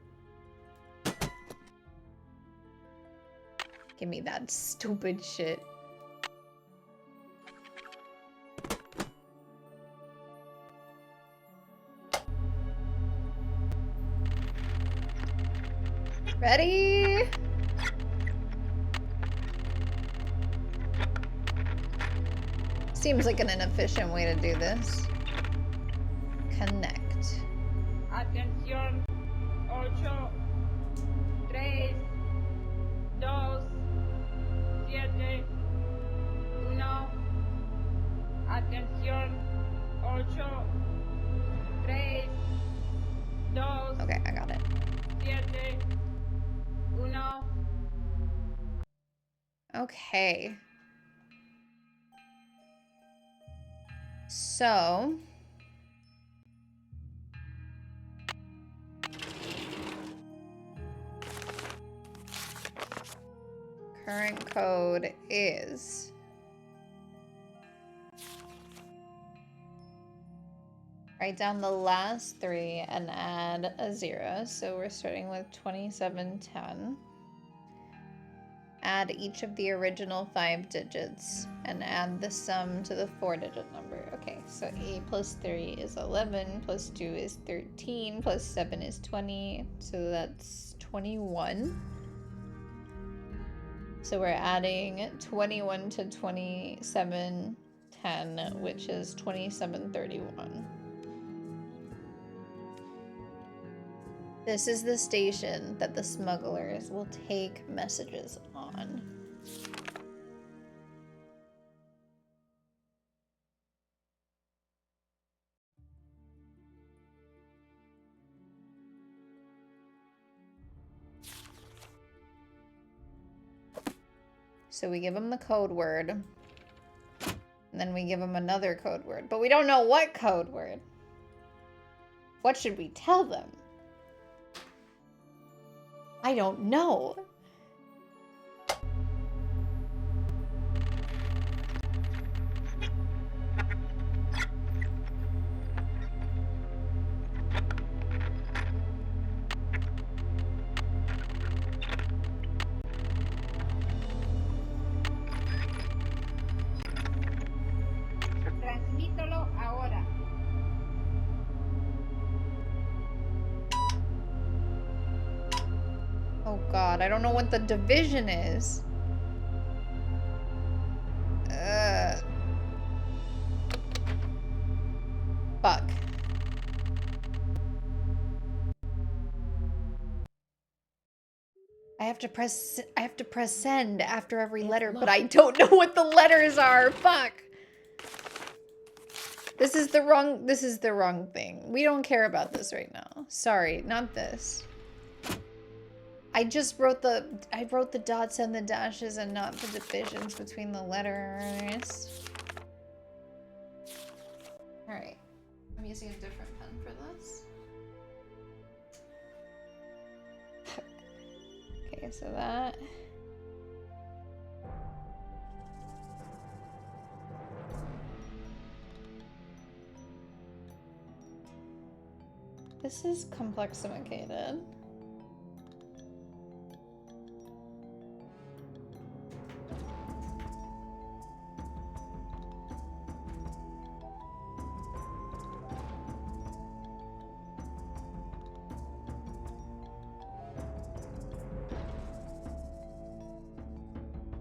Give me that stupid shit. Ready? Seems like an inefficient way to do this. Connect.
Atención. 8, 3, 2, 7, 1. Atención. 8, 3, 2.
Okay, I got it.
7, 1.
Okay. So, current code is write down the last 3 and add a 0. So we're starting with 2710. Add each of the original 5 digits and add the sum to the 4-digit number. Okay, so 8 plus 3 is 11, plus 2 is 13, plus 7 is 20, so that's 21. So we're adding 21 to 2710, which is 2731. This is the station that the smugglers will take messages on. So we give them the code word, and then we give them another code word, but we don't know what code word. What should we tell them? I don't know. Oh god, I don't know what the division is. Fuck. I have to press send after every letter, but I don't know what the letters are. Fuck. This is the wrong thing. We don't care about this right now. Sorry, not this. I just wrote the dots and the dashes and not the divisions between the letters. All right. I'm using a different pen for this. Okay, so that. This is complexificated.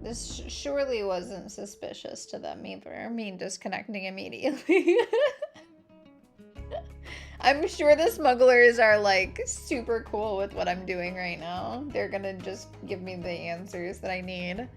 This surely wasn't suspicious to them either. Me disconnecting immediately. I'm sure the smugglers are like super cool with what I'm doing right now. They're gonna just give me the answers that I need.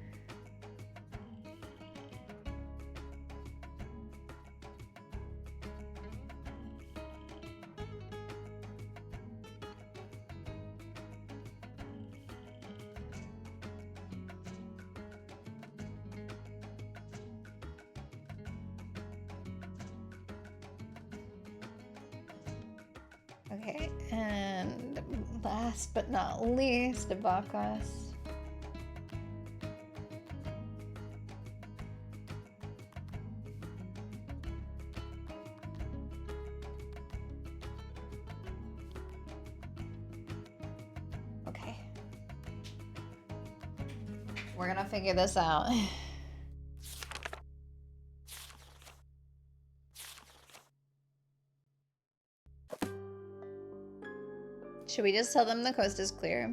Okay, and last but not least, Abacus. Okay. We're gonna figure this out. Should we just tell them the coast is clear?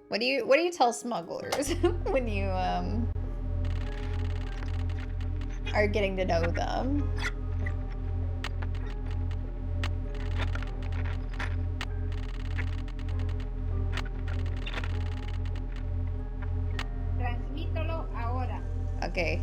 What do you tell smugglers when you are getting to know them?
Transmítelo ahora.
Okay.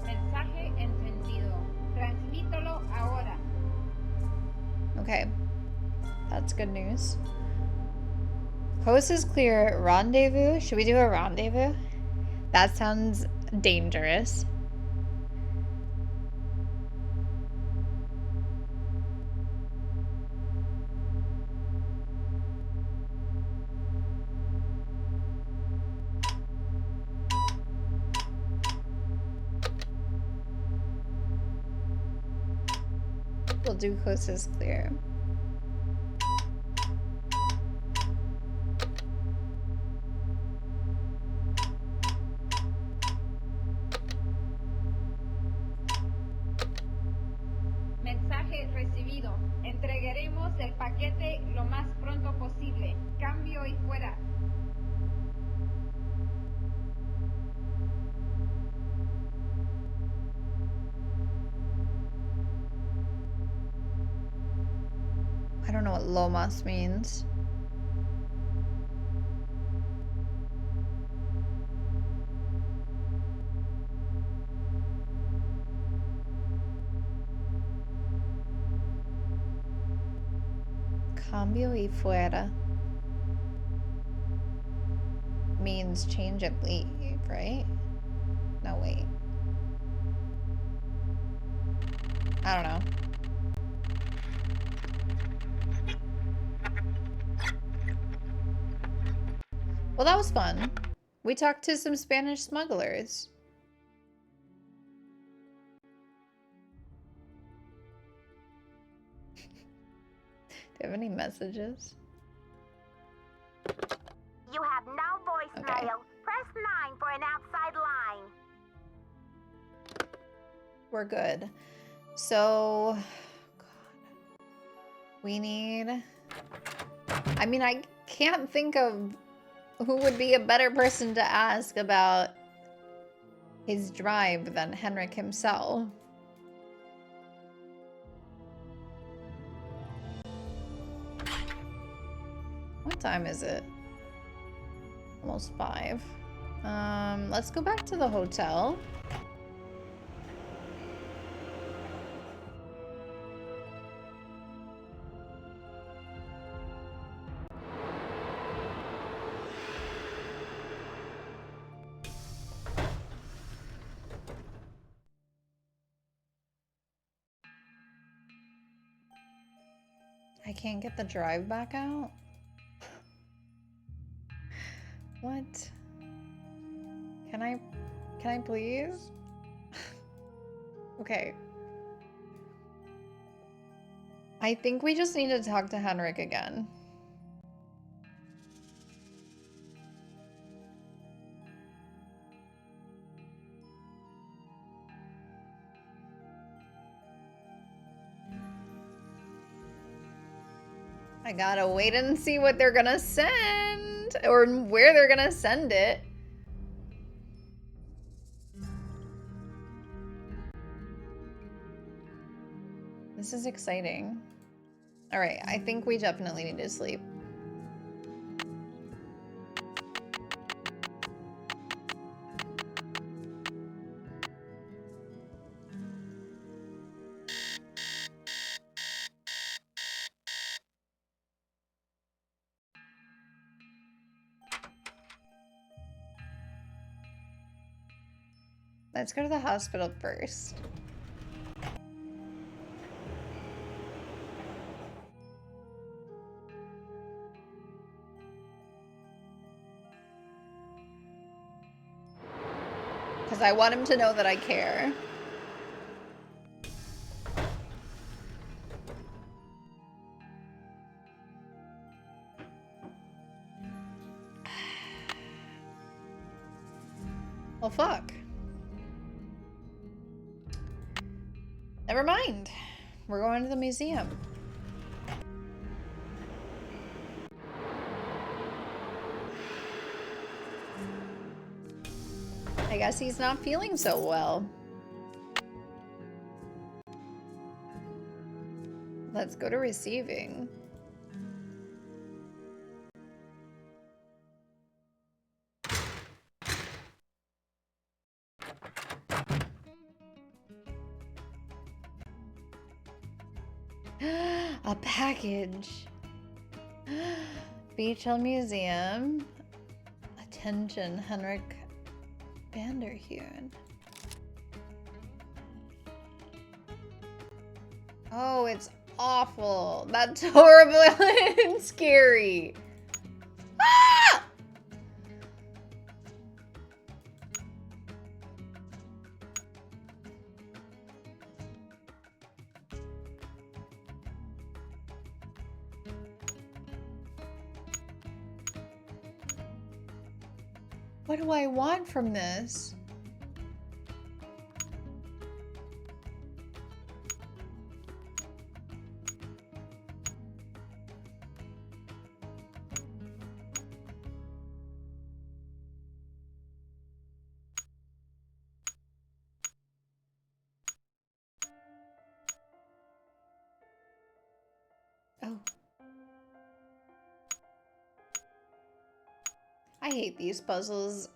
Mensaje encendido. Transmítelo ahora.
Okay. That's good news. Coast is clear. Rendezvous? Should we do a rendezvous? That sounds dangerous. We'll do coast is clear.
Mensaje recibido. Entregaremos el paquete lo más pronto posible. Cambio y fuera.
I don't know what Lomas means. Cambio y fuera means change and leave, right? No, wait. I don't know. Well, that was fun. We talked to some Spanish smugglers. Do you have any messages?
You have no voicemail.
Okay.
Press 9 for an outside line.
We're good. So, God, we need... I mean, I can't think of who would be a better person to ask about his drive than Henrik himself. What time is it? Almost 5. Let's go back to the hotel. I can't get the drive back out? What? Can I please? Okay. I think we just need to talk to Henrik again. I gotta wait and see what they're gonna send, or where they're gonna send it. This is exciting. All right, I think we definitely need to sleep. Let's go to the hospital first. Because I want him to know that I care. Well, fuck. Never mind. We're going to the museum. I guess he's not feeling so well. Let's go to receiving. A package. Beach Hill Museum. Attention, Henrik Vanderheeren. Oh, it's awful. That's horrible and scary. Ah! What do I want from this? Oh. I hate these puzzles.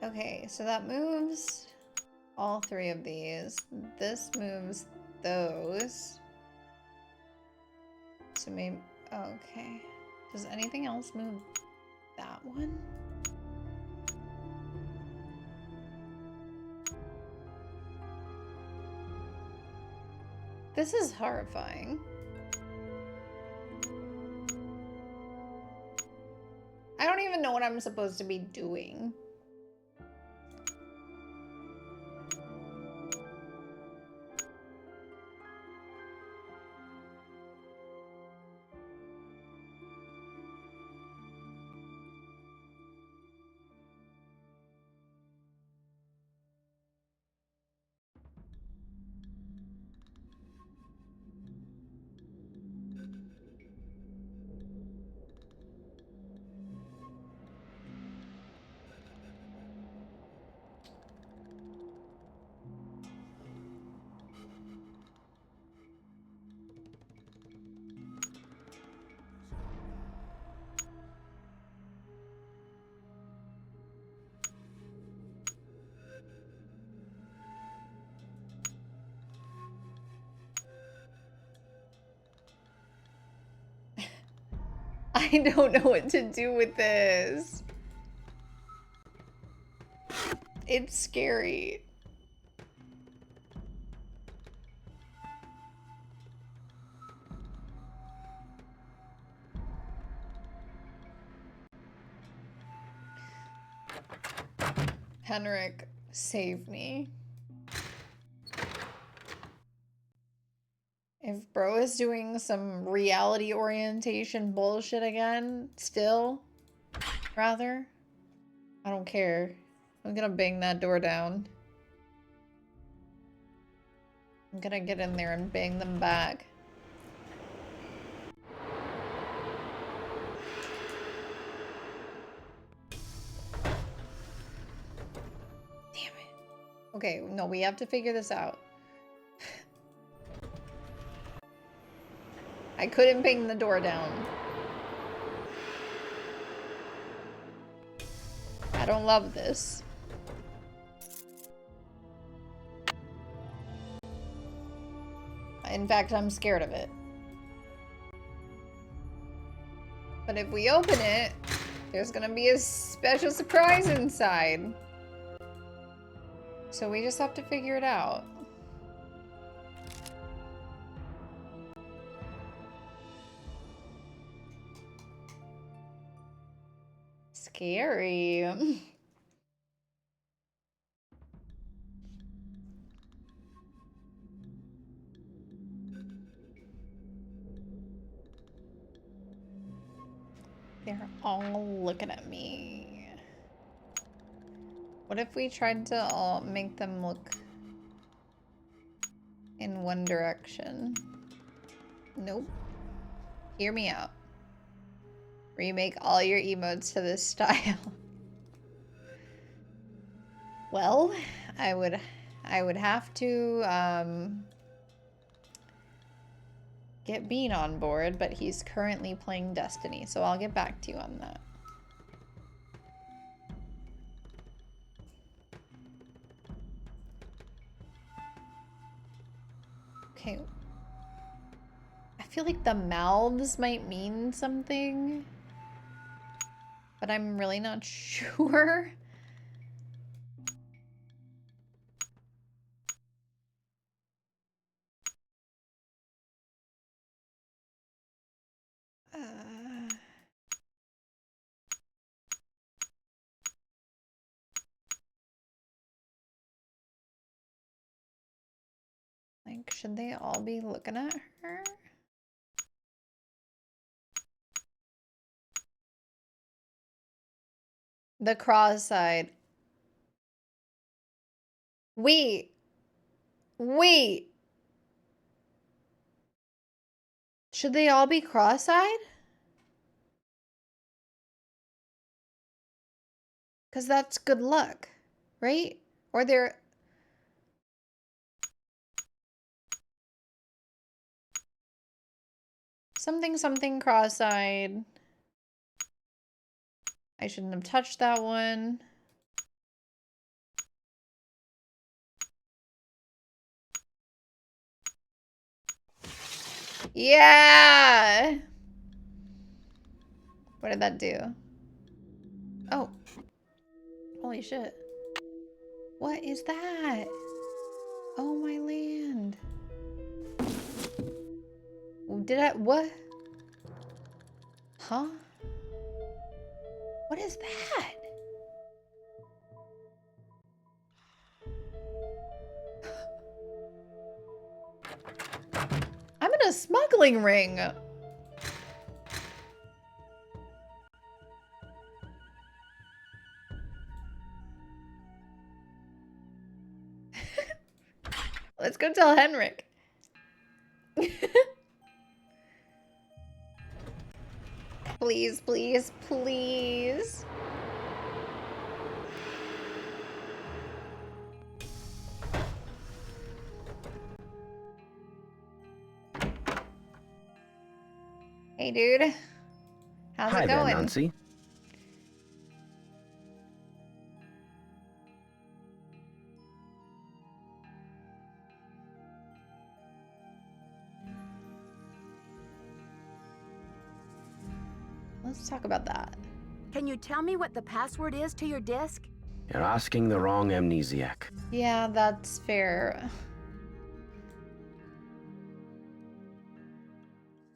Okay, so that moves all 3 of these. This moves those. So maybe, okay. Does anything else move that one? This is horrifying. I don't even know what I'm supposed to be doing. I don't know what to do with this. It's scary. Henrik, save me. If bro is doing some reality orientation bullshit again, still, rather, I don't care. I'm gonna bang that door down. I'm gonna get in there and bang them back. Damn it. Okay, no, we have to figure this out. I couldn't bang the door down. I don't love this. In fact, I'm scared of it. But if we open it, there's gonna be a special surprise inside. So we just have to figure it out. Scary. They're all looking at me. What if we tried to all make them look in one direction? Nope. Hear me out. Remake all your emotes to this style. Well, I would have to get Bean on board, but he's currently playing Destiny, so I'll get back to you on that. Okay. I feel like the mouths might mean something, but I'm really not sure. Like, should they all be looking at her? The cross-eyed. Wait. Wait. Should they all be cross-eyed? Because that's good luck, right? Or they're... Something cross-eyed. I shouldn't have touched that one. Yeah! What did that do? Oh. Holy shit. What is that? Oh my land. Did I, what? Huh? What is that? I'm in a smuggling ring. Let's go tell Henrik. Please, please, please. Hey, dude. How's
Hi
it
there,
going?
Nancy.
Let's talk about that.
Can you tell me what the password is to your disk?
You're asking the wrong amnesiac.
Yeah, that's fair.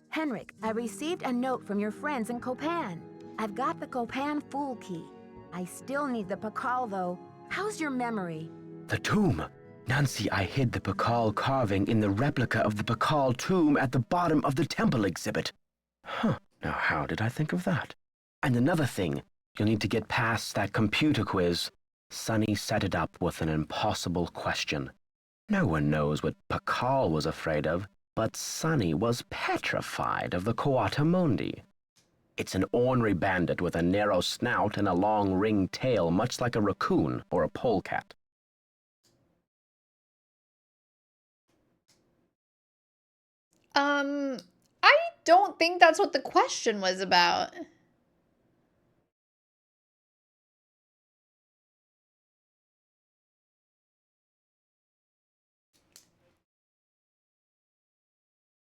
Henrik, I received a note from your friends in Copan. I've got the Copan Fool key. I still need the Pakal, though. How's your memory?
The tomb. Nancy, I hid the Pakal carving in the replica of the Pakal tomb at the bottom of the temple exhibit. Huh. Now, how did I think of that? And another thing, you'll need to get past that computer quiz. Sonny set it up with an impossible question. No one knows what Pakal was afraid of, but Sonny was petrified of the Coatamundi. It's an ornery bandit with a narrow snout and a long ringed tail, much like a raccoon or a polecat.
I don't think that's what the question was about.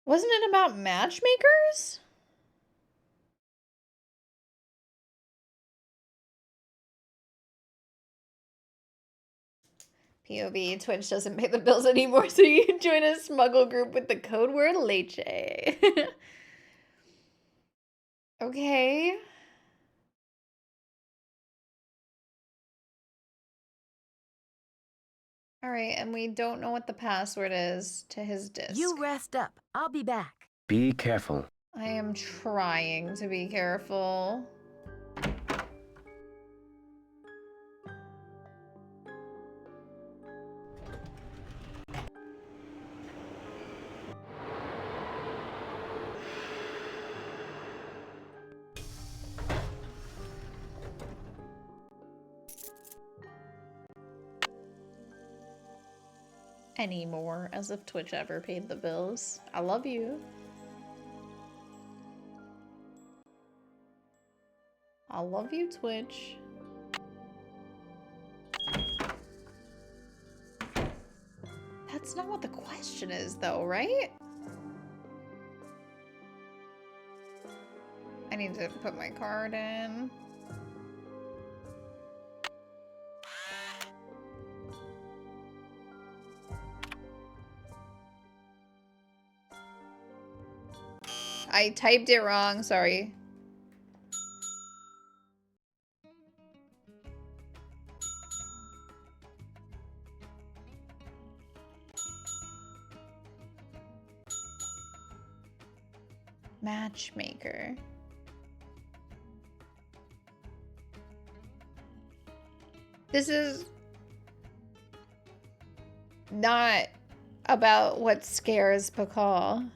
Wasn't it about matchmakers? POV, Twitch doesn't pay the bills anymore, so you can join a smuggle group with the code word leche. Okay. All right, and we don't know what the password is to his disk.
You rest up. I'll be back.
Be careful.
I am trying to be careful. Anymore, as if Twitch ever paid the bills. I love you. I love you, Twitch. That's not what the question is, though, right? I need to put my card in. I typed it wrong, sorry. Matchmaker. This is not about what scares Pakal.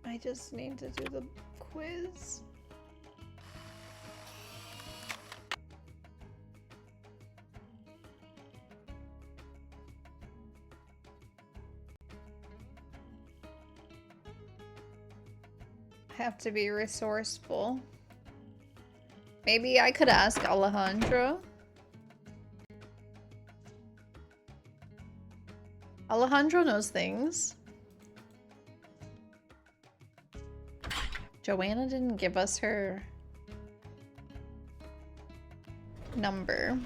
I just need to do the quiz. I have to be resourceful. Maybe I could ask Alejandro. Alejandro knows things. Joanna didn't give us her number.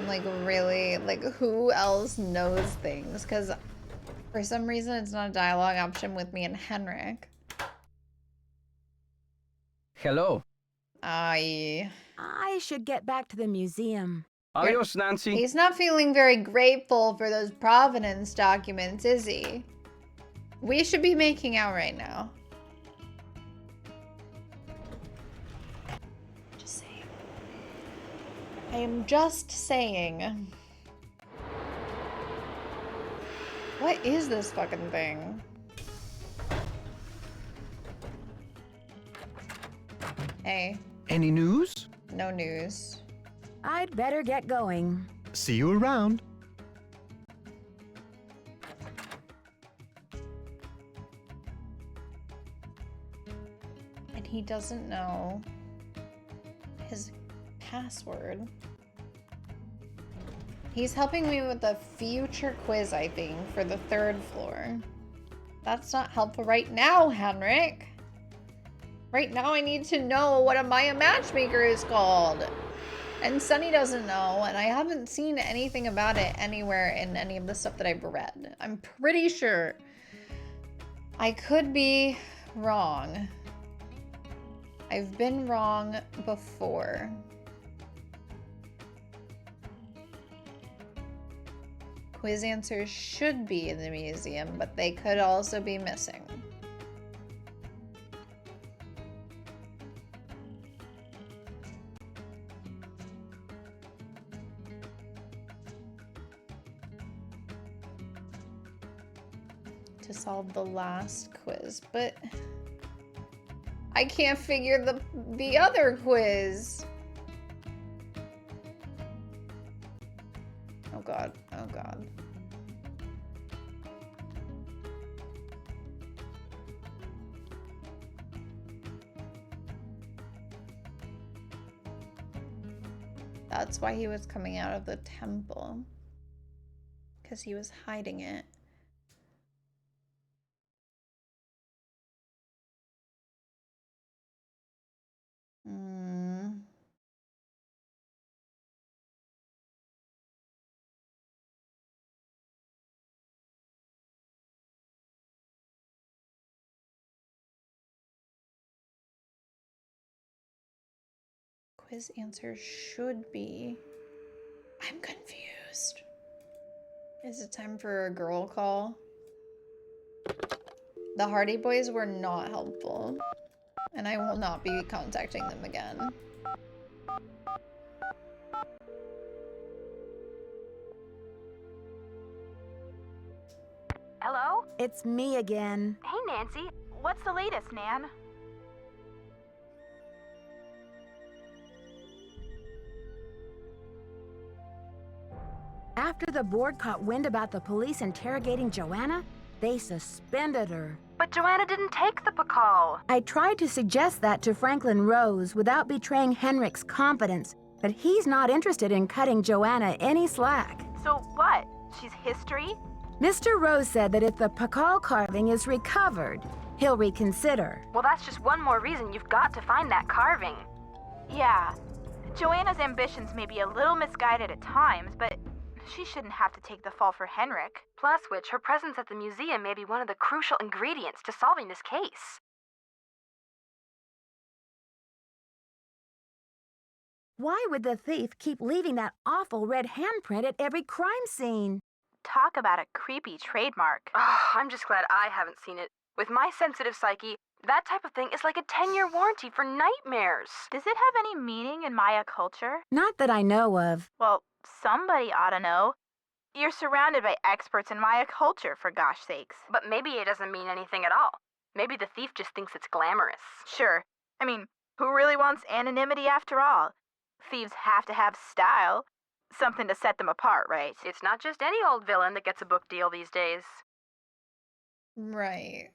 Like, really, like, who else knows things? Because for some reason it's not a dialogue option with me and Henrik.
Hello.
I should get back to the museum.
Adios, Nancy.
He's not feeling very grateful for those provenance documents, is he? We should be making out right now. Just saying. I am just saying. What is this fucking thing? Hey.
Any news?
No news.
I'd better get going.
See you around.
And he doesn't know his password. He's helping me with a future quiz, I think, for the 3rd floor. That's not helpful right now, Henrik. Right now I need to know what a Maya matchmaker is called. And Sunny doesn't know, and I haven't seen anything about it anywhere in any of the stuff that I've read. I'm pretty sure. I could be wrong. I've been wrong before. Quiz answers should be in the museum, but they could also be missing. To solve the last quiz, but I can't figure the other quiz. Oh god, oh god. That's why he was coming out of the temple. Because he was hiding it. Quiz answer should be... I'm confused. Is it time for a girl call? The Hardy Boys were not helpful. And I will not be contacting them again.
Hello?
It's me again.
Hey, Nancy. What's the latest, Nan?
After the board caught wind about the police interrogating Joanna, they suspended her.
But Joanna didn't take the Pakal.
I tried to suggest that to Franklin Rose without betraying Henrik's confidence, but he's not interested in cutting Joanna any slack.
So what? She's history?
Mr. Rose said that if the Pakal carving is recovered, he'll reconsider.
Well, that's just one more reason you've got to find that carving. Yeah, Joanna's ambitions may be a little misguided at times, but she shouldn't have to take the fall for Henrik.
Plus which, her presence at the museum may be one of the crucial ingredients to solving this case.
Why would the thief keep leaving that awful red handprint at every crime scene?
Talk about a creepy trademark.
Oh, I'm just glad I haven't seen it. With my sensitive psyche, that type of thing is like a 10-year warranty for nightmares.
Does it have any meaning in Maya culture?
Not that I know of.
Well, somebody ought to know. You're surrounded by experts in Maya culture, for gosh sakes.
But maybe it doesn't mean anything at all. Maybe the thief just thinks it's glamorous.
Sure. I mean, who really wants anonymity after all? Thieves have to have style. Something to set them apart, right?
It's not just any old villain that gets a book deal these days.
Right.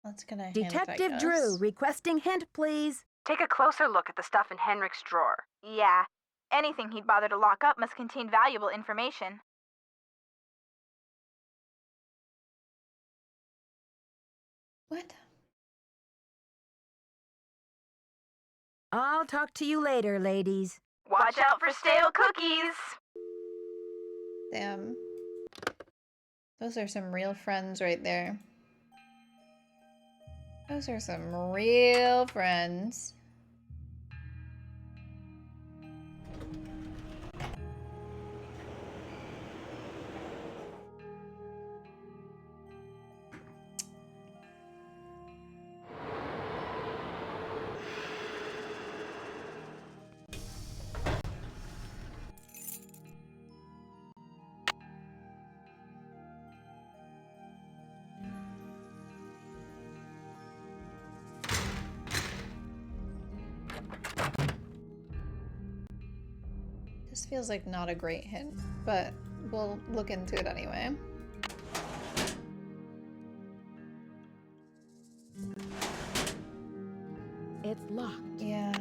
That's gonna hint,
Detective
I
Drew,
guess.
requesting hint, please.
Take a closer look at the stuff in Henrik's drawer.
Yeah. Anything he'd bother to lock up must contain valuable information.
What?
I'll talk to you later, ladies.
Watch out for stale cookies!
Damn. Those are some real friends right there. Those are some real friends. This feels like not a great hint, but we'll look into it anyway.
It's locked.
Yeah.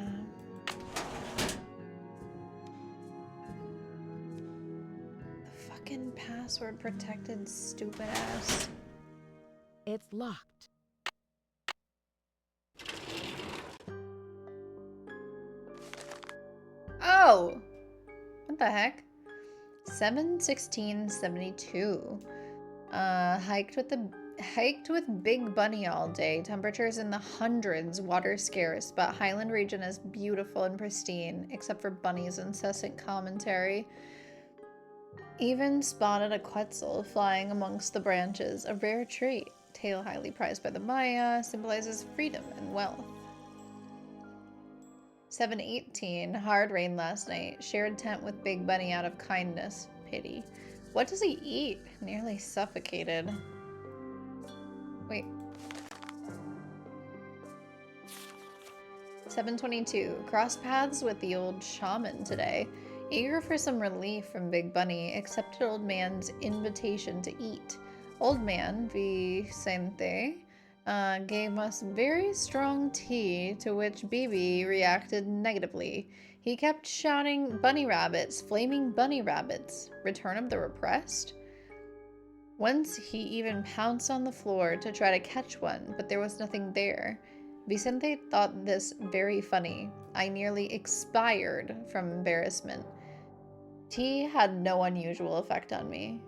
The fucking password protected stupid ass.
It's locked.
Oh! What the heck? 7/16/72. Hiked with Big Bunny all day. Temperatures in the hundreds. Water scarce, but Highland region is beautiful and pristine, except for Bunny's incessant commentary. Even spotted a quetzal flying amongst the branches, a rare treat. Tail highly prized by the Maya, symbolizes freedom and wealth. 7/18. Hard rain last night. Shared tent with Big Bunny out of kindness. Pity. What does he eat? Nearly suffocated. Wait. 7/22. Crossed paths with the old shaman today. Eager for some relief from Big Bunny, accepted old man's invitation to eat. Old man, Vicente, gave us very strong tea, to which Bibi reacted negatively. He kept shouting, "Bunny rabbits, flaming bunny rabbits, return of the repressed?" Once he even pounced on the floor to try to catch one, but there was nothing there. Vicente thought this very funny. I nearly expired from embarrassment. Tea had no unusual effect on me.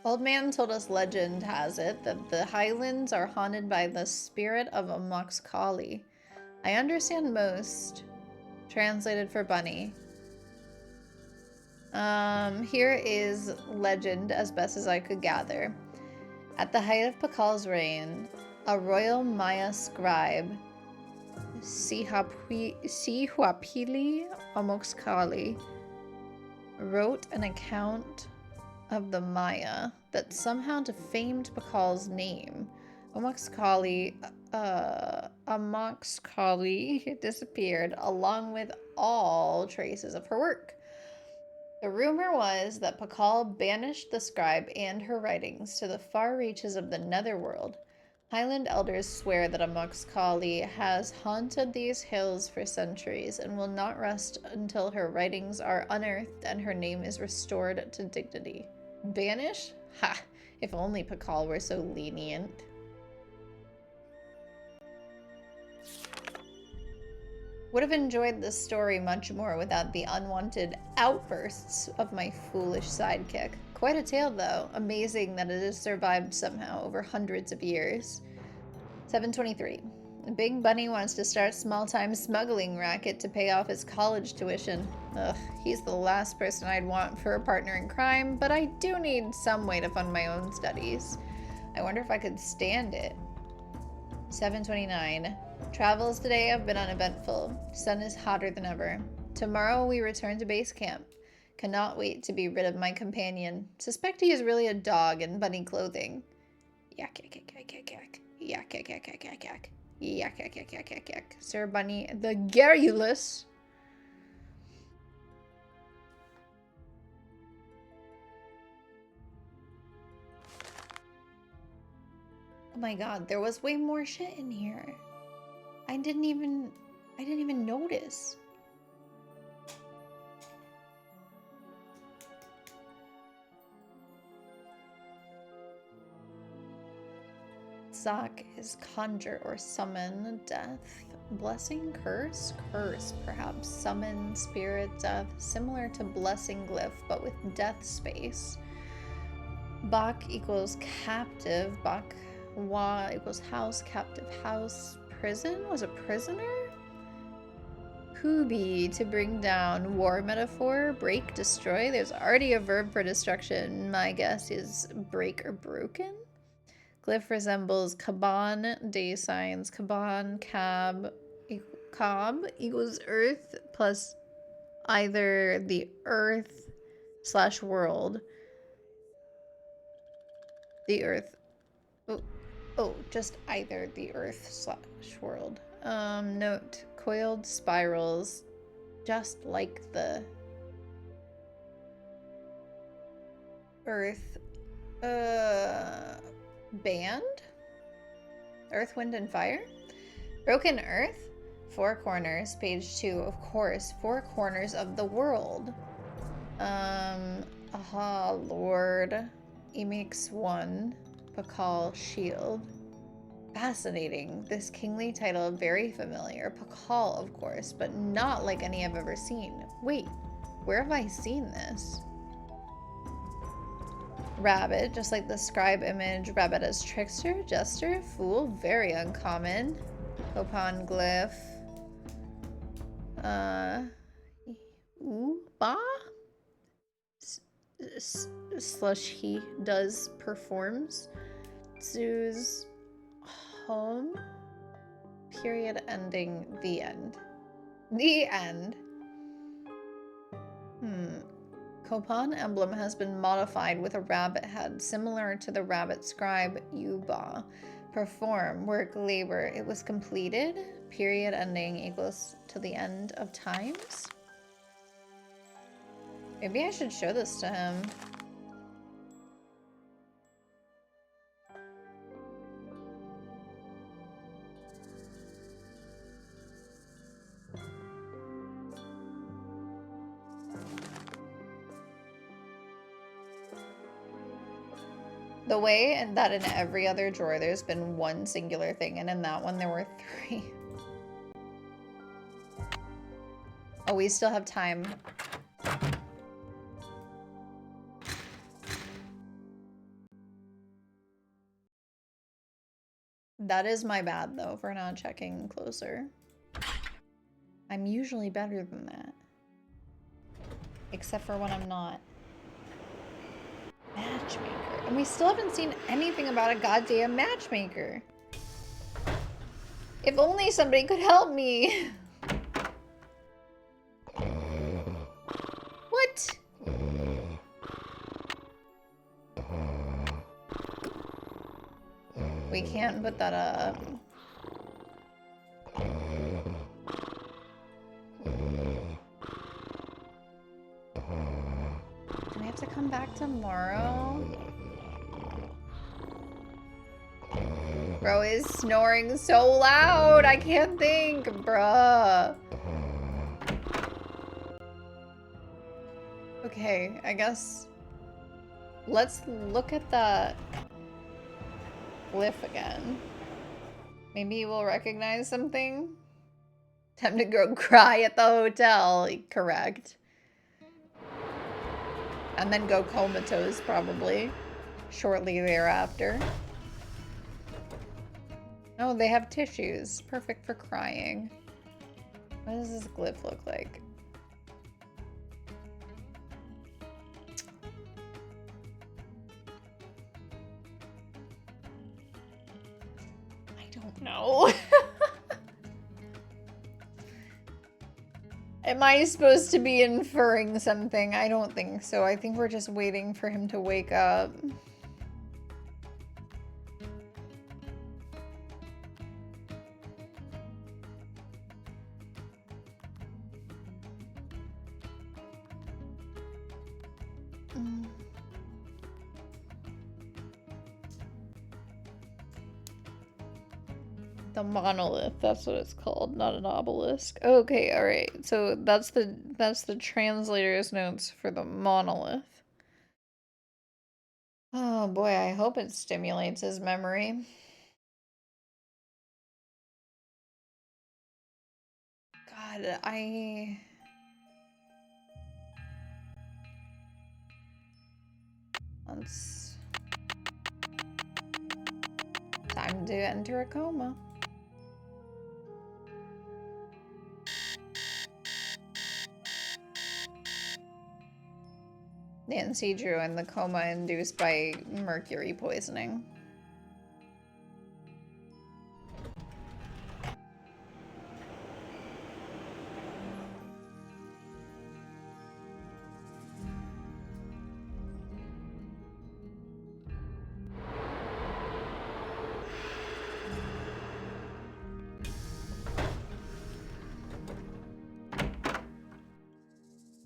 Old man told us legend has it that the Highlands are haunted by the spirit of a Moxcolly. I understand most. Translated for Bunny. Here is legend as best as I could gather. At the height of Pakal's reign, a royal Maya scribe, Sihuapili Amoxcali, wrote an account of the Maya that somehow defamed Pakal's name. Amoxcali disappeared along with all traces of her work. The rumor was that Pakal banished the scribe and her writings to the far reaches of the netherworld. Highland elders swear that Amoxcali has haunted these hills for centuries and will not rest until her writings are unearthed and her name is restored to dignity. Banish? Ha! If only Pakal were so lenient. Would have enjoyed this story much more without the unwanted outbursts of my foolish sidekick. Quite a tale, though. Amazing that it has survived somehow over hundreds of years. 7/23. Big Bunny wants to start small-time smuggling racket to pay off his college tuition. Ugh, he's the last person I'd want for a partner in crime, but I do need some way to fund my own studies. I wonder if I could stand it. 7/29. Travels today have been uneventful. Sun is hotter than ever. Tomorrow we return to base camp. Cannot wait to be rid of my companion. Suspect he is really a dog in bunny clothing. Yak, yak, yak, yak, yak, yak. Yak, yak, yak, yak, yak, yak. Yak, yak, yak, yak, yak, yak. Sir Bunny the garrulous. Oh my god, there was way more shit in here. I didn't even notice. Zak is conjure or summon death. Blessing, curse? Curse, perhaps. Summon, spirit, death. Similar to blessing glyph, but with death space. Bak equals captive. Bak wa equals house. Captive house. Prison? Was a prisoner? Hubi, to bring down. War metaphor. Break, destroy. There's already a verb for destruction. My guess is break or broken. Glyph resembles Kaban, day signs. Kaban, cab equals earth plus either the earth / world. The earth. Oh, just either the earth / world. Note, coiled spirals, just like the earth. Band? Earth, Wind, and Fire? Broken Earth? Four corners. Page 2, of course. Four corners of the world. Aha, Lord. Emix 1. Pakal Shield. Fascinating. This kingly title, very familiar. Pakal, of course, but not like any I've ever seen. Wait, where have I seen this? Rabbit, just like the scribe image. Rabbit as trickster, jester, fool, very uncommon. Copan glyph. Ba? Slush he does performs. Zoo's home. Period ending the end. The end. Copan emblem has been modified with a rabbit head, similar to the rabbit scribe Yuba. Perform, work, labor. It was completed. Period ending equals to the end of times. Maybe I should show this to him. The way that in every other drawer there's been one singular thing, and in that one there were 3. Oh, we still have time. That is my bad, though, for not checking closer. I'm usually better than that. Except for when I'm not. Matchmaker. And we still haven't seen anything about a goddamn matchmaker. If only somebody could help me. What? We can't put that up. Do we have to come back tomorrow? Bro is snoring so loud. I can't think, bruh. Okay, I guess let's look at the glyph again. Maybe we'll recognize something. Time to go cry at the hotel. Correct. And then go comatose, probably. Shortly thereafter. Oh, they have tissues. Perfect for crying. What does this glyph look like? I don't know. Am I supposed to be inferring something? I don't think so. I think we're just waiting for him to wake up. The monolith, that's what it's called, not an obelisk. Okay, alright. So that's the translator's notes for the monolith. Oh boy, I hope it stimulates his memory. God, Let's... Time to enter a coma. Nancy Drew in the coma induced by mercury poisoning.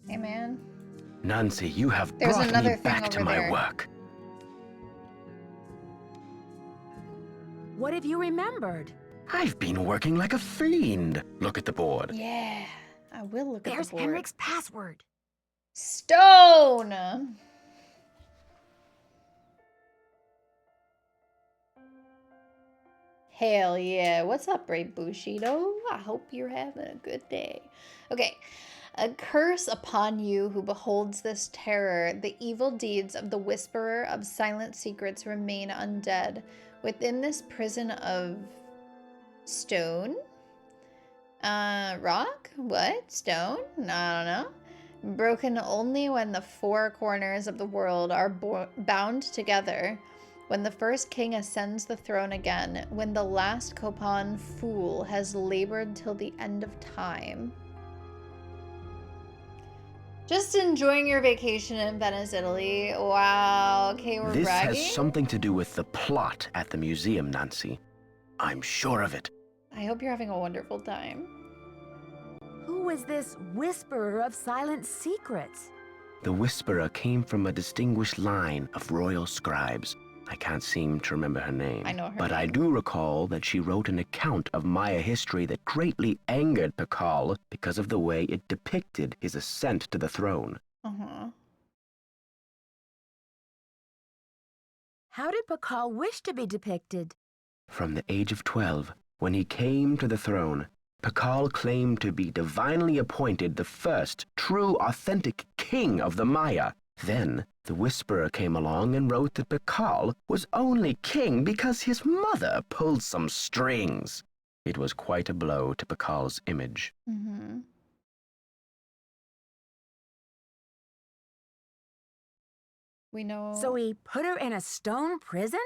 Hey, man.
Nancy, you have
There's
brought
another
me
thing
back to
over
my
there.
work.
What have you remembered?
I've been working like a fiend. Look at the board.
Yeah, I will look at the
There's
board.
Henrik's password.
Stone! Hell yeah. What's up, Brave Bushido? I hope you're having a good day. Okay. A curse upon you who beholds this terror. The evil deeds of the whisperer of silent secrets remain undead. Within this prison of stone? Rock? What? Stone? I don't know. Broken only when the four corners of the world are bound together. When the first king ascends the throne again. When the last Copan fool has labored till the end of time. Just enjoying your vacation in Venice, Italy. Wow, okay, we're
This
bragging?
has something to do with the plot at the museum, Nancy. I'm sure of it.
I hope you're having a wonderful time.
Who is this whisperer of silent secrets?
The Whisperer came from a distinguished line of royal scribes. I can't seem to remember her name.
I know her
but
name.
I do recall that she wrote an account of Maya history that greatly angered Pakal because of the way it depicted his ascent to the throne.
Uh-huh.
How did Pakal wish to be depicted?
From the age of 12, when he came to the throne, Pakal claimed to be divinely appointed the first true authentic king of the Maya. Then the Whisperer came along and wrote that Pakal was only king because his mother pulled some strings. It was quite a blow to Pakal's image.
Mm-hmm. We know...
So he put her in a stone prison?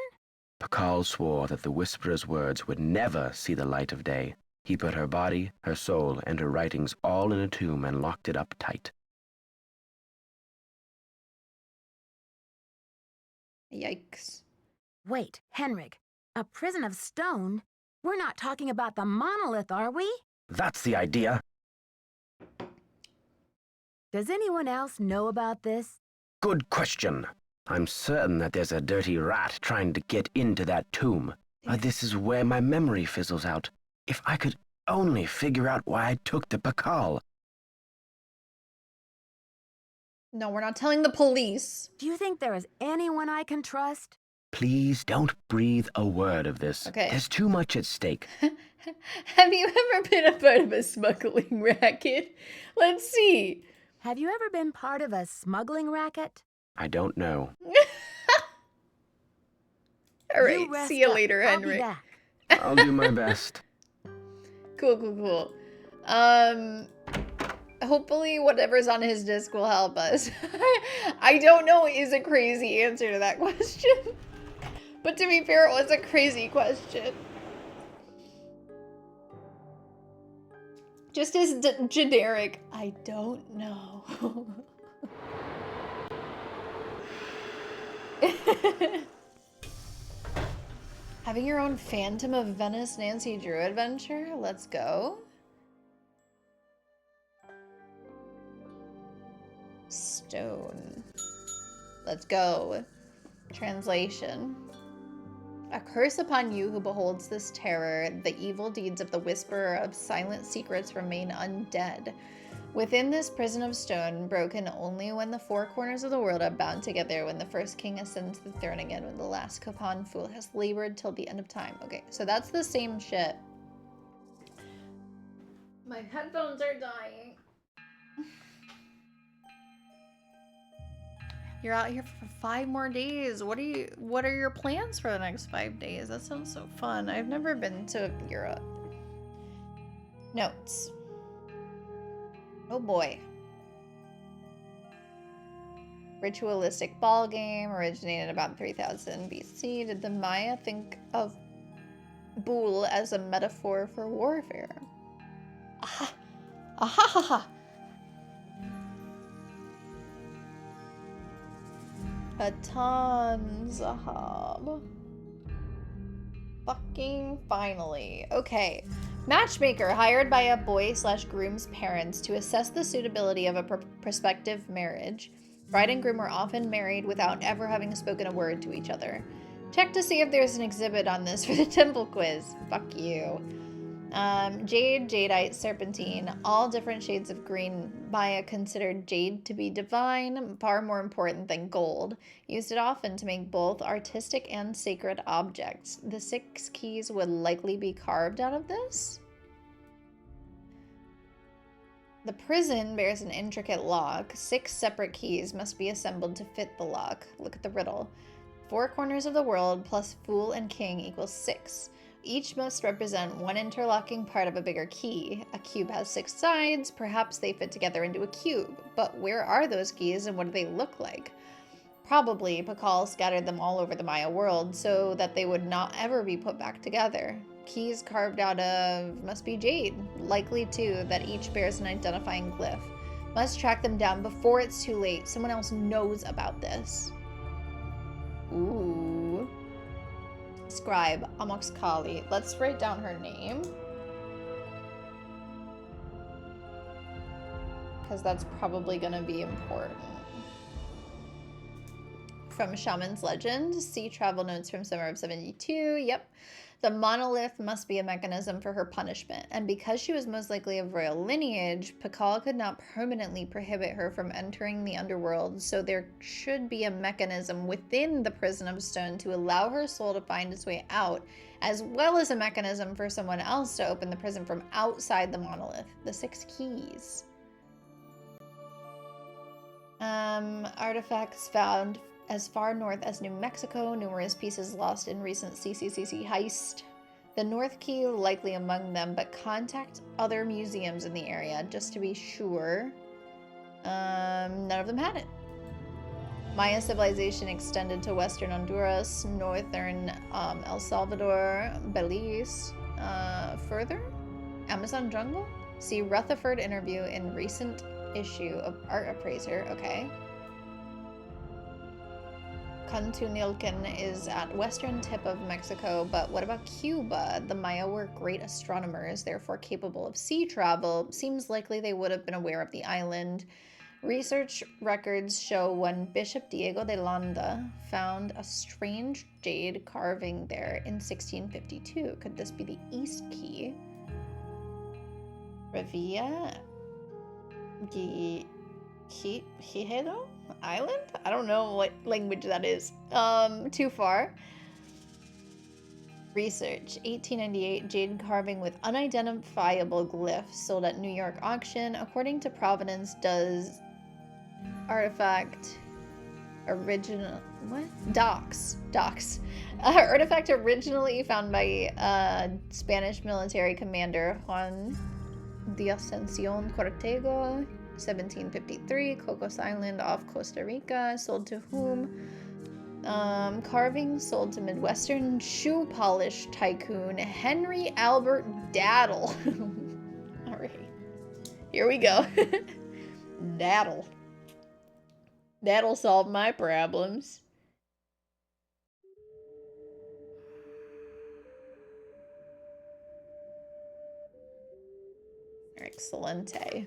Pakal swore that the Whisperer's words would never see the light of day. He put her body, her soul, and her writings all in a tomb and locked it up tight.
Yikes.
Wait, Henrik, a prison of stone? We're not talking about the monolith, are we?
That's the idea.
Does anyone else know about this?
Good question. I'm certain that there's a dirty rat trying to get into that tomb. This is where my memory fizzles out. If I could only figure out why I took the Pakal.
No, we're not telling the police.
Do you think there is anyone I can trust?
Please don't breathe a word of this.
Okay.
There's too much at stake.
Have you ever been a part of a smuggling racket? Let's see.
Have you ever been part of a smuggling racket?
I don't know.
All right, see you later,
I'll be
Henrik.
back.
I'll do my best.
Cool. Hopefully whatever's on his disc will help us. I don't know is a crazy answer to that question. But to be fair, it was a crazy question. Just as generic, I don't know. Having your own Phantom of Venice Nancy Drew adventure? Let's go. Stone. Let's go. Translation. A curse upon you who beholds this terror. The evil deeds of the whisperer of silent secrets remain undead. Within this prison of stone, broken only when the four corners of the world are bound together, when the first king ascends the throne again, when the last Capon fool has labored till the end of time. Okay, so that's the same shit. My headphones are dying. You're out here for 5 more days. What are your plans for the next 5 days? That sounds so fun. I've never been to Europe. Notes. Oh boy. Ritualistic ball game originated about 3000 BC. Did the Maya think of Boule as a metaphor for warfare? Aha! Aha ha ha! Hatan Zahab. Fucking finally. Okay. Matchmaker hired by a boy/groom's parents to assess the suitability of a prospective marriage. Bride and groom were often married without ever having spoken a word to each other. Check to see if there's an exhibit on this for the temple quiz. Fuck you. Jade, jadeite, serpentine, all different shades of green. Maya considered jade to be divine, far more important than gold. Used it often to make both artistic and sacred objects. The 6 keys would likely be carved out of this. The prison bears an intricate lock. 6 separate keys must be assembled to fit the lock. Look at the riddle. 4 corners of the world plus fool and king equals 6. Each must represent one interlocking part of a bigger key. A cube has 6 sides. Perhaps they fit together into a cube. But where are those keys and what do they look like? Probably Pakal scattered them all over the Maya world so that they would not ever be put back together. Keys carved out of must be jade. Likely too that each bears an identifying glyph. Must track them down before it's too late. Someone else knows about this. Ooh. Scribe, Amoxkali. Let's write down her name. Because that's probably going to be important. From Shaman's Legend, see travel notes from Summer of 72. Yep. The monolith must be a mechanism for her punishment, and because she was most likely of royal lineage, Pakal could not permanently prohibit her from entering the underworld, so there should be a mechanism within the prison of stone to allow her soul to find its way out, as well as a mechanism for someone else to open the prison from outside the monolith. The 6 keys. Artifacts found as far north as New Mexico, numerous pieces lost in recent CCCC heist. The North Key likely among them, but contact other museums in the area just to be sure. None of them had it. Maya civilization extended to western Honduras, northern El Salvador, Belize. Further? Amazon jungle? See Rutherford interview in recent issue of Art Appraiser. Okay. Cantunilcan is at western tip of Mexico, but what about Cuba? The Maya were great astronomers, therefore capable of sea travel. Seems likely they would have been aware of the island. Research records show when Bishop Diego de Landa found a strange jade carving there in 1652. Could this be the East Key? Revilla? Hihero Island? I don't know what language that is. Too far. Research. 1898 jade carving with unidentifiable glyphs sold at New York auction. According to Provenance, does artifact original what? Docks. Artifact originally found by Spanish military commander Juan de Ascension Cortego. 1753, Cocos Island off Costa Rica. Sold to whom? Carving sold to Midwestern shoe polish tycoon Henry Albert Daddle. Alright. Here we go. That'll solve my problems. Excelente.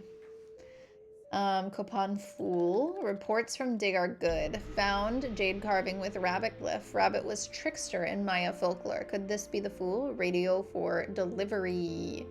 Copan Fool. Reports from Dig are good. Found jade carving with rabbit glyph. Rabbit was trickster in Maya folklore. Could this be the fool? Radio for delivery.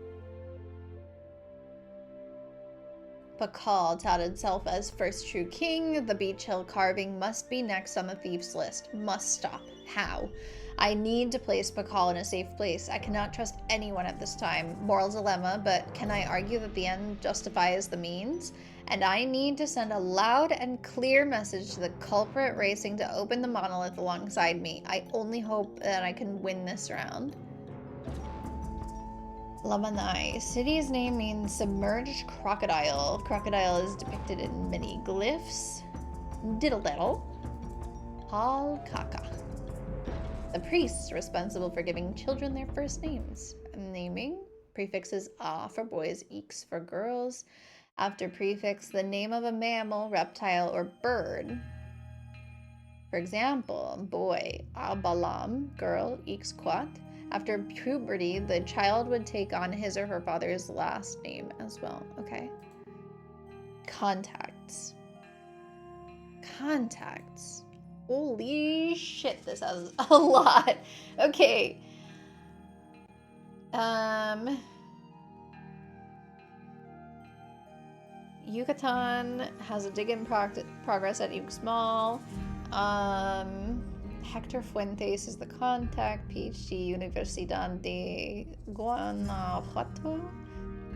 Pakal touted self as first true king. The beach hill carving must be next on the thieves list. Must stop. How? I need to place Pakal in a safe place. I cannot trust anyone at this time. Moral dilemma, but can I argue that the end justifies the means? And I need to send a loud and clear message to the culprit racing to open the monolith alongside me. I only hope that I can win this round. Lamanai. City's name means submerged crocodile. Crocodile is depicted in many glyphs. Diddle daddle. Hal Kaka. The priests responsible for giving children their first names. Naming. Prefixes A for boys, X for girls. After prefix, the name of a mammal, reptile, or bird. For example, boy, Abalam, girl, Ixquat. After puberty, the child would take on his or her father's last name as well. Okay. Contacts. Contacts. Holy shit, this has a lot. Okay. Yucatan has a dig in progress at Uke Small. Hector Fuentes is the contact. PhD, Universidad de Guanajuato.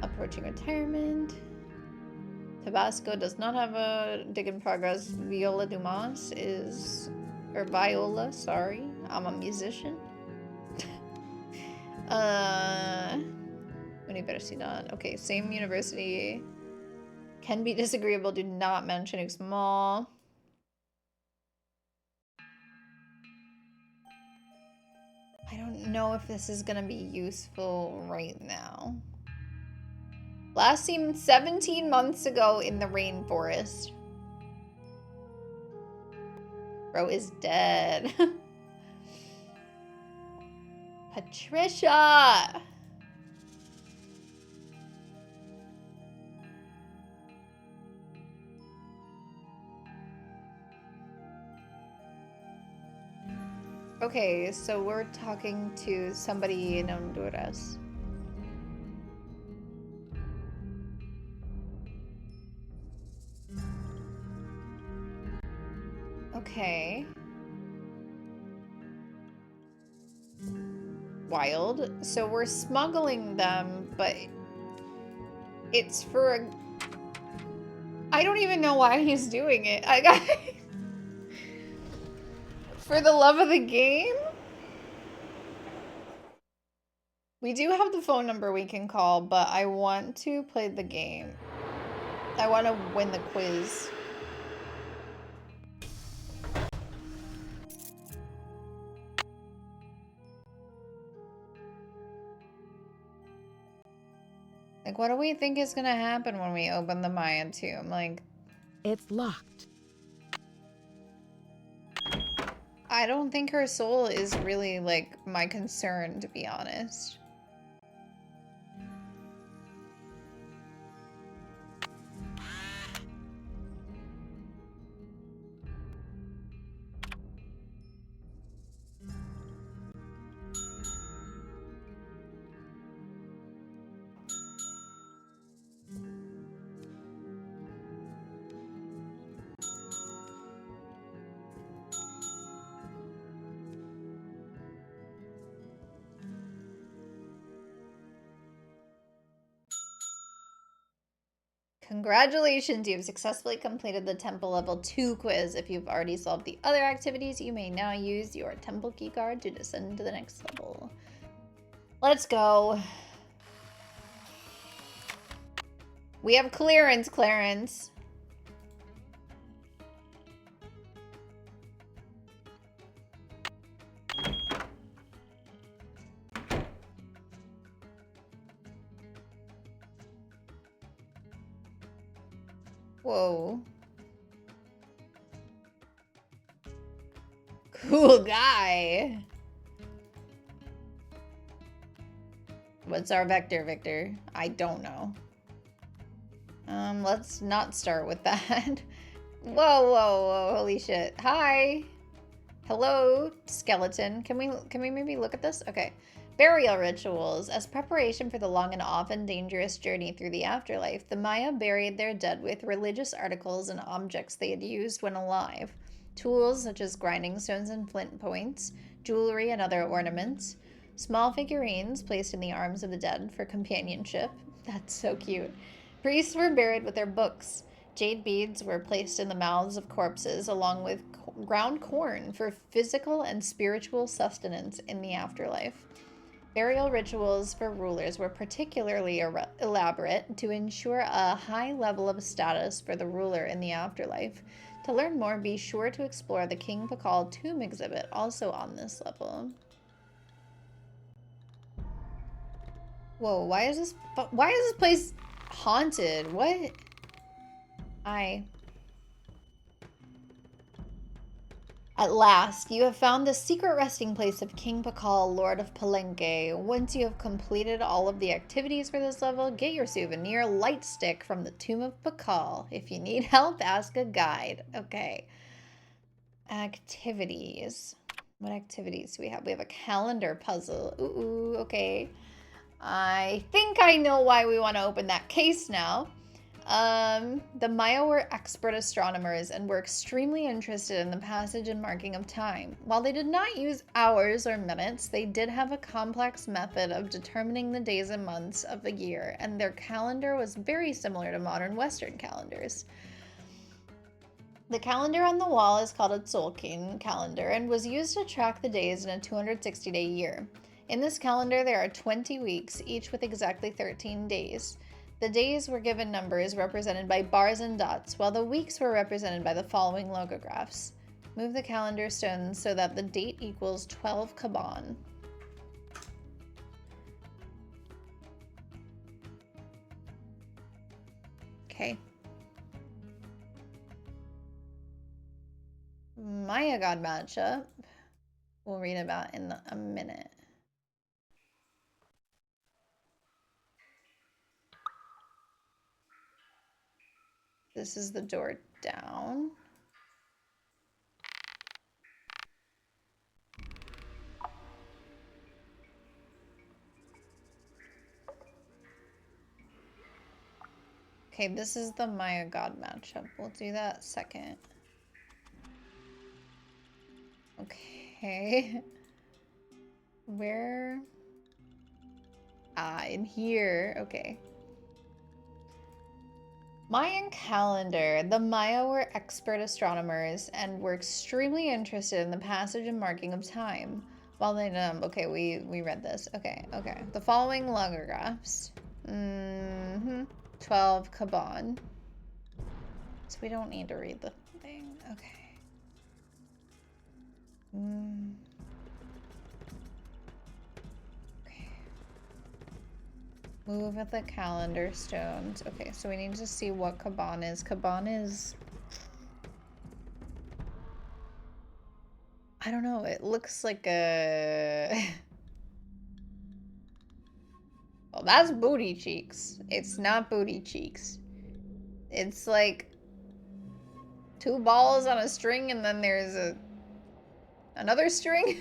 Approaching retirement. Tabasco does not have a dig in progress. Viola Dumas is... Or Viola, sorry. I'm a musician. Universidad. Okay, same university. Can be disagreeable. Do not mention small. I don't know if this is gonna be useful right now. Last seen 17 months ago in the rainforest. Bro is dead. Patricia! Okay, so we're talking to somebody in Honduras. Okay. Wild. So we're smuggling them, but it's for a... I don't even know why he's doing it. I got... For the love of the game? We do have the phone number we can call, but I want to play the game. I want to win the quiz. Like, what do we think is gonna happen when we open the Maya tomb? Like...
It's locked.
I don't think her soul is really, like, my concern, to be honest. Congratulations, you have successfully completed the Temple Level 2 quiz. If you've already solved the other activities, you may now use your Temple keycard to descend to the next level. Let's go. We have clearance, Clarence. Whoa. Cool guy. What's our vector, Victor? I don't know. Let's not start with that. Whoa, whoa, whoa, holy shit. Hi. Hello, skeleton. Can we maybe look at this? Okay. Burial rituals. As preparation for the long and often dangerous journey through the afterlife, the Maya buried their dead with religious articles and objects they had used when alive. Tools such as grinding stones and flint points, jewelry and other ornaments, small figurines placed in the arms of the dead for companionship. That's so cute. Priests were buried with their books. Jade beads were placed in the mouths of corpses along with ground corn for physical and spiritual sustenance in the afterlife. Burial rituals for rulers were particularly elaborate to ensure a high level of status for the ruler in the afterlife. To learn more, be sure to explore the King Pakal tomb exhibit, also on this level. Whoa, why is this place haunted? What? At last, you have found the secret resting place of King Pakal, Lord of Palenque. Once you have completed all of the activities for this level, get your souvenir light stick from the Tomb of Pakal. If you need help, ask a guide. Okay. Activities. What activities do we have? We have a calendar puzzle. Ooh, okay. I think I know why we want to open that case now. The Maya were expert astronomers and were extremely interested in the passage and marking of time. While they did not use hours or minutes, they did have a complex method of determining the days and months of the year, and their calendar was very similar to modern Western calendars. The calendar on the wall is called a Tzolk'in calendar and was used to track the days in a 260-day year. In this calendar, there are 20 weeks, each with exactly 13 days. The days were given numbers represented by bars and dots, while the weeks were represented by the following logographs. Move the calendar stones so that the date equals 12 Kaban. Okay. Maya God matchup. We'll read about in a minute. This is the door down. Okay, this is the Maya God matchup. We'll do that second. Okay. Where? Ah, in here. Okay. Mayan calendar. The Maya were expert astronomers and were extremely interested in the passage and marking of time. While they okay, we read this. Okay. The following logographs. 12 Kaban. So we don't need to read the thing. Okay. Okay. Move at the calendar stones. Okay, so we need to see what Kaban is. Kaban is... I don't know. It looks like a... Well, that's booty cheeks. It's not booty cheeks. It's like 2 balls on a string and then there's another string.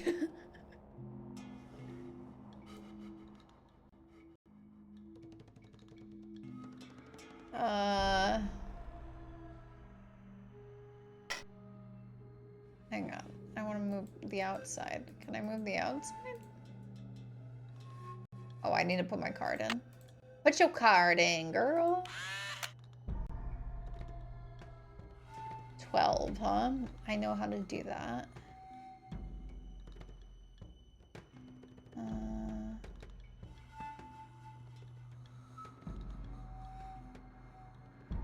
Hang on. I want to move the outside. Can I move the outside? Oh, I need to put my card in. Put your card in, girl. 12, huh? I know how to do that.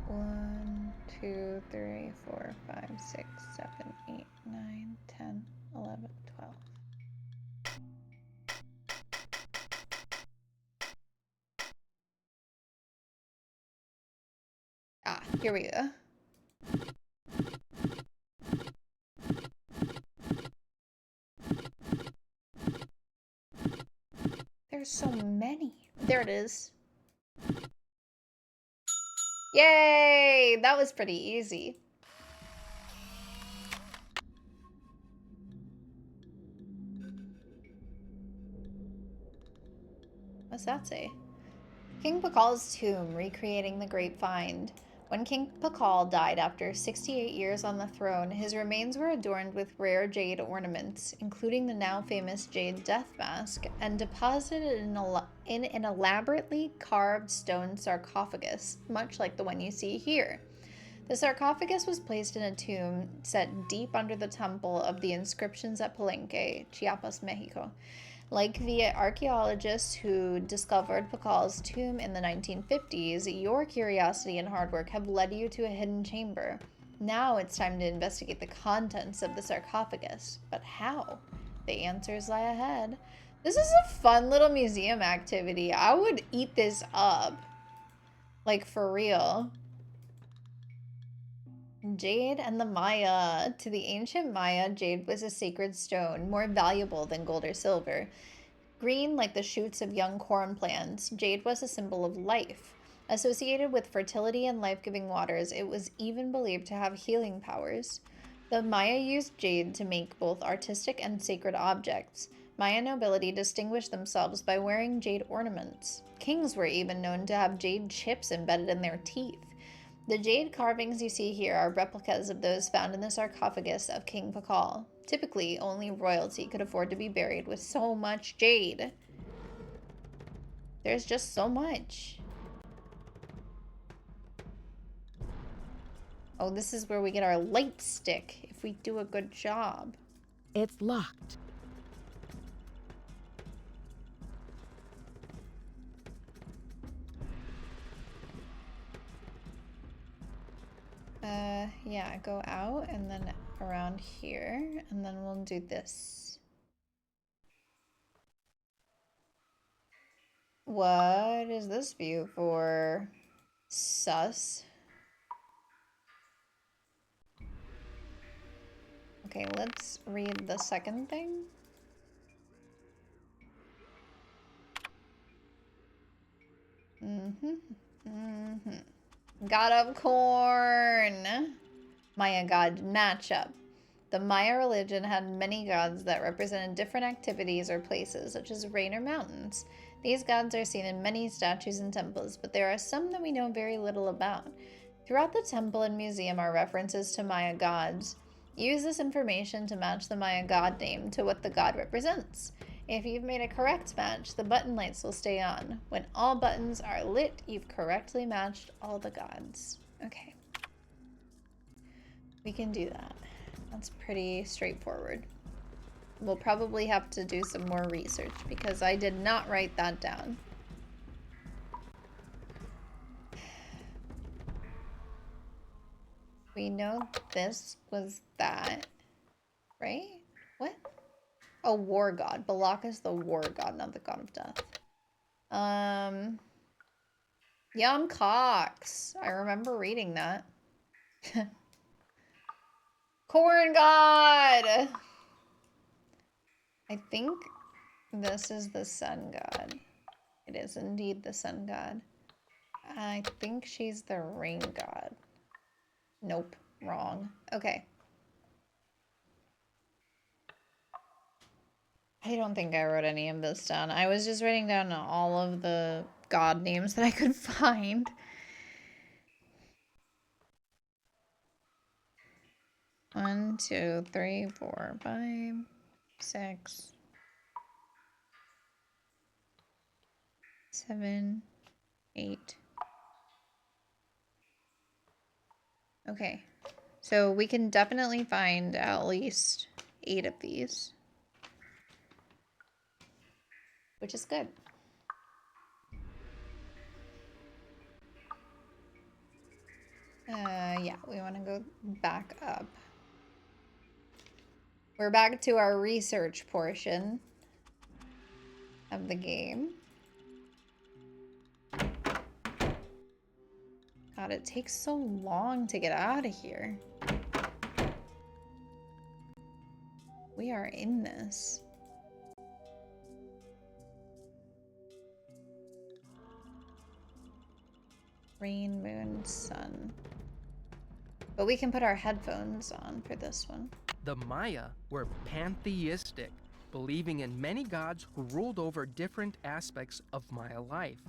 1, 2, 3, 4, 5, 6, 7, 8, 9, 10, 11, 12. Ah, here we go. There's so many. There it is. Yay! That was pretty easy. What's that say? King Pakal's tomb, recreating the Great Find. When King Pakal died after 68 years on the throne, his remains were adorned with rare jade ornaments, including the now famous jade death mask, and deposited in an elaborately carved stone sarcophagus, much like the one you see here. The sarcophagus was placed in a tomb set deep under the temple of the inscriptions at Palenque, Chiapas, Mexico. Like the archaeologists who discovered Pakal's tomb in the 1950s, your curiosity and hard work have led you to a hidden chamber. Now it's time to investigate the contents of the sarcophagus. But how? The answers lie ahead. This is a fun little museum activity. I would eat this up. Like, for real. Jade and the Maya. To the ancient Maya, jade was a sacred stone, more valuable than gold or silver. Green like the shoots of young corn plants, jade was a symbol of life. Associated with fertility and life-giving waters, it was even believed to have healing powers. The Maya used jade to make both artistic and sacred objects. Maya nobility distinguished themselves by wearing jade ornaments. Kings were even known to have jade chips embedded in their teeth. The jade carvings you see here are replicas of those found in the sarcophagus of King Pakal. Typically, only royalty could afford to be buried with so much jade. There's just so much. Oh, this is where we get our light stick if we do a good job.
It's locked.
Yeah, go out and then around here, and then we'll do this. What is this view for? Sus. Okay, let's read the second thing. God of corn. Maya god matchup. The Maya religion had many gods that represented different activities or places, such as rain or mountains. These gods are seen in many statues and temples, but there are some that we know very little about. Throughout the temple and museum are references to Maya gods. Use this information to match the Maya god name to what the god represents. If you've made a correct match, the button lights will stay on. When all buttons are lit, you've correctly matched all the gods. Okay. We can do that. That's pretty straightforward. We'll probably have to do some more research because I did not write that down. We know this was that, right? What? Oh, war god. Balak is the war god, not the god of death. Yum Cox. I remember reading that. Corn god! I think this is the sun god. It is indeed the sun god. I think she's the rain god. Nope, wrong. Okay. I don't think I wrote any of this down. I was just writing down all of the god names that I could find. One, 2, 3, 4, 5, 6, 7, 8. Okay, so we can definitely find at least 8 of these, which is good. Yeah, we want to go back up. We're back to our research portion of the game. God, it takes so long to get out of here. We are in this. Rain, moon, sun. But we can put our headphones on for this one.
The Maya were pantheistic, believing in many gods who ruled over different aspects of Maya life.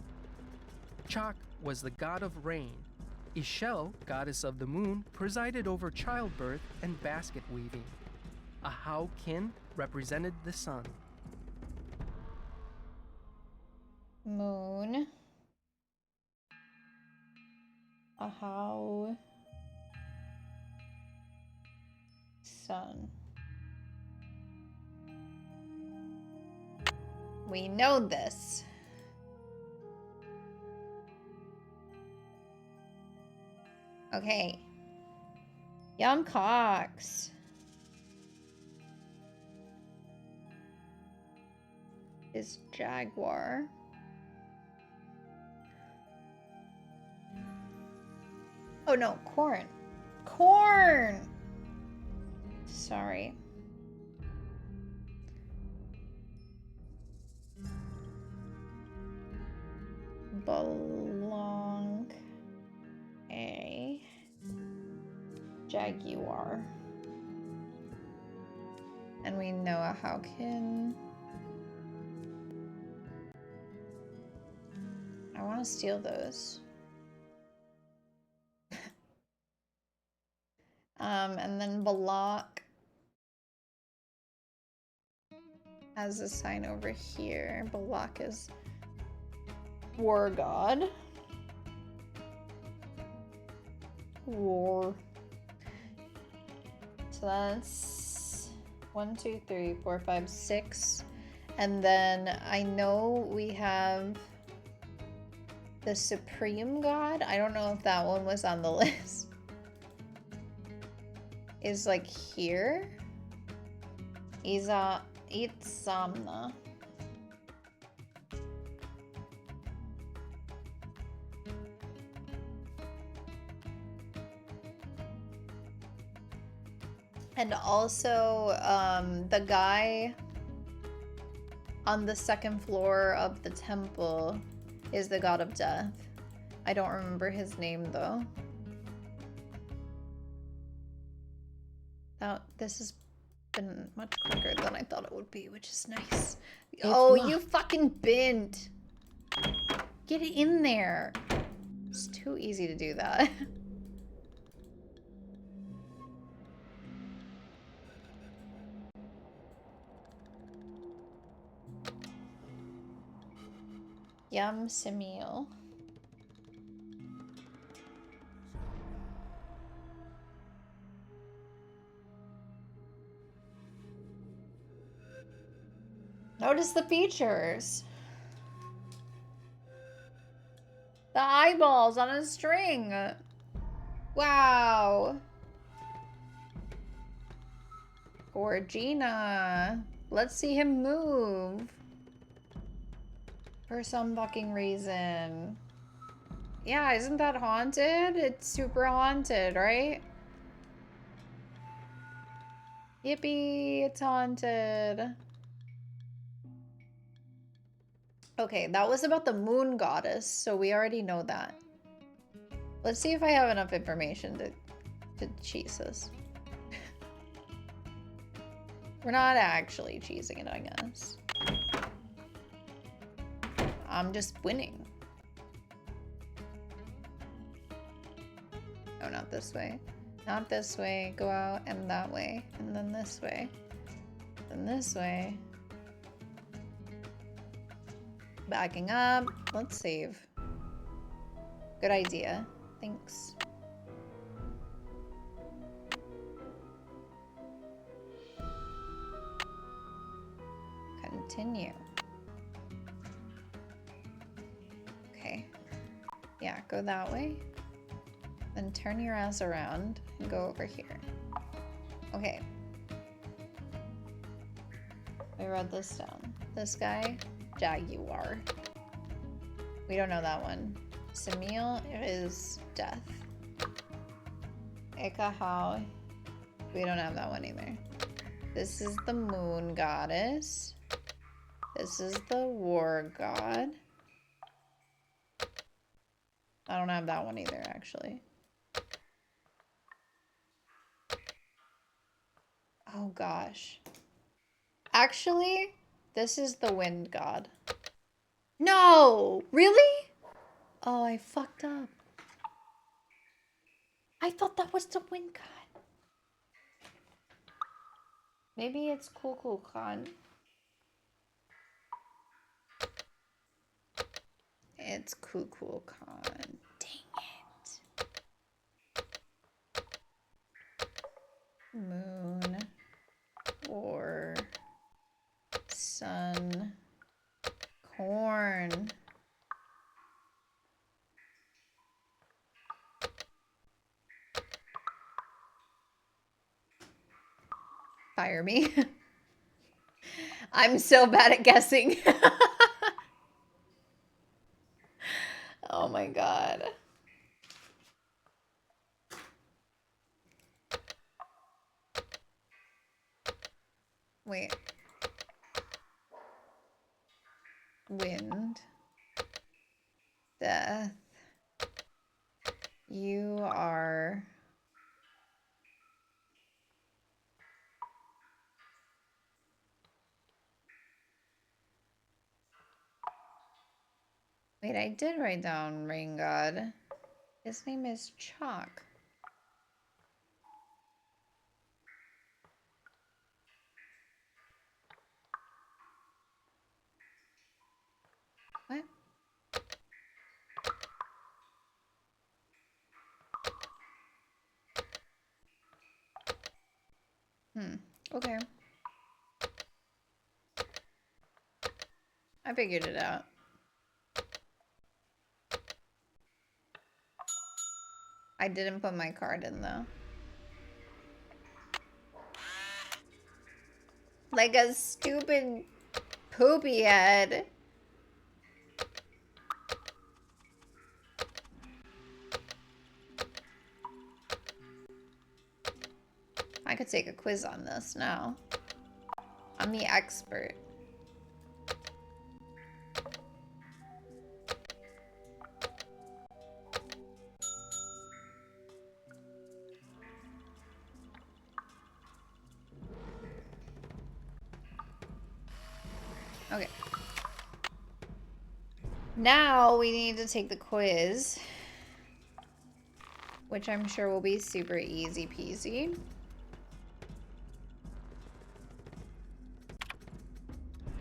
Chak was the god of rain. Ixchel, goddess of the moon, presided over childbirth and basket weaving. Ahau Kin represented the sun.
Moon. Ahau. Sun. We know this. Okay. Yum Cox. Is Jaguar. Oh no, corn. Corn! Sorry. Belong a Jaguar. And we know how can... I want to steal those. And then Balak has a sign over here. Balak is war god. War. So that's 1, 2, 3, 4, 5, 6. And then I know we have the Supreme God. I don't know if that one was on the list. Is like here. Itzamna. And also, the guy on the second floor of the temple is the god of death. I don't remember his name though. This has been much quicker than I thought it would be, which is nice. Oh, you fucking bent. Get it in there. It's too easy to do that. Yum Simil. Notice the features. The eyeballs on a string. Wow. Gorgina. Let's see him move. For some fucking reason. Yeah, isn't that haunted? It's super haunted, right? Yippee, it's haunted. Okay, that was about the moon goddess, so we already know that. Let's see if I have enough information to cheese this. We're not actually cheesing it, I guess. I'm just winning. Oh, not this way. Not this way. Go out and that way. And then this way. Then this way. Backing up. Let's save. Good idea. Thanks. Continue. Okay. Yeah, go that way. Then turn your ass around and go over here. Okay. I wrote this down. This guy, Jaguar. We don't know that one. Samil is death. Ekahau. We don't have that one either. This is the moon goddess. This is the war god. I don't have that one either, actually. Oh gosh. Actually, this is the wind god. No! Really? Oh, I fucked up. I thought that was the wind god. Maybe it's Kukulkan. Khan. It's Kukulkan. Khan. Dang it. Moon. Or sun. Corn. Fire me. I'm so bad at guessing. Oh my god. Wait. Wind. Death. You are... Wait, I did write down Rain God. His name is Chalk. What? Okay. I figured it out. I didn't put my card in though. Like a stupid poopy head. I could take a quiz on this now. I'm the expert. Okay. Now we need to take the quiz, which I'm sure will be super easy peasy.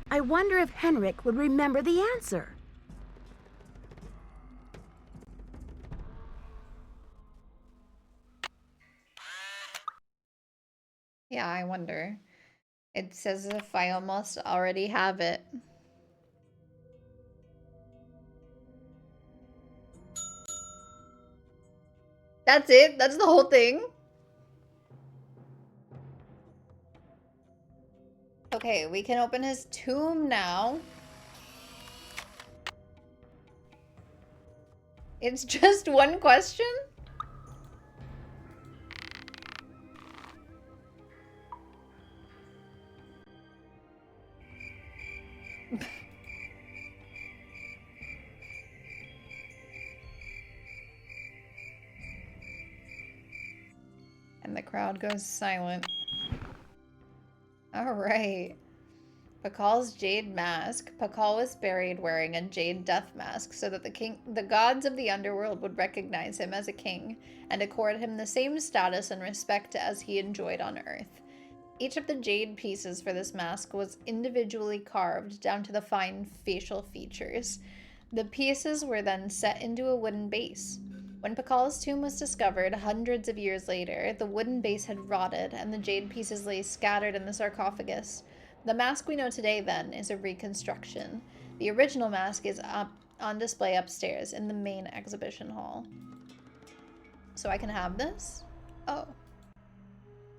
I wonder if Henrik would remember the answer.
Yeah, I wonder. It says if I almost already have it. That's it? That's the whole thing? Okay, we can open his tomb now. It's just one question? And the crowd goes silent. Alright. Pakal's jade mask. Pakal was buried wearing a jade death mask so that the gods of the underworld would recognize him as a king and accord him the same status and respect as he enjoyed on Earth. Each of the jade pieces for this mask was individually carved down to the fine facial features. The pieces were then set into a wooden base. When Pakal's tomb was discovered hundreds of years later, the wooden base had rotted and the jade pieces lay scattered in the sarcophagus. The mask we know today, then, is a reconstruction. The original mask is up on display upstairs in the main exhibition hall. So I can have this? Oh.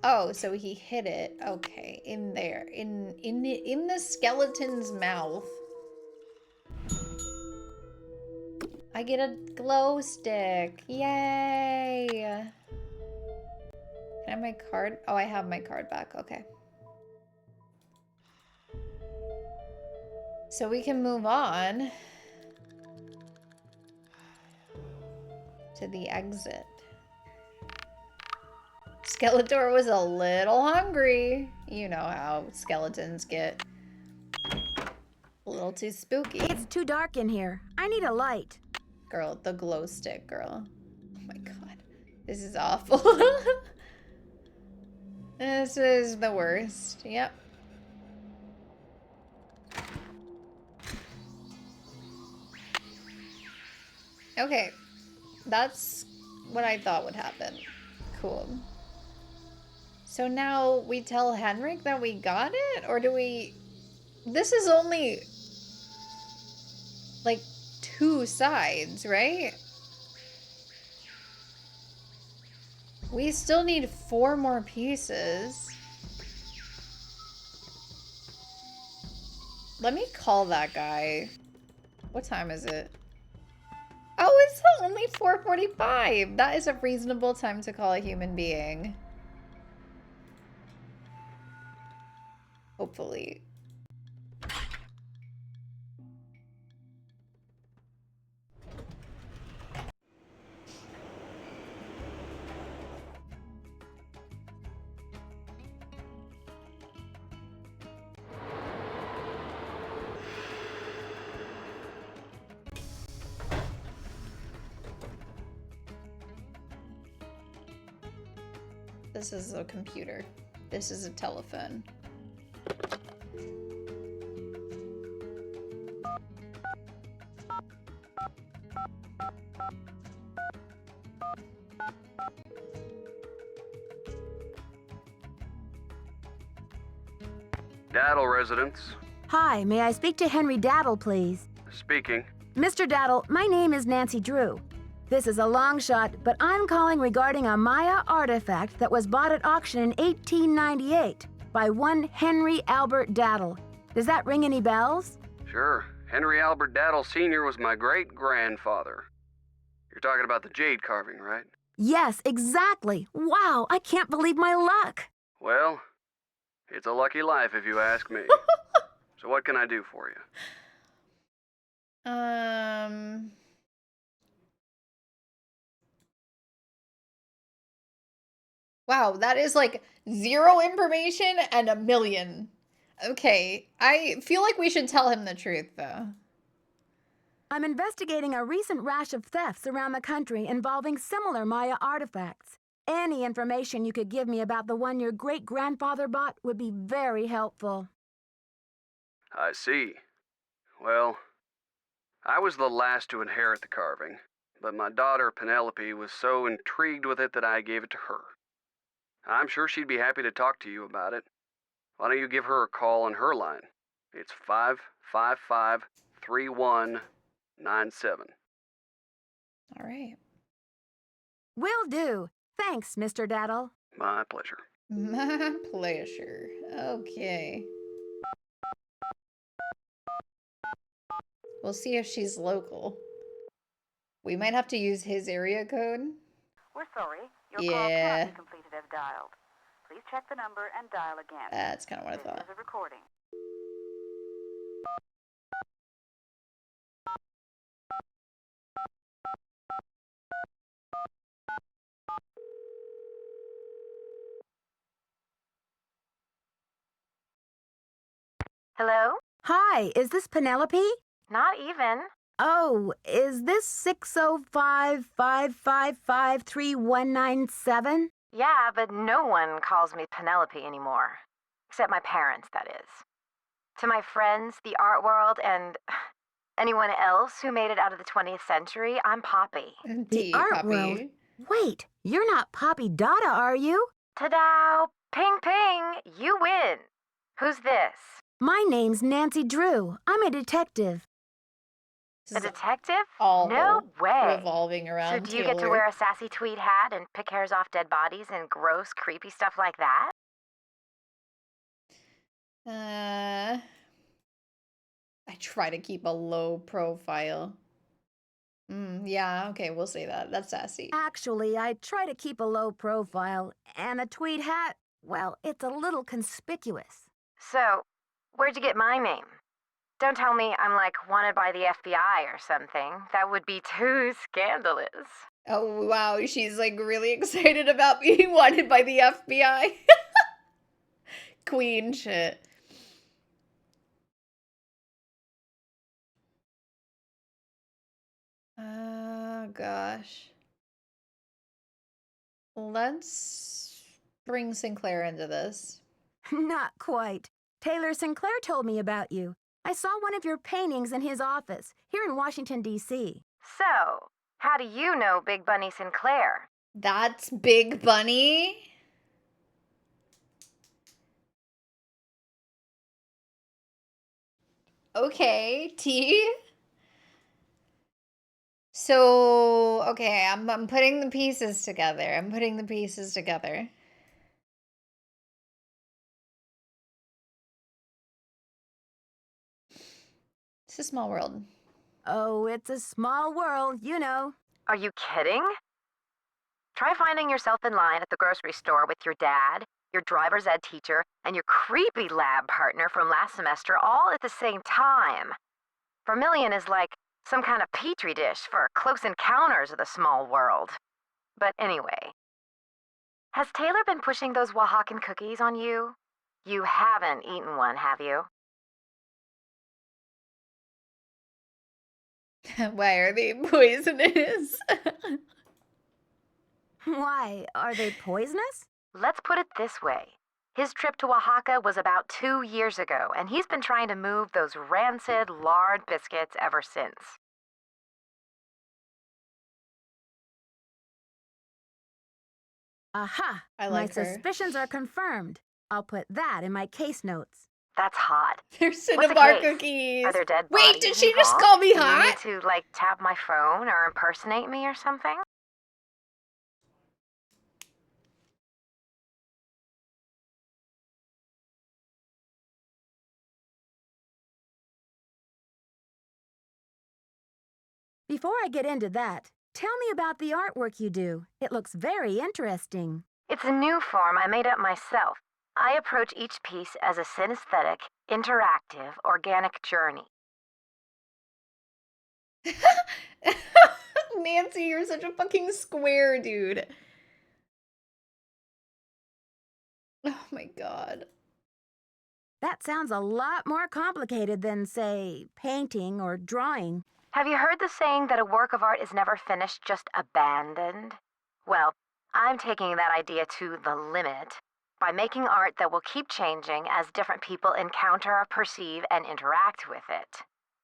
Oh, so he hid it. Okay, in there. In the skeleton's mouth. I get a glow stick. Yay! Can I have my card? Oh, I have my card back. Okay. So we can move on. to the exit. Skeletor was a little hungry. You know how skeletons get a little too spooky.
It's too dark in here. I need a light.
Girl, the glow stick, girl. Oh my god. This is awful. This is the worst. Yep. Okay. That's what I thought would happen. Cool. So now we tell Henrik that we got it? Or do we... This is only... like 2 sides, right? We still need 4 more pieces. Let me call that guy. What time is it? Oh, it's only 4:45. That is a reasonable time to call a human being. Hopefully. This is a computer. This is a telephone.
Daddle residence.
Hi, may I speak to Henry Daddle, please?
Speaking.
Mr. Daddle, my name is Nancy Drew. This is a long shot, but I'm calling regarding a Maya artifact that was bought at auction in 1898 by one Henry Albert Daddle. Does that ring any bells?
Sure. Henry Albert Daddle Sr. was my great-grandfather. You're talking about the jade carving, right?
Yes, exactly. Wow, I can't believe my luck.
Well, it's a lucky life if you ask me. So what can I do for you?
Wow, that is like 0 information and 1,000,000. Okay, I feel like we should tell him the truth, though.
I'm investigating a recent rash of thefts around the country involving similar Maya artifacts. Any information you could give me about the one your great-grandfather bought would be very helpful.
I see. Well, I was the last to inherit the carving, but my daughter Penelope was so intrigued with it that I gave it to her. I'm sure she'd be happy to talk to you about it. Why don't you give her a call on her line? It's 555-3197.
All right.
Will do. Thanks, Mr. Daddle.
My pleasure.
My pleasure. Okay. We'll see if she's local. We might have to use his area code.
We're sorry. Your call cannot be completed as dialed. Please check the number and dial again.
That's kind of what I thought.
This is a recording.
Hello?
Hi, is this Penelope?
Not even.
Oh, is this 605-555-3197?
Yeah, but no one calls me Penelope anymore. Except my parents, that is. To my friends, the art world, and anyone else who made it out of the 20th century, I'm Poppy.
The art world? Wait, you're not Poppy Dada, are you?
Ta-da! Ping ping! You win! Who's this?
My name's Nancy Drew. I'm a detective.
A detective?
All
No way.
revolving around
So do you get to wear a sassy tweed hat and pick hairs off dead bodies and gross, creepy stuff like that?
I try to keep a low profile. Yeah, okay, we'll say that. That's sassy.
Actually, I try to keep a low profile, and a tweed hat, well, it's a little conspicuous.
So, where'd you get my name? Don't tell me I'm like wanted by the FBI or something. That would be too scandalous.
Oh, wow. She's like really excited about being wanted by the FBI. Queen shit. Oh, gosh. Let's bring Sinclair into this.
Not quite. Taylor Sinclair told me about you. I saw one of your paintings in his office here in Washington, D.C.
So, how do you know Big Bunny Sinclair?
That's Big Bunny? Okay, T. So, okay, I'm putting the pieces together. I'm putting the pieces together. It's a small world.
Oh, it's a small world, you know.
Are you kidding? Try finding yourself in line at the grocery store with your dad, your driver's ed teacher, and your creepy lab partner from last semester all at the same time. Vermilion is like some kind of petri dish for close encounters of the small world. But anyway, has Taylor been pushing those Oaxacan cookies on you? You haven't eaten one, have you?
Why are they poisonous?
Why? Are they poisonous?
Let's put it this way. His trip to Oaxaca was about 2 years ago, and he's been trying to move those rancid, lard biscuits ever since.
Aha!
I
My
like her.
suspicions are confirmed. I'll put that in my case notes.
That's hot.
They're
What's the
cinnabar
case?
cookies.
Are there dead
Wait,
bodies
did she just
involved?
call me
Do you
hot?
need to, like, tap my phone or impersonate me or something?
Before I get into that, tell me about the artwork you do. It looks very interesting.
It's a new form I made up myself. I approach each piece as a synesthetic, interactive, organic journey.
Nancy, you're such a fucking square, dude. Oh my god.
That sounds a lot more complicated than, say, painting or drawing.
Have you heard the saying that a work of art is never finished, just abandoned? Well, I'm taking that idea to the limit by making art that will keep changing as different people encounter, perceive, and interact with it.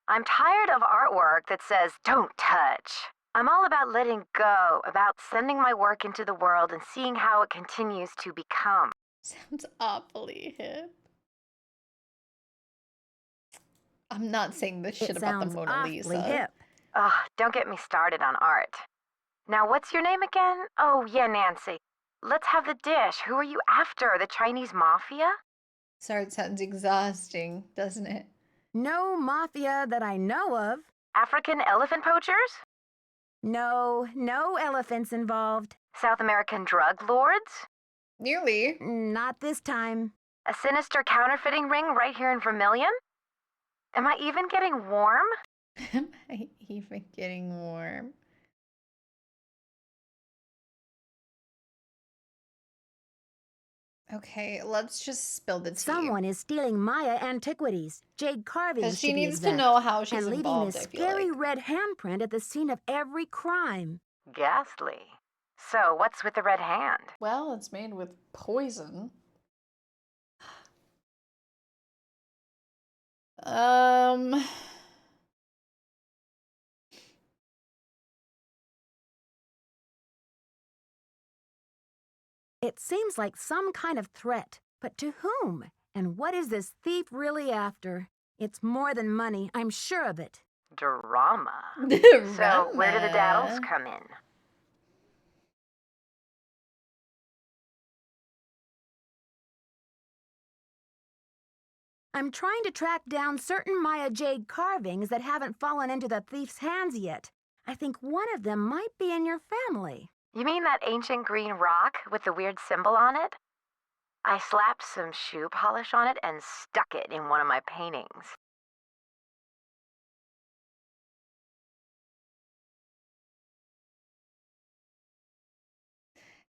I'm tired of artwork that says, don't touch. I'm all about letting go, about sending my work into the world and seeing how it continues to become.
Sounds awfully hip. I'm not saying this shit about the Mona Lisa.
Hip.
Ugh, don't get me started on art. Now, what's your name again? Oh, yeah, Nancy. Let's have the dish. Who are you after? The Chinese mafia?
Sorry, it sounds exhausting, doesn't it?
No mafia that I know of.
African elephant poachers?
No elephants involved.
South American drug lords?
Nearly.
Not this time.
A sinister counterfeiting ring right here in Vermilion? Am I even getting warm?
Am I even getting warm? Okay, let's just spill the tea.
Someone is stealing Maya antiquities, jade carvings.
Because she
to be
needs to
exact,
know how she's
and leaving
involved,
this
I feel
scary
like.
red handprint at the scene of every crime.
Ghastly. So, what's with the red hand?
Well, it's made with poison.
It seems like some kind of threat, but to whom? And what is this thief really after? It's more than money, I'm sure of it.
Drama. So, where do the daddles come in?
I'm trying to track down certain Maya jade carvings that haven't fallen into the thief's hands yet. I think one of them might be in your family.
You mean that ancient green rock with the weird symbol on it? I slapped some shoe polish on it and stuck it in one of my paintings.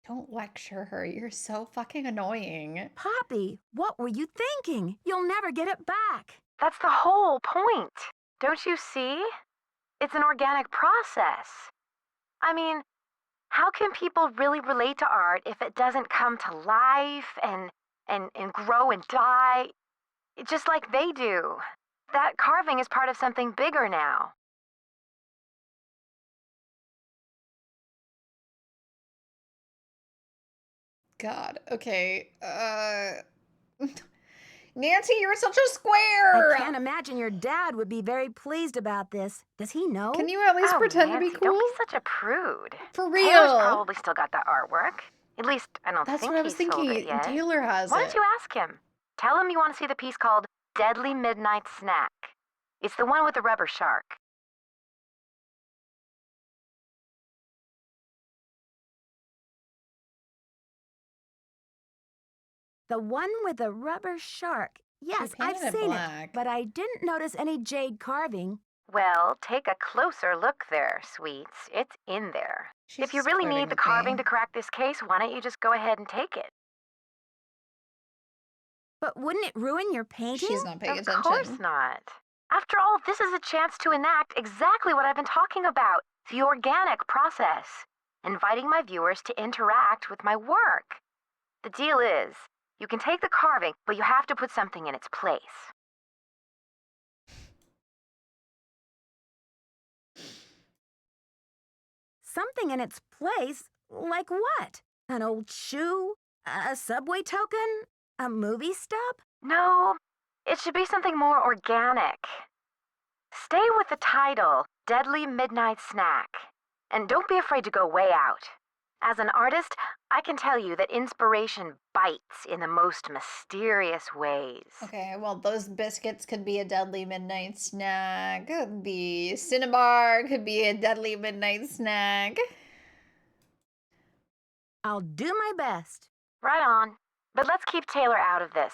Don't lecture her. You're so fucking annoying.
Poppy, what were you thinking? You'll never get it back.
That's the whole point. Don't you see? It's an organic process. I mean, how can people really relate to art if it doesn't come to life and grow and die just like they do? That carving is part of something bigger now.
God, okay. Nancy, you're such a square!
I can't imagine your dad would be very pleased about this. Does he know?
Can you at least pretend
Nancy,
to be cool?
Don't be such a prude.
For real.
Taylor's probably still got that artwork. At least, I don't
That's
think
what I was
he's sold
thinking.
it yet.
Taylor has
Why
it.
don't you ask him? Tell him you want to see the piece called Deadly Midnight Snack. It's the one with the rubber shark.
The one with the rubber shark. Yes, I've
painted it
seen
black.
it, but I didn't notice any jade carving.
Well, take a closer look there, sweets. It's in there.
She's
If you really
flirting
need the
with
carving
me.
to crack this case, why don't you just go ahead and take it?
But wouldn't it ruin your painting?
She's not paying
Of
attention.
course not. After all, this is a chance to enact exactly what I've been talking about, the organic process, inviting my viewers to interact with my work. The deal is, you can take the carving, but you have to put something in its place.
Something in its place? Like what? An old shoe? A subway token? A movie stub?
No, it should be something more organic. Stay with the title, Deadly Midnight Snack. And don't be afraid to go way out. As an artist, I can tell you that inspiration bites in the most mysterious ways.
Okay, well, those biscuits could be a deadly midnight snack. Could be Cinnabar. Could be a deadly midnight snack.
I'll do my best.
Right on. But let's keep Taylor out of this.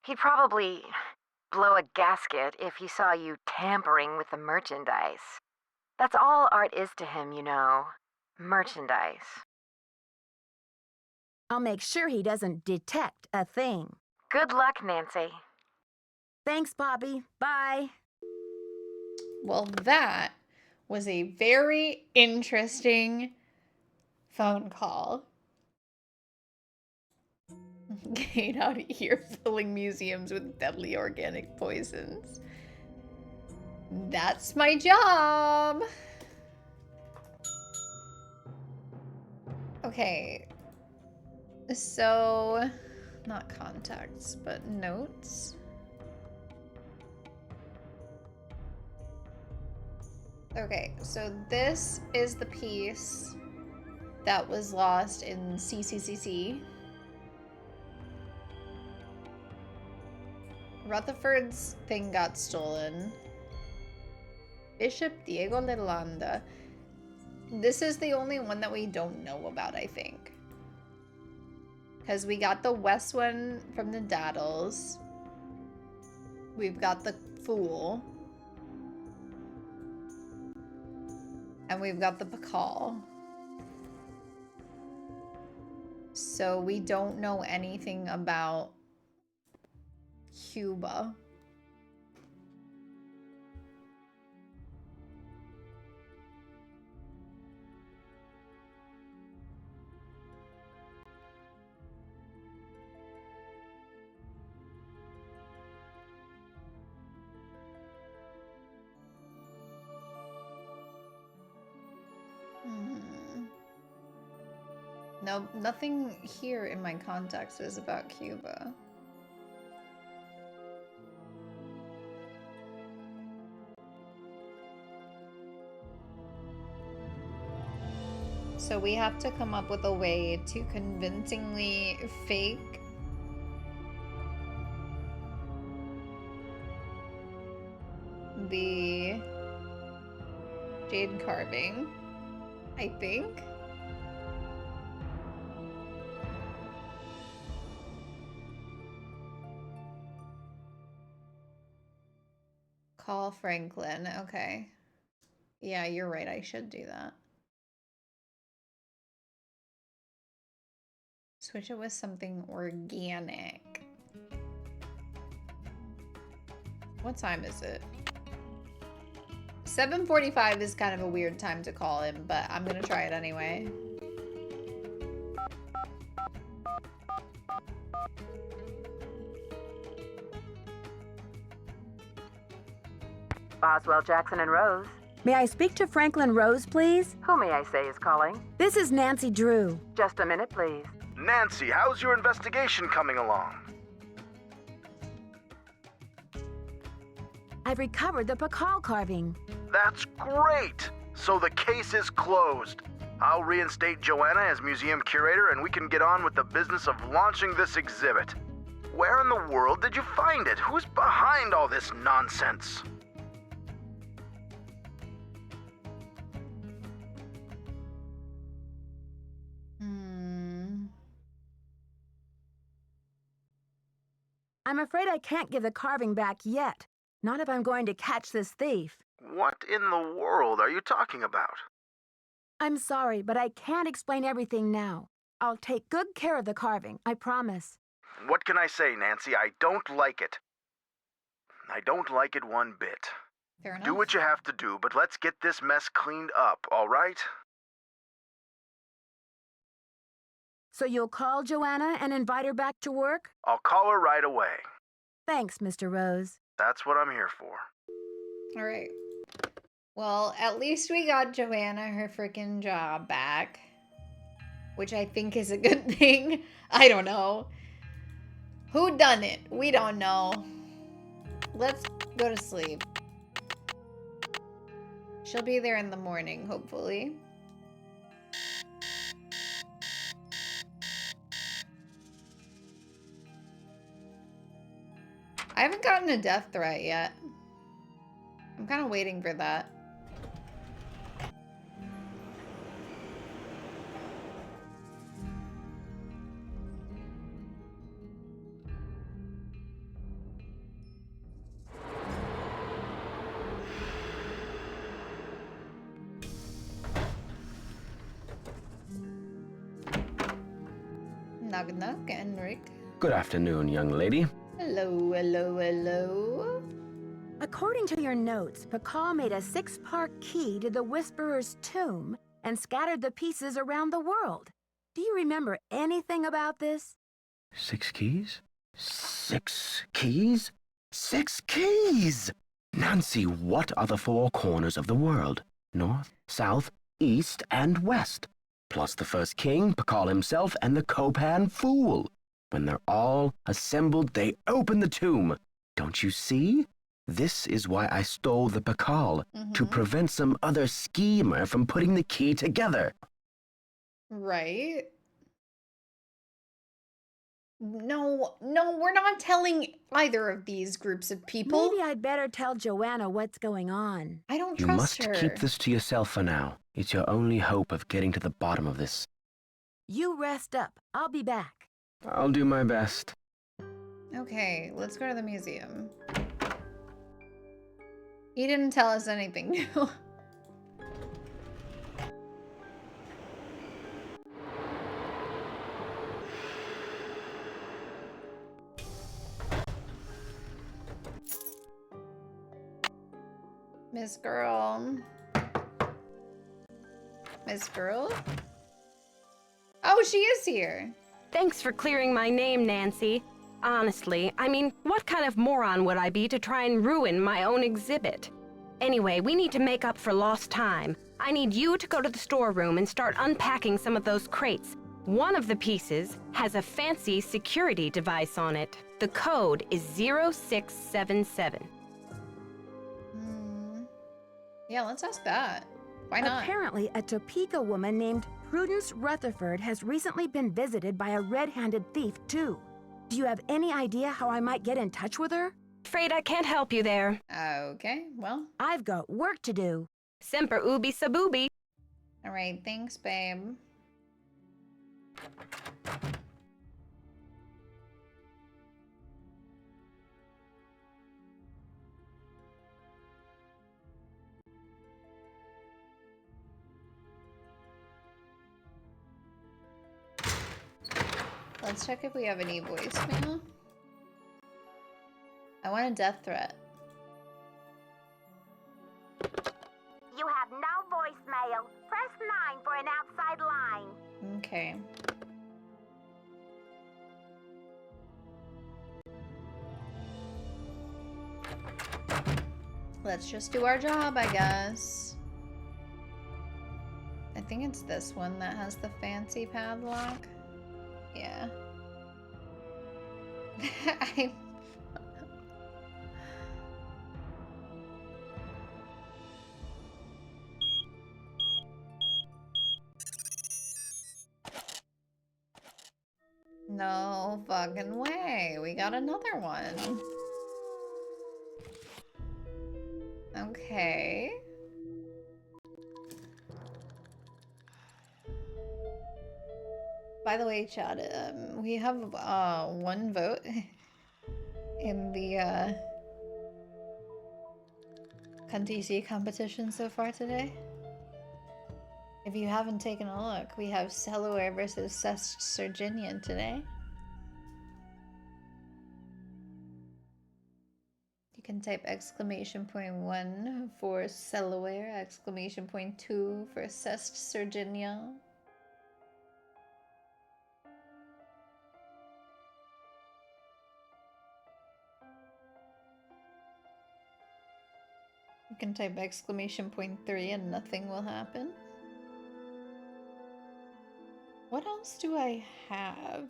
He'd probably blow a gasket if he saw you tampering with the merchandise. That's all art is to him, you know. Merchandise.
I'll make sure he doesn't detect a thing.
Good luck, Nancy.
Thanks, Poppy. Bye.
Well, that was a very interesting phone call. Get out of here filling museums with deadly organic poisons. That's my job. Okay. So, not contacts, but notes. Okay, so this is the piece that was lost in CCCC. Rutherford's thing got stolen. Bishop Diego Lelanda. This is the only one that we don't know about, I think. Because we got the West one from the Daddles. We've got the Fool. And we've got the Pakal. So we don't know anything about Cuba. No, nothing here in my contacts is about Cuba. So we have to come up with a way to convincingly fake the jade carving, I think. Call Franklin. Okay. Yeah, you're right. I should do that. Switch it with something organic. What time is it? 7:45 is kind of a weird time to call him, but I'm gonna try it anyway.
Boswell, Jackson, and Rose.
May I speak to Franklin Rose, please?
Who may I say is calling?
This is Nancy Drew.
Just a minute, please.
Nancy, how's your investigation coming along?
I've recovered the Pakal carving.
That's great! So the case is closed. I'll reinstate Joanna as museum curator and we can get on with the business of launching this exhibit. Where in the world did you find it? Who's behind all this nonsense?
I'm afraid I can't give the carving back yet. Not if I'm going to catch this thief.
What in the world are you talking about?
I'm sorry, but I can't explain everything now. I'll take good care of the carving, I promise.
What can I say, Nancy? I don't like it. I don't like it one bit.
Fair enough.
Do what you have to do, but let's get this mess cleaned up, all right?
So you'll call Joanna and invite her back to work?
I'll call her right away.
Thanks, Mr. Rose.
That's what I'm here for.
All right. Well, at least we got Joanna her freaking job back, which I think is a good thing. I don't know. Who done it? We don't know. Let's go to sleep. She'll be there in the morning, hopefully. I haven't gotten a death threat yet. I'm kind of waiting for that. Knock knock, Henrik.
Good afternoon, young lady.
Hello, hello, hello.
According to your notes, Pakal made a 6-part key to the Whisperer's tomb and scattered the pieces around the world. Do you remember anything about this?
6 keys? 6 keys? 6 keys! Nancy, what are the 4 corners of the world? North, south, east, and west. Plus the first king, Pakal himself, and the Copan fool. When they're all assembled, they open the tomb. Don't you see? This is why I stole the Pakal, to prevent some other schemer from putting the key together.
Right. No, we're not telling either of these groups of people.
Maybe I'd better tell Joanna what's going on.
I don't
You
trust
must
her.
keep this to yourself for now. It's your only hope of getting to the bottom of this.
You rest up. I'll be back.
I'll do my best.
Okay, let's go to the museum. He didn't tell us anything new. Miss Girl. Miss Girl? Oh, she is here.
Thanks for clearing my name, Nancy. Honestly, I mean, what kind of moron would I be to try and ruin my own exhibit? Anyway, we need to make up for lost time. I need you to go to the storeroom and start unpacking some of those crates. One of the pieces has a fancy security device on it. The code is 0677.
Yeah, let's ask that. Why not?
Apparently, a Topeka woman named Prudence Rutherford has recently been visited by a red-handed thief, too. Do you have any idea how I might get in touch with her?
Afraid I can't help you there.
Okay, well.
I've got work to do.
Semper ubi sub ubi.
All right, thanks, babe. Let's check if we have any voicemail. I want a death threat.
You have no voicemail. Press 9 for an outside line.
Okay. Let's just do our job, I guess. I think it's this one that has the fancy padlock. Yeah. No fucking way. We got another one. Okay. By the way, Chad, we have one vote in the Kandisi competition so far today. If you haven't taken a look, we have Selaware versus Sest Surginian today. You can type !1 for Selaware, !2 for Sest Surginia. You can type !3 and nothing will happen. What else do I have?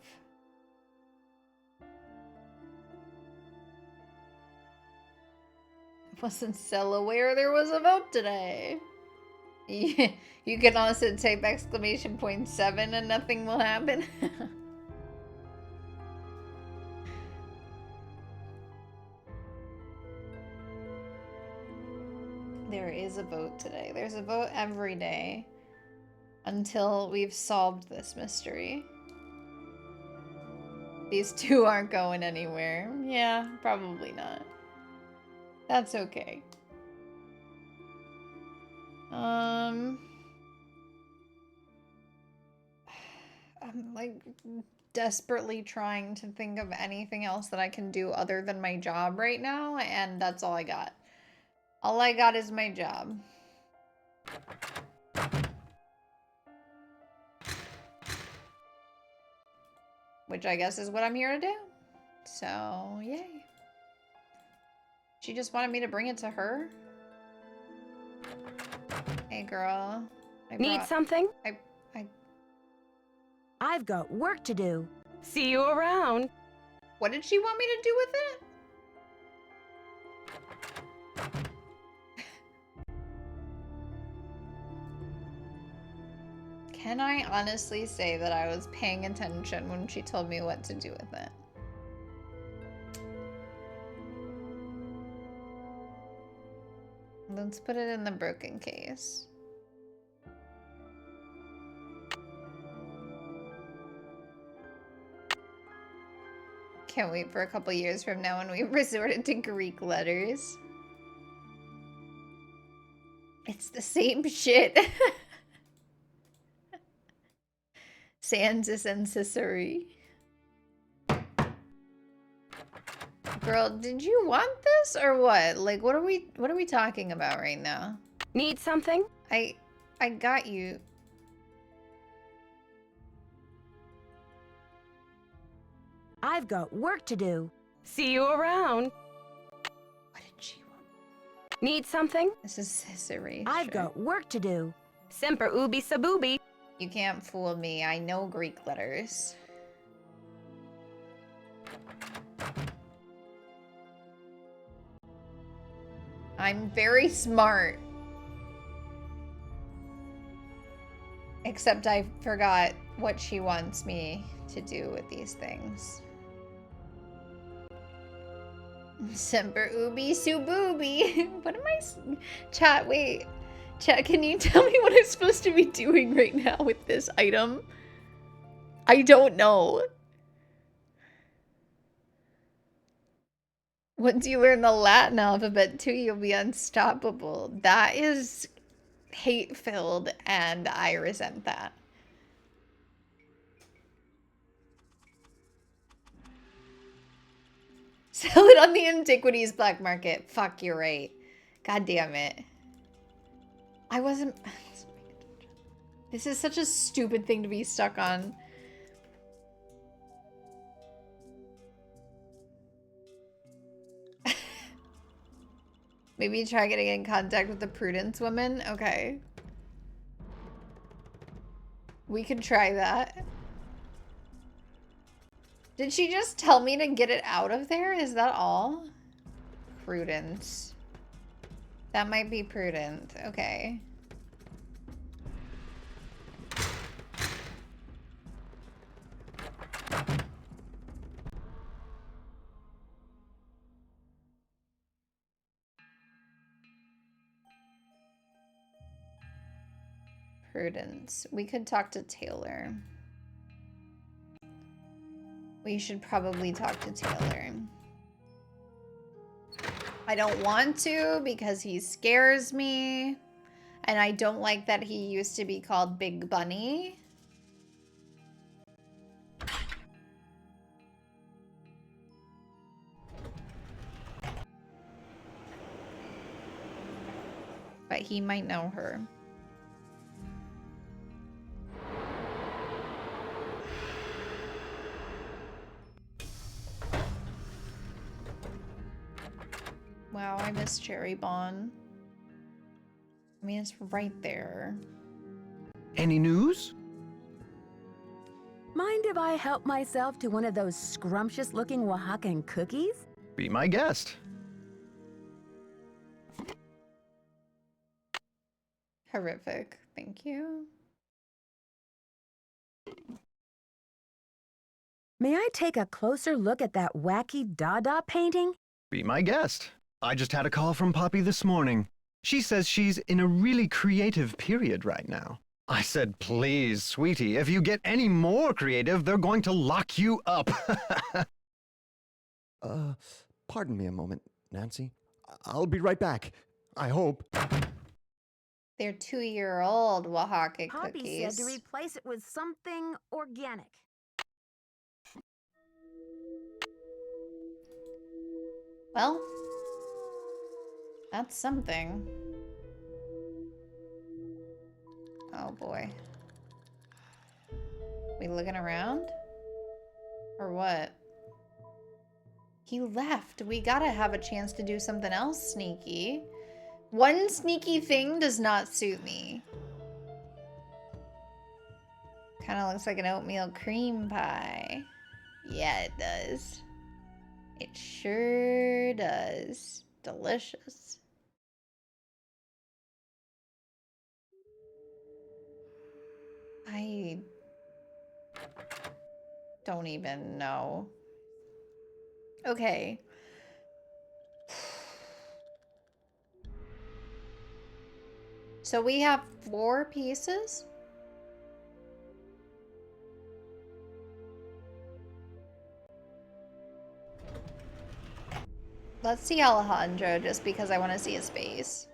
Wasn't Selaware there was a vote today. You can also type !7 and nothing will happen. There is a vote today. There's a vote every day until we've solved this mystery. These two aren't going anywhere. Yeah, probably not. That's okay. I'm like desperately trying to think of anything else that I can do other than my job right now, and that's all I got. All I got is my job. Which I guess is what I'm here to do. So, yay. She just wanted me to bring it to her. Hey, girl.
Need something?
I've got work to do.
See you around.
What did she want me to do with it? Can I honestly say that I was paying attention when she told me what to do with it? Let's put it in the broken case. Can't wait for a couple years from now when we've resorted to Greek letters. It's the same shit. Sansis and Ciceri. Girl, did you want this or what? Like, what are we talking about right now?
Need something?
I got you.
I've got work to do.
See you around.
What did she want?
Need something?
This is Ciceri.
I've got work to do.
Semper ubi sub ubi.
You can't fool me. I know Greek letters. I'm very smart. Except I forgot what she wants me to do with these things. Semper ubi sububi. What am I... Chat, wait. Chat, can you tell me what I'm supposed to be doing right now with this item? I don't know. Once you learn the Latin alphabet too, you'll be unstoppable. That is hate-filled, and I resent that. Sell it on the antiquities black market. Fuck, you're right. God damn it. I wasn't... This is such a stupid thing to be stuck on. Maybe try getting in contact with the Prudence woman? Okay. We can try that. Did she just tell me to get it out of there? Is that all? Prudence. That might be prudent. Okay. Prudence. We could talk to Taylor. We should probably talk to Taylor. I don't want to because he scares me. And I don't like that he used to be called Big Bunny. But he might know her. Wow, I miss Cherry Bon. I mean, it's right there.
Any news?
Mind if I help myself to one of those scrumptious-looking Oaxacan cookies?
Be my guest.
Horrific. Thank you.
May I take a closer look at that wacky Dada painting?
Be my guest. I just had a call from Poppy this morning. She says she's in a really creative period right now. I said, please, sweetie, if you get any more creative, they're going to lock you up.
Pardon me a moment, Nancy. I'll be right back. I hope.
They're 2-year-old Oaxaca
Poppy
cookies.
said to replace it with something organic.
Well, that's something. Oh boy. We looking around? Or what? He left. We gotta have a chance to do something else sneaky. One sneaky thing does not suit me. Kinda looks like an oatmeal cream pie. Yeah, it does. It sure does. Delicious. I don't even know. Okay. So we have 4 pieces? Let's see Alejandro just because I want to see his face.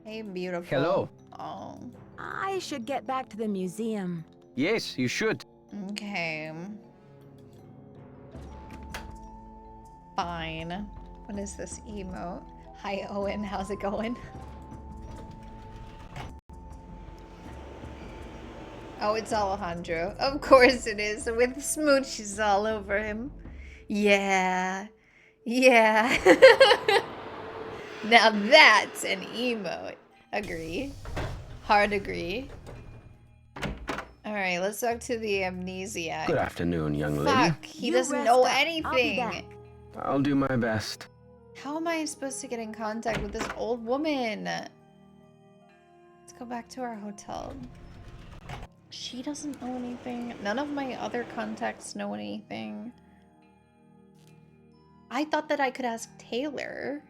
Hey, beautiful.
Hello.
Oh.
I should get back to the museum.
Yes, you should.
Okay. Fine. What is this emote? Hi, Owen. How's it going? Oh, it's Alejandro. Of course it is. With smooches all over him. Yeah. Yeah. Now that's an emote. Agree. Hard agree. Alright, let's talk to the amnesia.
Good afternoon, young lady.
Fuck, he doesn't know anything.
I'll do my best.
How am I supposed to get in contact with this old woman? Let's go back to our hotel. She doesn't know anything. None of my other contacts know anything. I thought that I could ask Taylor.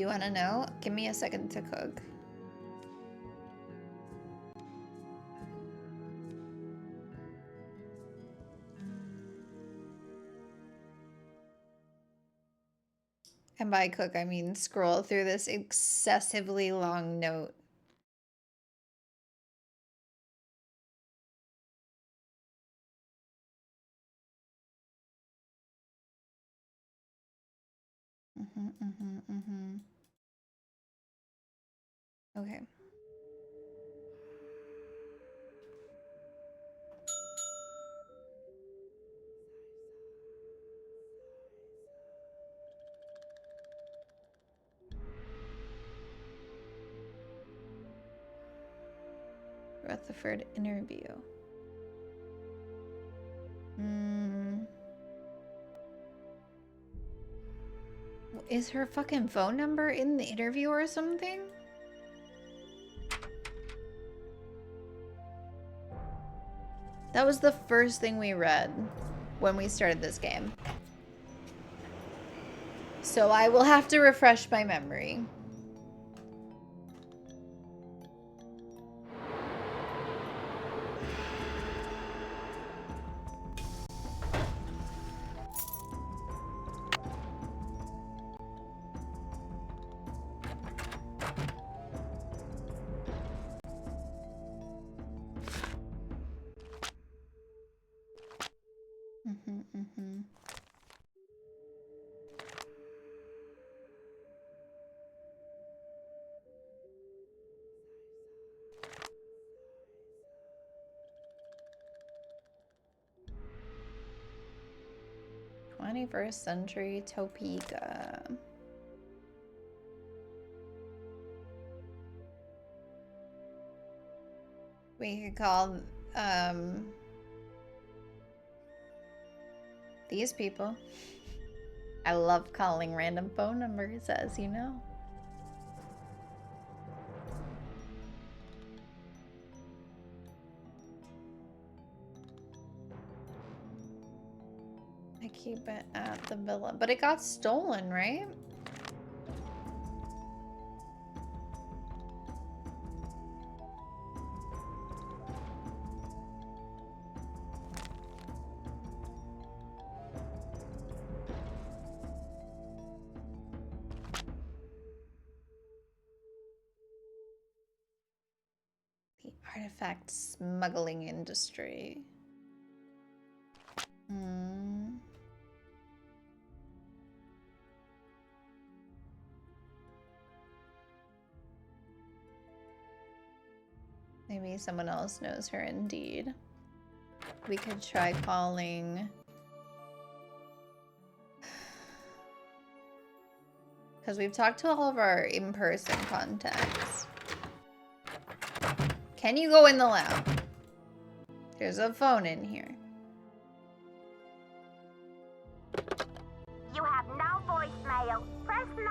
Do you want to know? Give me a second to cook. And by cook, I mean scroll through this excessively long note. Okay. Rutherford interview. Is her fucking phone number in the interview or something? That was the first thing we read when we started this game. So I will have to refresh my memory. '21st century Topeka. We could call these people. I love calling random phone numbers, as you know. I keep it at the villa, but it got stolen, right? The artifact smuggling industry. Maybe someone else knows her indeed. We could try calling... Because we've talked to all of our in-person contacts. Can you go in the lab? There's a phone in here.
You have no voicemail. Press 9.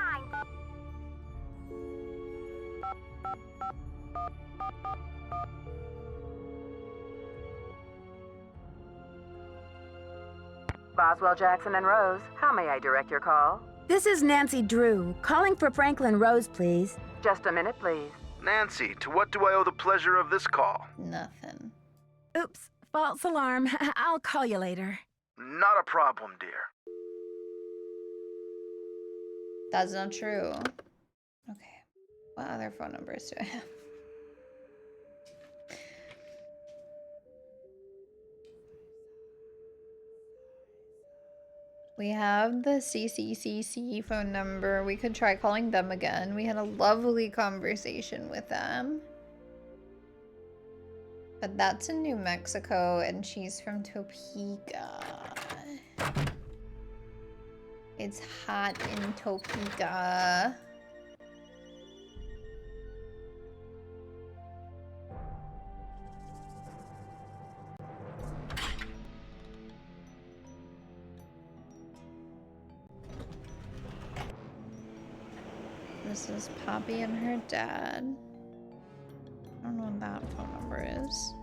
Boswell, Jackson, and Rose, how may I direct your call?
This is Nancy Drew, calling for Franklin Rose, please.
Just a minute, please.
Nancy, to what do I owe the pleasure of this call?
Nothing.
Oops, false alarm. I'll call you later.
Not a problem, dear.
That's not true. Okay. What other phone numbers do I have? We have the CCCC phone number. We could try calling them again. We had a lovely conversation with them. But that's in New Mexico, and she's from Topeka. It's hot in Topeka. This is Poppy and her dad. I don't know what that phone number is.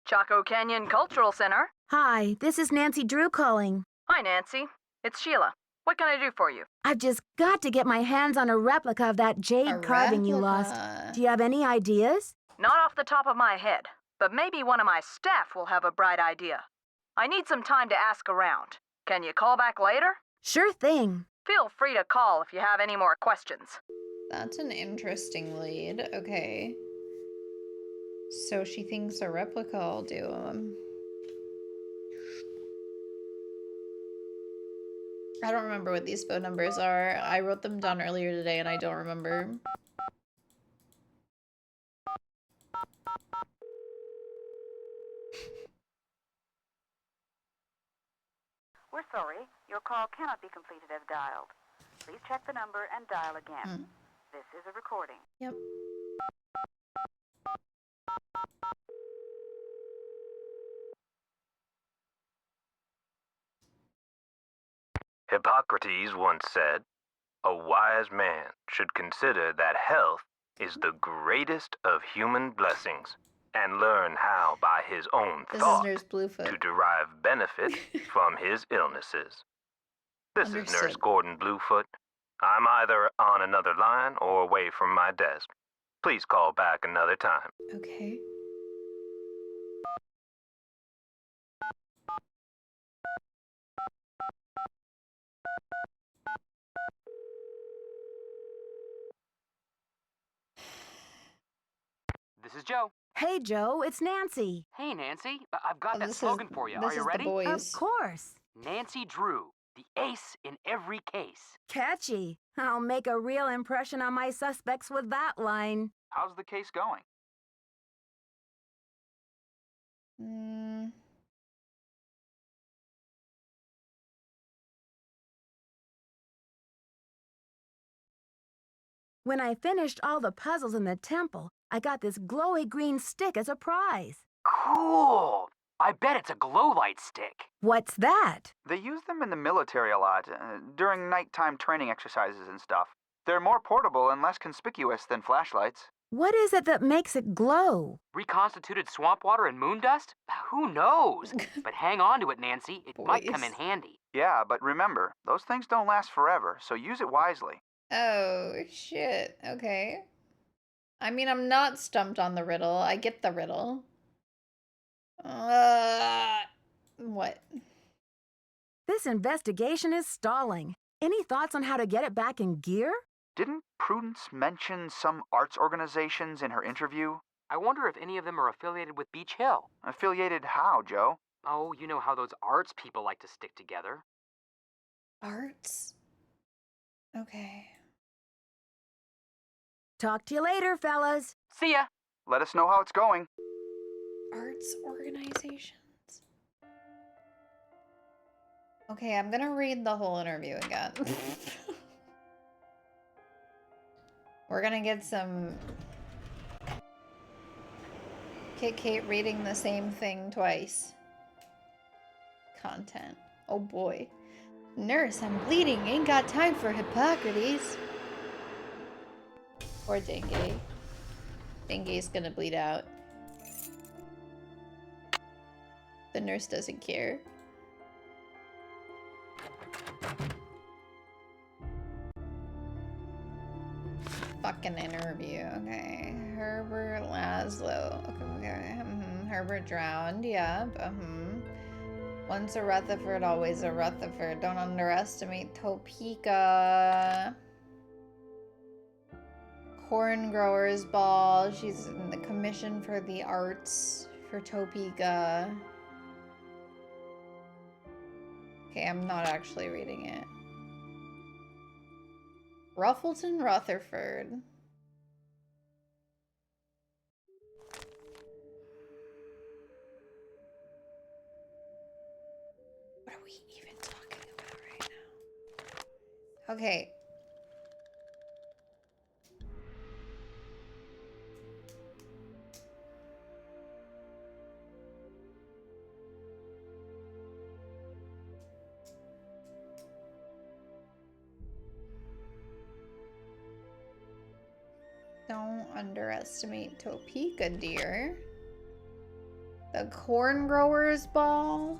Chaco Canyon Cultural Center.
Hi, this is Nancy Drew calling.
Hi, Nancy. It's Sheila. What can I do for you?
I've just got to get my hands on a replica of that jade carving you lost. Do you have any ideas?
Not off the top of my head, but maybe one of my staff will have a bright idea. I need some time to ask around. Can you call back later?
Sure thing.
Feel free to call if you have any more questions.
That's an interesting lead. Okay. So she thinks a replica will do them. I don't remember what these phone numbers are. I wrote them down earlier today and I don't remember.
We're sorry, your call cannot be completed as dialed. Please check the number and dial again. This is a recording.
Yep.
Hippocrates once said, "A wise man should consider that health is the greatest of human blessings, and learn how by his own thought to derive benefit from his illnesses." This is Nurse Gordon Bluefoot. I'm either on another line or away from my desk. Please call back another time.
Okay.
This is Joe.
Hey, Joe, it's Nancy.
Hey, Nancy. I've got that slogan for you. Are you ready?
Of course.
Nancy Drew, the ace in every case.
Catchy. I'll make a real impression on my suspects with that line.
How's the case going?
When I finished all the puzzles in the temple, I got this glowy green stick as a prize.
Cool. I bet it's a glow light stick.
What's that?
They use them in the military a lot, during nighttime training exercises and stuff. They're more portable and less conspicuous than flashlights.
What is it that makes it glow?
Reconstituted swamp water and moon dust? Who knows? But hang on to it, Nancy. It might come in handy.
Yeah, but remember, those things don't last forever, so use it wisely.
Oh, shit. Okay. I mean, I'm not stumped on the riddle. I get the riddle. What?
This investigation is stalling. Any thoughts on how to get it back in gear?
Didn't Prudence mention some arts organizations in her interview?
I wonder if any of them are affiliated with Beach Hill.
Affiliated how, Joe?
Oh, you know how those arts people like to stick together.
Arts? Okay.
Talk to you later, fellas.
See ya.
Let us know how it's going.
Arts organizations. Okay, I'm gonna read the whole interview again. We're gonna get some Kate reading the same thing twice. Content. Oh boy. Nurse, I'm bleeding. Ain't got time for Hippocrates. Poor Dengue. Dengue's gonna bleed out. The nurse doesn't care. Fucking interview. Okay. Herbert Laszlo. Okay. Herbert drowned. Yeah. Once a Rutherford, always a Rutherford. Don't underestimate Topeka. Corn Growers Ball. She's in the commission for the arts for Topeka. Okay, I'm not actually reading it. Ruffleton Rutherford. What are we even talking about right now? Okay. Don't underestimate Topeka, dear. The corn growers ball.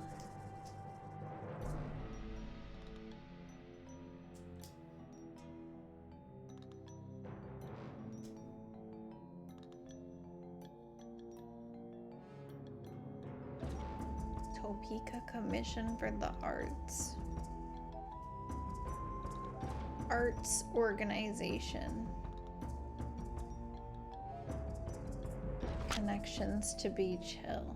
Topeka Commission for the Arts. Arts organization. Connections to Beach Hill.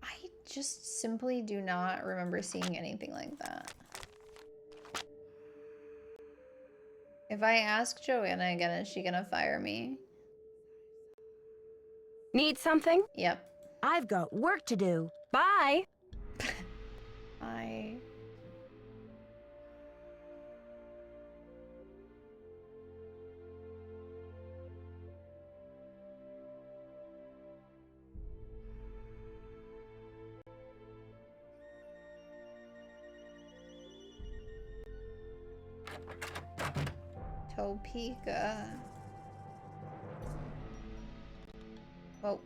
I just simply do not remember seeing anything like that. If I ask Joanna again, is she gonna fire me?
Need something?
Yep.
I've got work to do.
Bye.
Bye. Topeka. Whoa.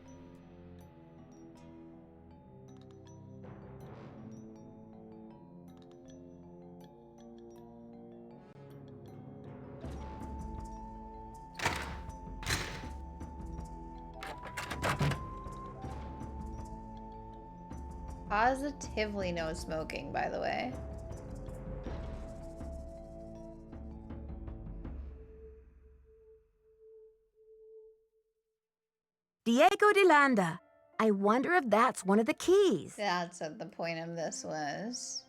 Positively no smoking, by the way.
Diego de Landa. I wonder if that's one of the keys.
That's what the point of this was.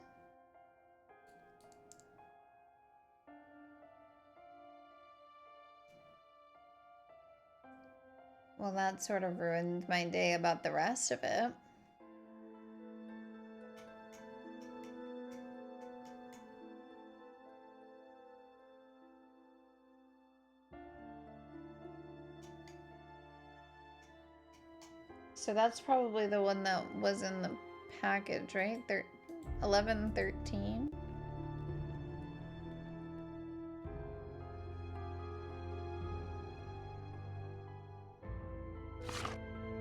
Well, that sort of ruined my day about the rest of it. So that's probably the one that was in the package, right? 1113.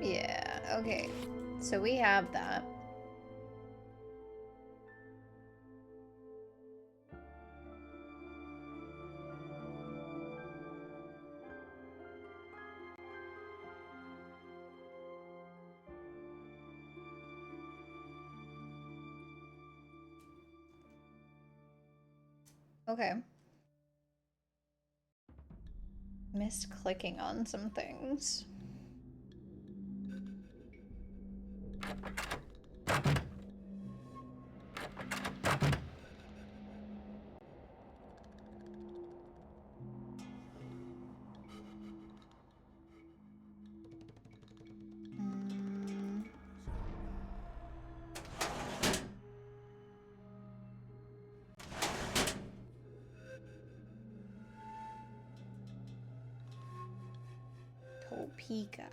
Yeah, okay. So we have that. Okay. Missed clicking on some things. Topeka.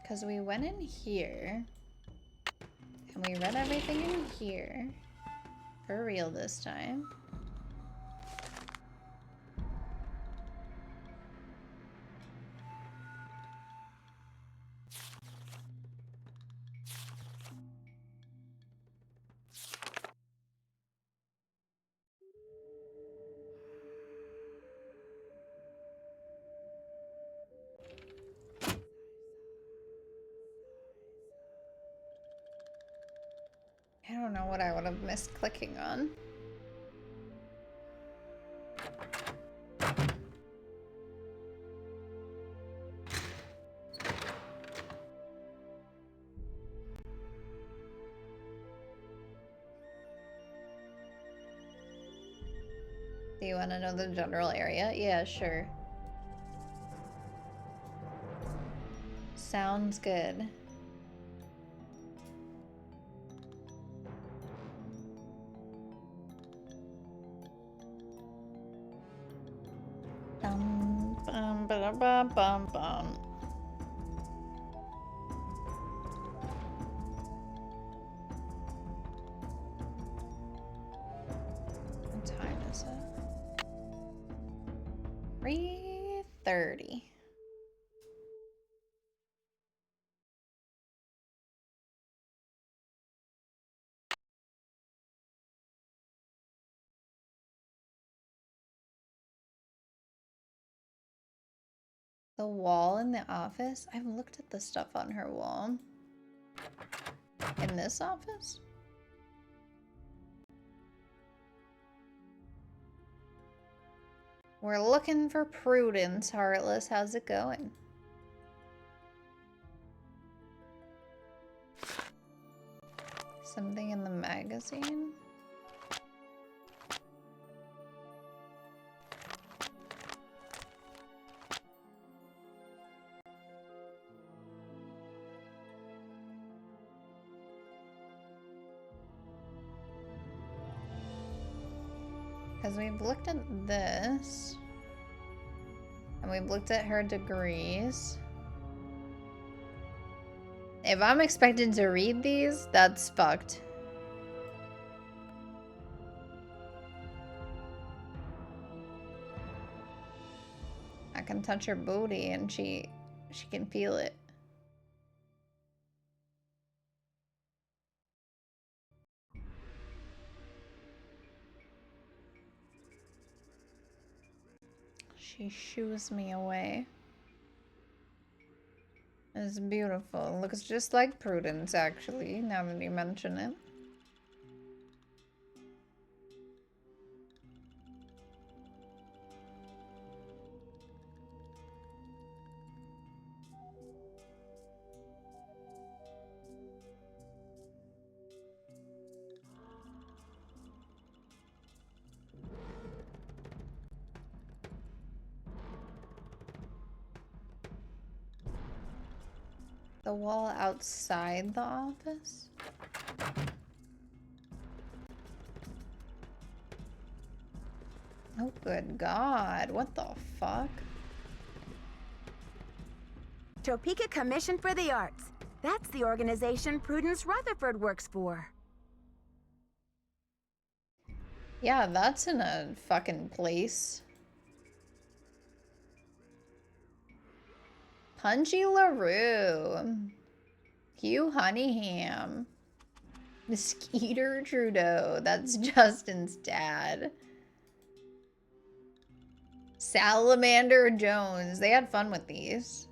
Because we went in here and we read everything in here for real this time. I don't know what I would have missed clicking on. Do you want to know the general area? Yeah, sure. Sounds good. Bum, bum, bum, bum, bum, bum. What time is it? 3:30. The wall in the office? I've looked at the stuff on her wall. In this office? We're looking for Prudence, Heartless. How's it going? Something in the magazine? Because we've looked at this. And we've looked at her degrees. If I'm expected to read these, that's fucked. I can touch her booty and she can feel it. She shoos me away. It's beautiful. It looks just like Prudence, actually, now that you mention it. The wall outside the office? Oh, good God. What the fuck?
Topeka Commission for the Arts. That's the organization Prudence Rutherford works for.
Yeah, that's in a fucking place. Punchy LaRue. Hugh Honeyham. Skeeter Trudeau. That's Justin's dad. Salamander Jones. They had fun with these.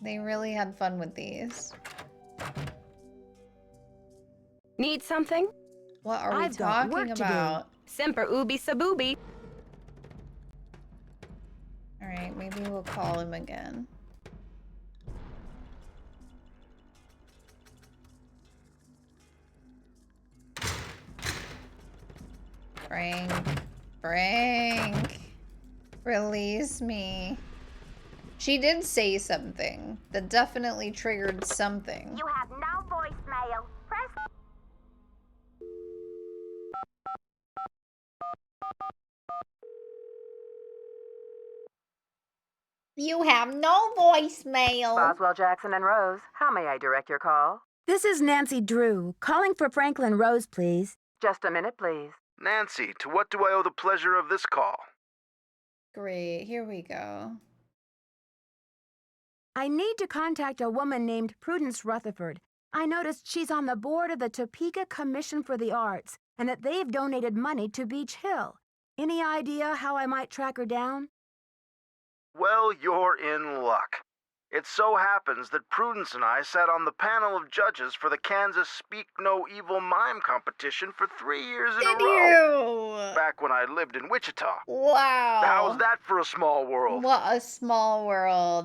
They really had fun with these.
Need something?
What are we talking about?
Semper ubi sabubi.
Alright, maybe we'll call him again. Frank. Release me. She did say something that definitely triggered something.
You have no voicemail. Press...
You have no voicemail.
Boswell, Jackson, and Rose, how may I direct your call?
This is Nancy Drew, calling for Franklin Rose, please.
Just a minute, please.
Nancy, to what do I owe the pleasure of this call?
Great, here we go.
I need to contact a woman named Prudence Rutherford. I noticed she's on the board of the Topeka Commission for the Arts and that they've donated money to Beach Hill. Any idea how I might track her down?
Well, you're in luck. It so happens that Prudence and I sat on the panel of judges for the Kansas Speak No Evil Mime competition for 3 years in a row. Back when I lived in Wichita.
Wow.
How's that for a small world?
What a small world.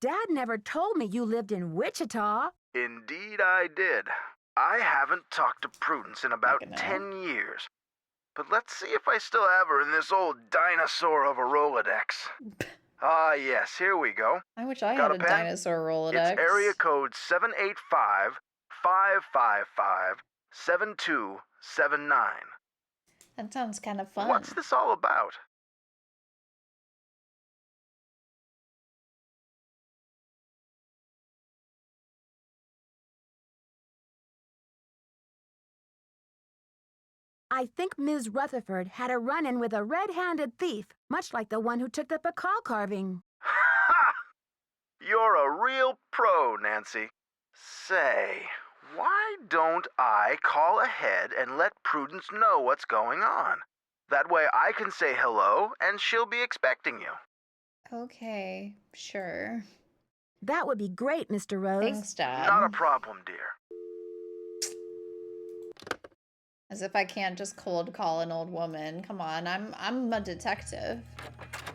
Dad never told me you lived in Wichita.
Indeed I did. I haven't talked to Prudence in about 10 years. But let's see if I still have her in this old dinosaur of a Rolodex. Ah, yes, here we go.
I wish I
Got
had a
pen?
dinosaur Rolodex.
It's area code 785-555-7279.
That sounds kind of fun.
What's this all about?
I think Ms. Rutherford had a run-in with a red-handed thief, much like the one who took the pecal carving.
Ha! You're a real pro, Nancy. Say, why don't I call ahead and let Prudence know what's going on? That way I can say hello and she'll be expecting you.
Okay, sure.
That would be great, Mr. Rose.
Thanks, Dad.
Not a problem, dear.
As if I can't just cold call an old woman. Come on, I'm a detective.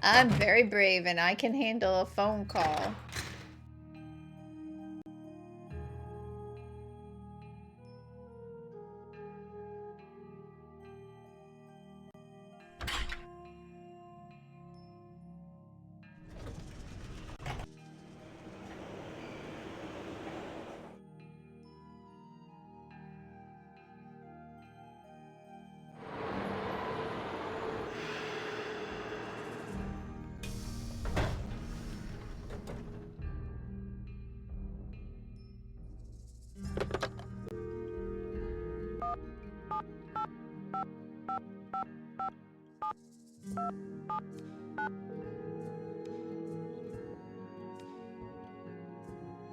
I'm very brave and I can handle a phone call.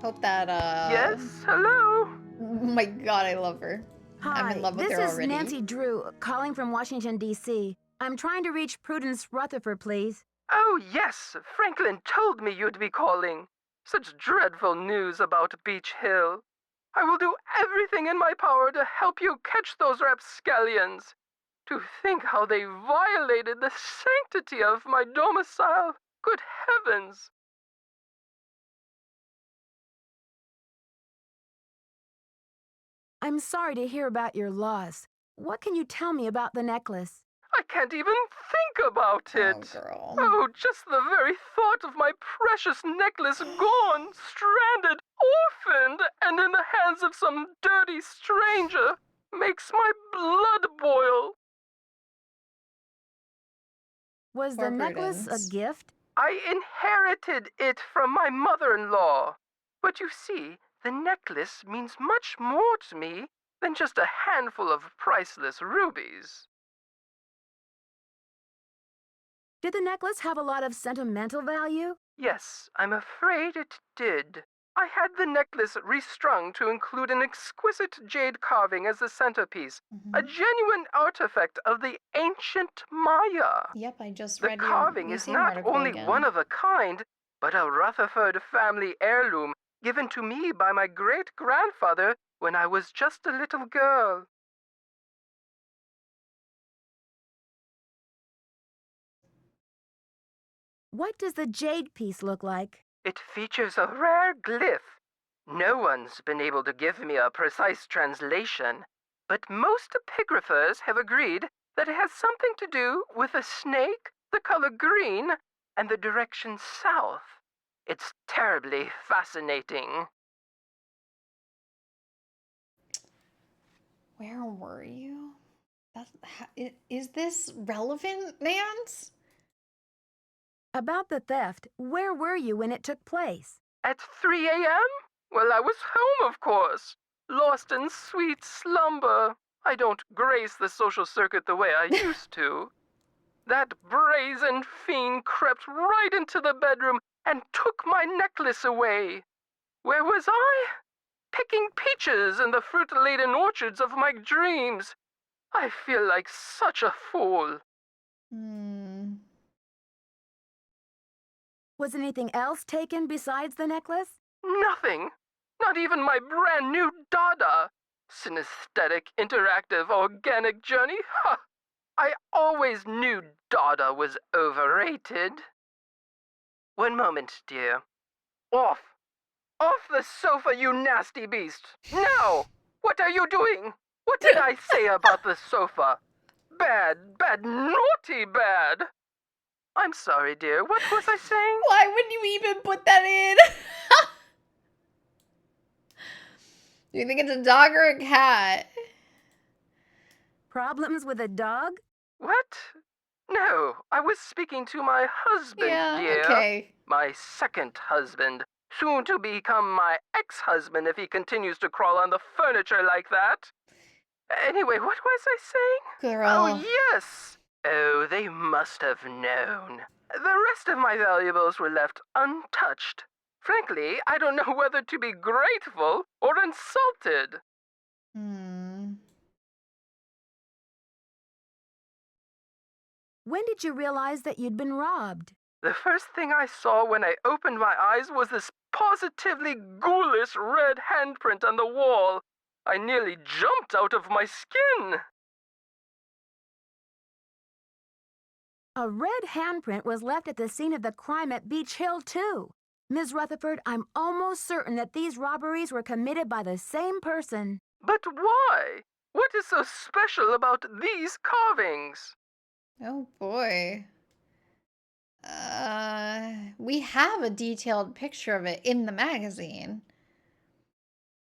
Hope that,
Yes, hello?
Oh my god, I love her. I'm in love with her
this is
already.
Nancy Drew, calling from Washington, D.C. I'm trying to reach Prudence Rutherford, please.
Oh, yes. Franklin told me you'd be calling. Such dreadful news about Beach Hill. I will do everything in my power to help you catch those rapscallions. To think how they violated the sanctity of my domicile. Good heavens!
I'm sorry to hear about your loss. What can you tell me about the necklace?
I can't even think about it.
Oh, girl.
Oh, just the very thought of my precious necklace gone, stranded, orphaned, and in the hands of some dirty stranger makes my blood boil.
Was the necklace a gift?
I inherited it from my mother-in-law. But you see, the necklace means much more to me than just a handful of priceless rubies.
Did the necklace have a lot of sentimental value?
Yes, I'm afraid it did. I had the necklace restrung to include an exquisite jade carving as the centerpiece, a genuine artifact of the ancient Maya.
Yep, I just
The
read your
carving is
museum
not
article
only
again.
one of a kind, but a Rutherford family heirloom given to me by my great-grandfather when I was just a little girl.
What does the jade piece look like?
It features a rare glyph. No one's been able to give me a precise translation, but most epigraphers have agreed that it has something to do with a snake, the color green, and the direction south. It's terribly fascinating.
Where were you? Is this relevant, Nance?
About the theft, where were you when it took place?
At 3 a.m.? Well, I was home, of course. Lost in sweet slumber. I don't grace the social circuit the way I used to. That brazen fiend crept right into the bedroom and took my necklace away. Where was I? Picking peaches in the fruit-laden orchards of my dreams. I feel like such a fool.
Was anything else taken besides the necklace?
Nothing. Not even my brand new Dada. Synesthetic, interactive, organic journey? Ha! I always knew Dada was overrated. One moment, dear. Off! Off the sofa, you nasty beast! Now! What are you doing? What did I say about the sofa? Bad, bad, naughty bad! I'm sorry, dear. What was I saying?
Why would you even put that in? Do you think it's a dog or a cat?
Problems with a dog?
What? No, I was speaking to my husband,
Yeah,
dear.
okay.
My second husband. Soon to become my ex-husband if he continues to crawl on the furniture like that. Anyway, what was I saying?
Girl.
Oh, yes! Oh, they must have known. The rest of my valuables were left untouched. Frankly, I don't know whether to be grateful or insulted.
When did you realize that you'd been robbed?
The first thing I saw when I opened my eyes was this positively ghoulish red handprint on the wall. I nearly jumped out of my skin.
A red handprint was left at the scene of the crime at Beach Hill, too. Ms. Rutherford, I'm almost certain that these robberies were committed by the same person.
But why? What is so special about these carvings?
Oh boy. We have a detailed picture of it in the magazine.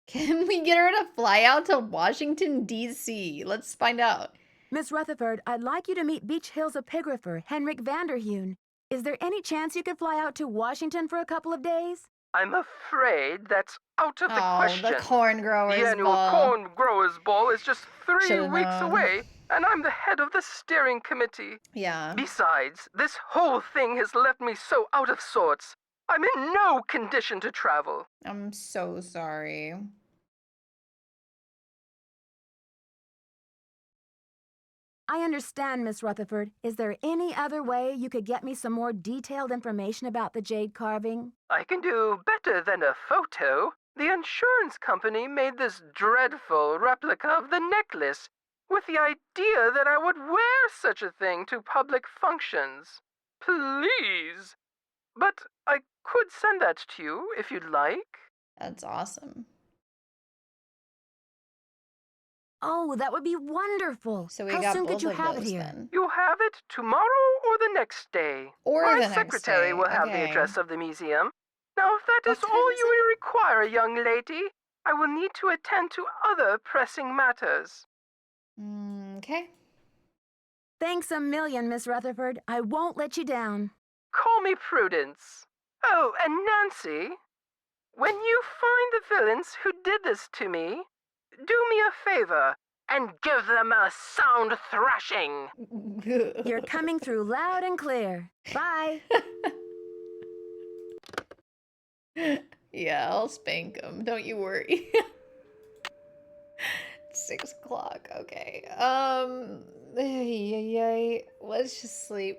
Can we get her to fly out to Washington, D.C.? Let's find out.
Miss Rutherford, I'd like you to meet Beach Hill's epigrapher, Henrik Vanderheun. Is there any chance you could fly out to Washington for a couple of days?
I'm afraid that's out of the question.
The corn growers
The annual
ball.
corn growers ball is just 3
Should've
weeks
known.
away, and I'm the head of the steering committee.
Yeah.
Besides, this whole thing has left me so out of sorts. I'm in no condition to travel.
I'm so sorry.
I understand, Miss Rutherford. Is there any other way you could get me some more detailed information about the jade carving?
I can do better than a photo. The insurance company made this dreadful replica of the necklace with the idea that I would wear such a thing to public functions. Please. But I could send that to you if you'd like.
That's awesome.
Oh, that would be wonderful.
So we
How
got
soon
both
could you
of
have it
those
here?
then.
You have it tomorrow or the next day.
Or
My
the next
secretary
day,
will have the
okay.
address of the museum. Now, if that is
What
all
time is
you will require, young lady, I will need to attend to other pressing matters.
Okay.
Thanks a million, Miss Rutherford. I won't let you down.
Call me Prudence. Oh, and Nancy, when you find the villains who did this to me, do me a favor and give them a sound thrashing.
You're coming through loud and clear. Bye.
Yeah, I'll spank him. Don't you worry. 6 o'clock. Okay. Let's just sleep.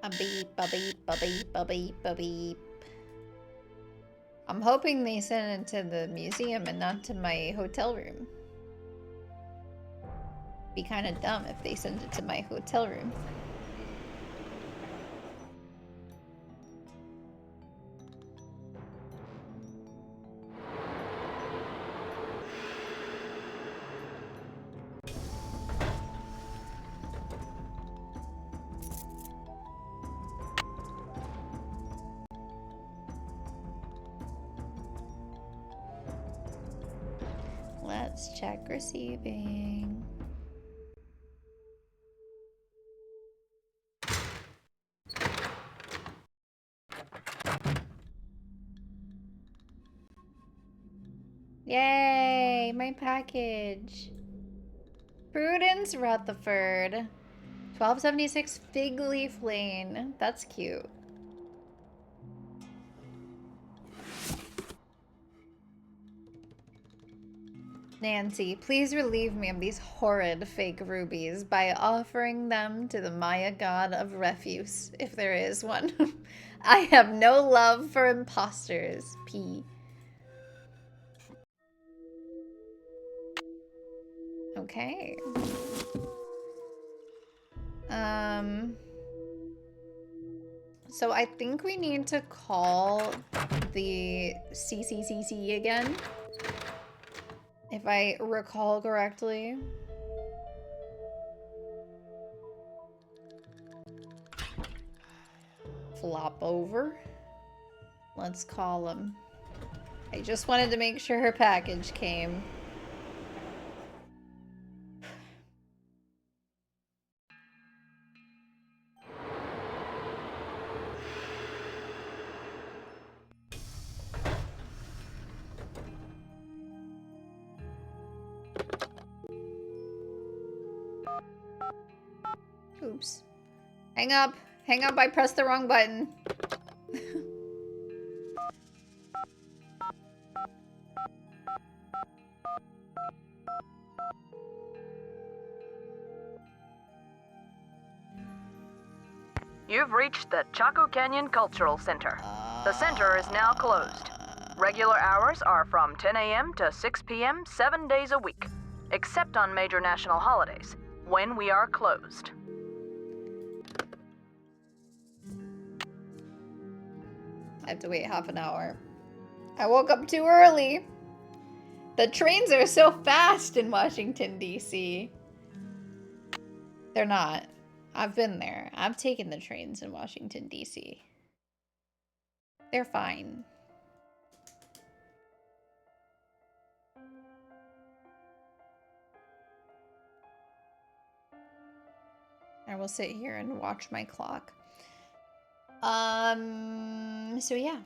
A beep, a beep, a beep, a beep, a beep. I'm hoping they send it to the museum and not to my hotel room. Be kind of dumb if they sent it to my hotel room. Let's check receiving. Yay, my package. Prudence Rutherford. 1276 Fig Leaf Lane. That's cute. Nancy, please relieve me of these horrid fake rubies by offering them to the Maya god of refuse, if there is one. I have no love for imposters. P. Okay. So I think we need to call the CCCC again. If I recall correctly. Flop over. Let's call him. I just wanted to make sure her package came. Oops. Hang up. Hang up, I pressed the wrong button.
You've reached the Chaco Canyon Cultural Center. The center is now closed. Regular hours are from 10 a.m. to 6 p.m. 7 days a week, except on major national holidays, when we are closed.
I have to wait half an hour. I woke up too early. The trains are so fast in Washington, D.C. They're not. I've been there. I've taken the trains in Washington, D.C. They're fine. I will sit here and watch my clock. So yeah.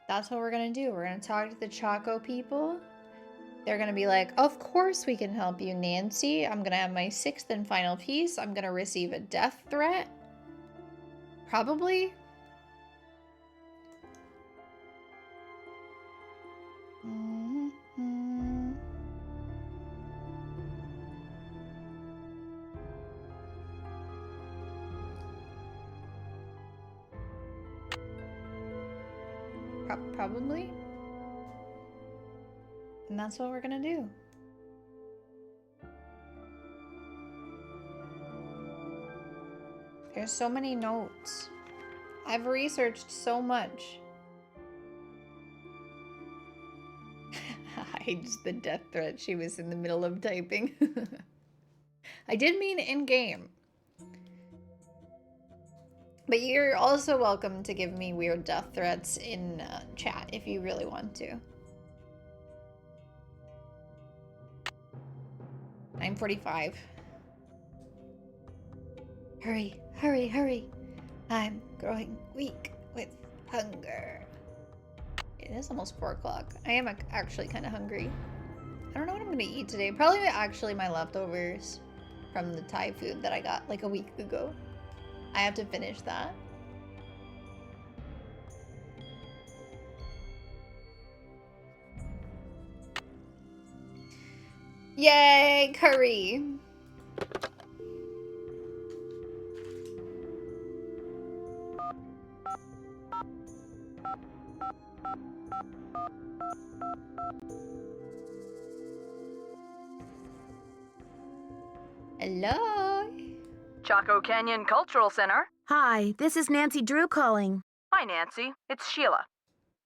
That's what we're gonna do. We're gonna talk to the Chaco people. They're gonna be like, of course we can help you, Nancy. I'm gonna have my 6th and final piece. I'm gonna receive a death threat. Probably. Probably. And that's what we're gonna do. There's so many notes. I've researched so much. Hides the death threat she was in the middle of typing. I did mean in-game. But you're also welcome to give me weird death threats in chat if you really want to. 9:45. Hurry, hurry, hurry. I'm growing weak with hunger. It is almost 4 o'clock. I am actually kind of hungry. I don't know what I'm gonna eat today. Probably actually my leftovers from the Thai food that I got like a week ago. I have to finish that. Yay, curry. Hello.
Chaco Canyon Cultural Center.
Hi, this is Nancy Drew calling.
Hi, Nancy. It's Sheila.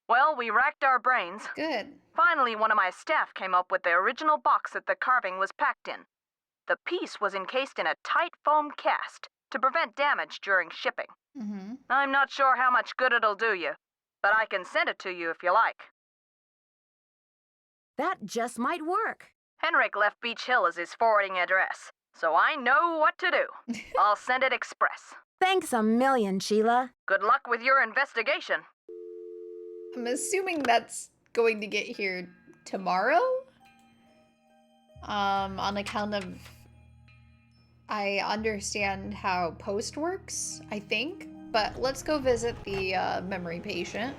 Well, we racked our brains.
Good.
Finally, one of my staff came up with the original box that the carving was packed in. The piece was encased in a tight foam cast to prevent damage during shipping. I'm not sure how much good it'll do you, but I can send it to you if you like.
That just might work.
Henrik left Beach Hill as his forwarding address, so I know what to do. I'll send it express.
Thanks a million, Sheila.
Good luck with your investigation.
I'm assuming that's going to get here tomorrow? On account of... I understand how post works, I think. But let's go visit the memory patient.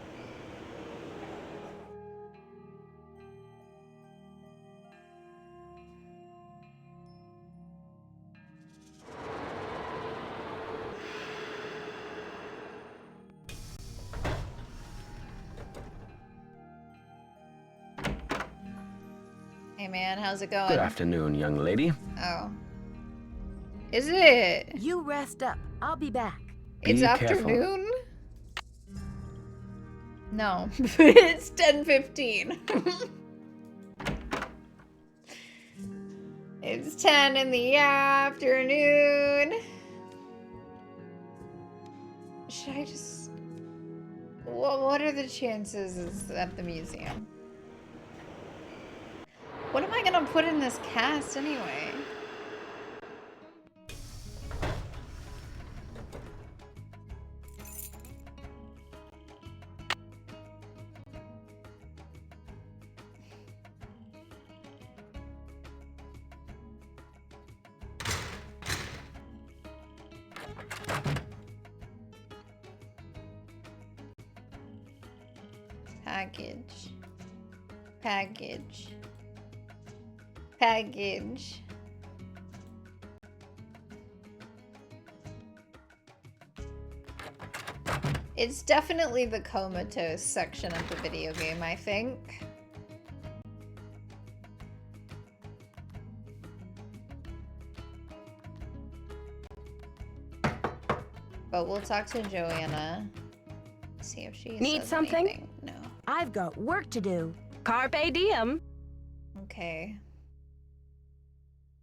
Hey man, how's it going?
Good afternoon, young lady.
Oh. Is it?
You rest up. I'll be back.
It's
Be
afternoon? No. It's 10:15. It's 10 in the afternoon. Should I just... What are the chances it's at the museum? What am I gonna put in this cast anyway? Package. Package. Package. It's definitely the comatose section of the video game, I think. But we'll talk to Joanna. See if she
Need
says
something?
anything. No.
I've got work to do.
Carpe diem.
Okay.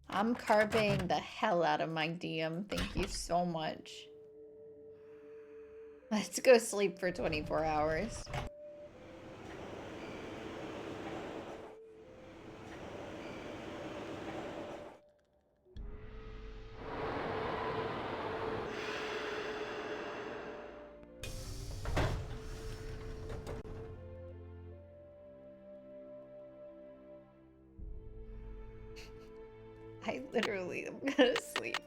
I'm carping the hell out of my DM. Thank you so much. Let's go sleep for 24 hours. I literally am gonna sleep.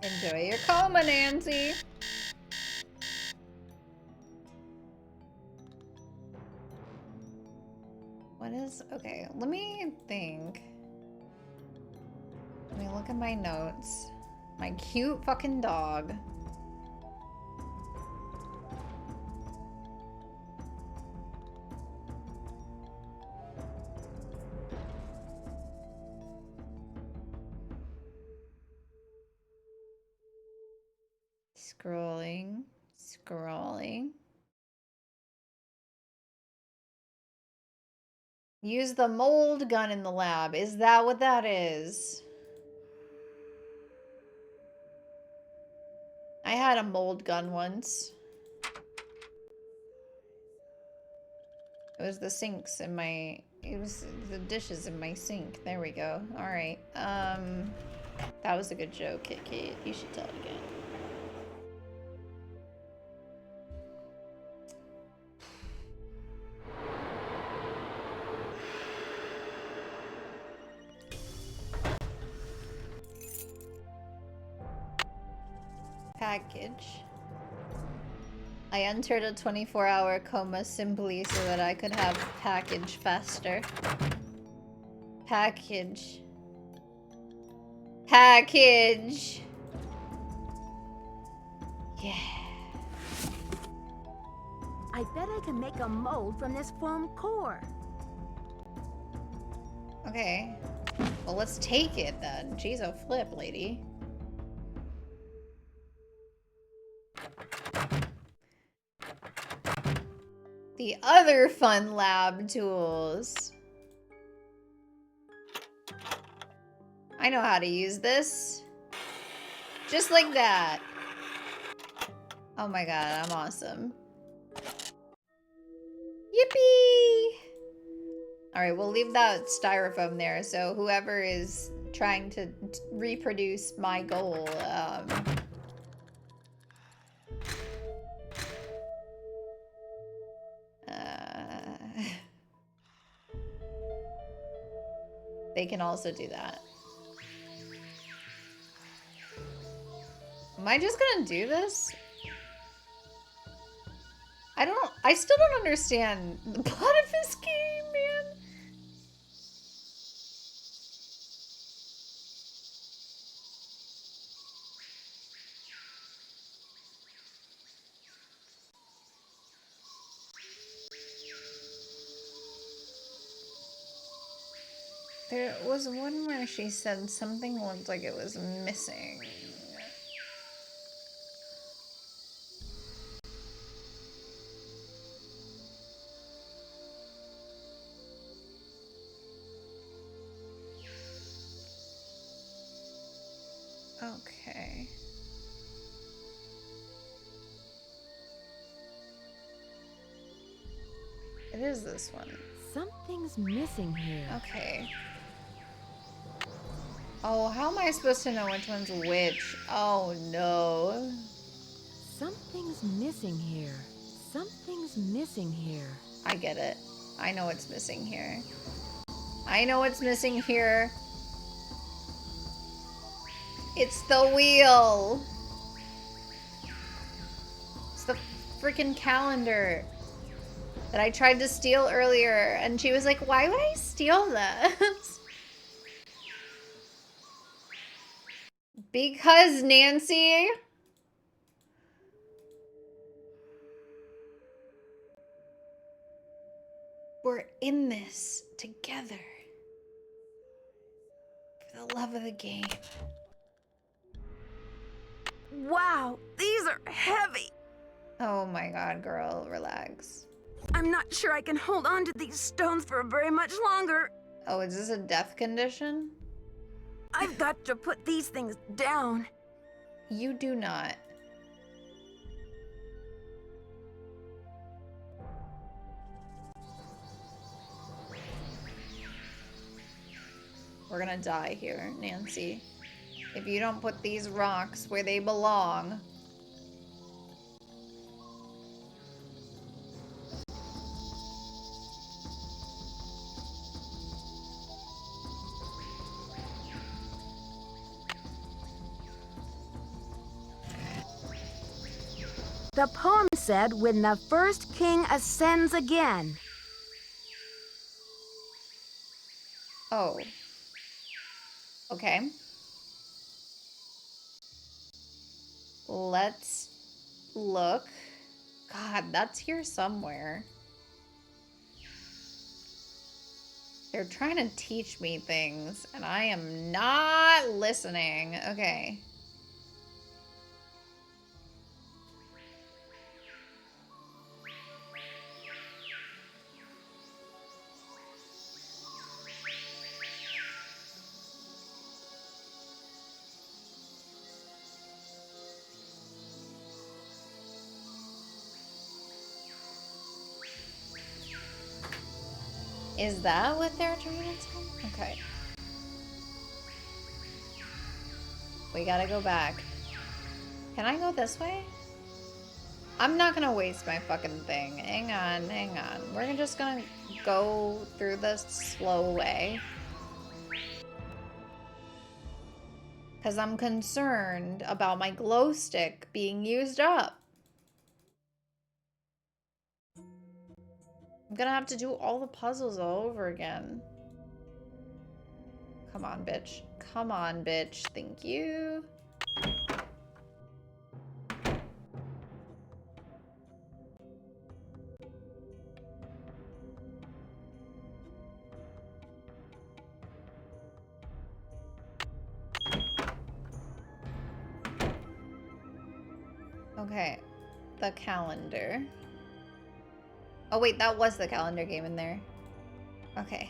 Enjoy your coma, Nancy. What is... Okay, let me think. Let me look at my notes. My cute fucking dog. Scrolling. Scrolling. Use the mold gun in the lab. Is that what that is? I had a mold gun once. It was the sinks in my... It was the dishes in my sink. There we go. Alright. That was a good joke, Kit Kit. You should tell it again. Package. I entered a 24-hour coma simply so that I could have package faster. Package. Package. Yeah.
I bet I can make a mold from this foam core.
Okay. Well, let's take it then. Jeez, oh flip, lady. The other fun lab tools. I know how to use this. Just like that. Oh my god, I'm awesome. Yippee! Alright, we'll leave that styrofoam there, so whoever is trying to reproduce my goal, they can also do that. Am I just gonna do this? I still don't understand the plot of this game, man. There was one where she said something looked like it was missing. Okay. It is this one.
Something's missing here.
Okay. Oh, how am I supposed to know which one's which? Oh no.
Something's missing here. Something's missing here.
I get it. I know what's missing here. I know what's missing here. It's the wheel. It's the freaking calendar that I tried to steal earlier. And she was like, why would I steal this? Because, Nancy. We're in this together. For the love of the game.
Wow, these are heavy.
Oh my god, girl, relax.
I'm not sure I can hold on to these stones for very much longer.
Oh, is this a death condition?
I've got to put these things down.
You do not. We're gonna die here, Nancy. If you don't put these rocks where they belong.
The poem said, when the first king ascends again.
Oh. Okay. Let's look. God, that's here somewhere. They're trying to teach me things, and I am not listening. Okay. Is that what they're trying to tell me? Okay. We gotta go back. Can I go this way? I'm not gonna waste my fucking thing. Hang on, hang on. We're just gonna go through this slow way. Because I'm concerned about my glow stick being used up. I'm gonna have to do all the puzzles all over again. Come on, bitch. Come on, bitch. Thank you. Okay. The calendar. Oh, wait. That was the calendar game in there. Okay.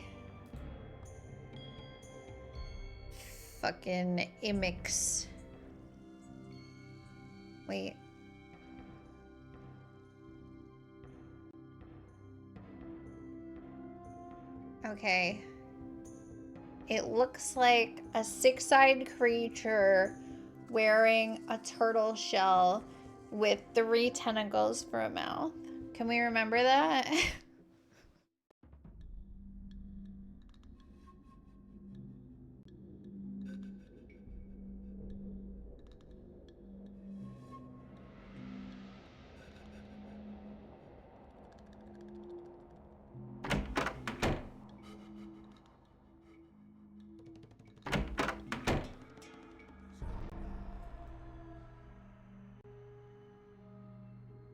Fucking Imix. Wait. Okay. It looks like a six-eyed creature wearing a turtle shell with 3 tentacles for a mouth. Can we remember that?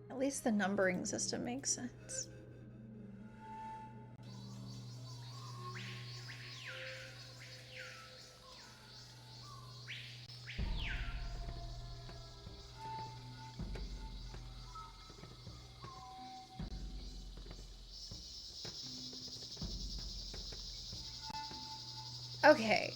At least the numbering system makes sense. Okay.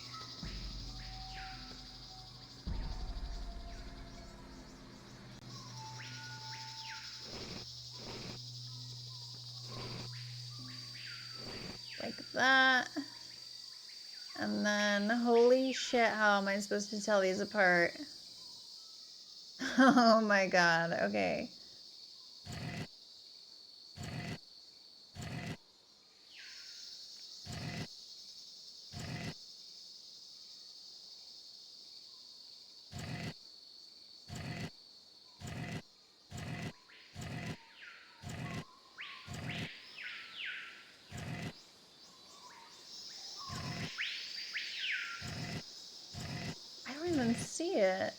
Like that. And then, holy shit, how am I supposed to tell these apart? Oh my god, okay. it.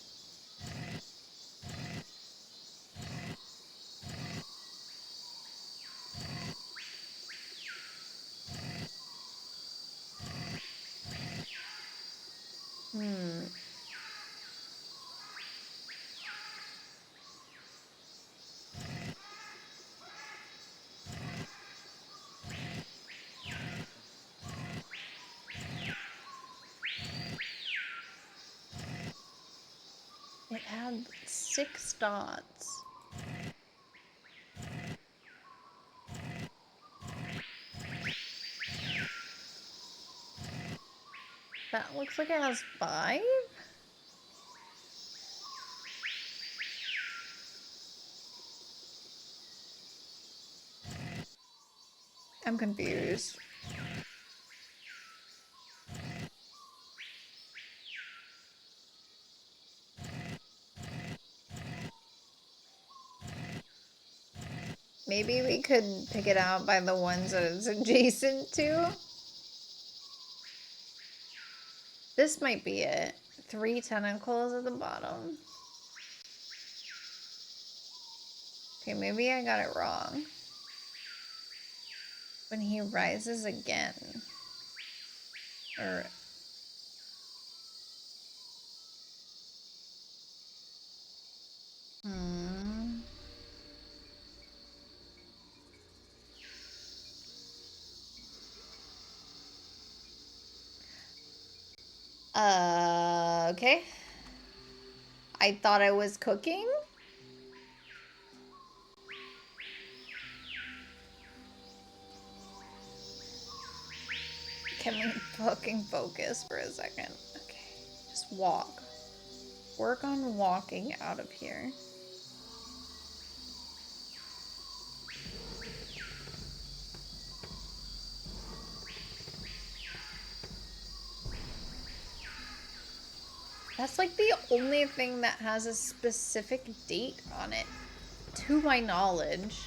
It had 6 dots. That looks like it has 5? I'm confused. Maybe we could pick it out by the ones that it's adjacent to. This might be it. 3 tentacles at the bottom. Okay, maybe I got it wrong. When he rises again. Or... Okay. I thought I was cooking? Can we fucking focus for a second? Okay, just walk. Work on walking out of here. That's like the only thing that has a specific date on it, to my knowledge.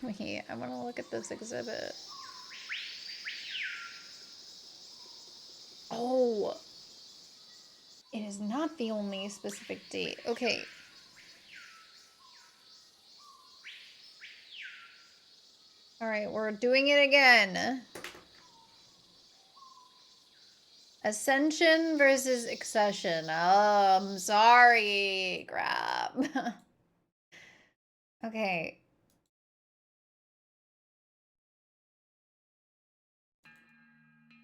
Wait, I want to look at this exhibit. Oh, it is not the only specific date. Okay. All right, we're doing it again. Ascension versus accession. Oh, I'm sorry. Crap. Okay.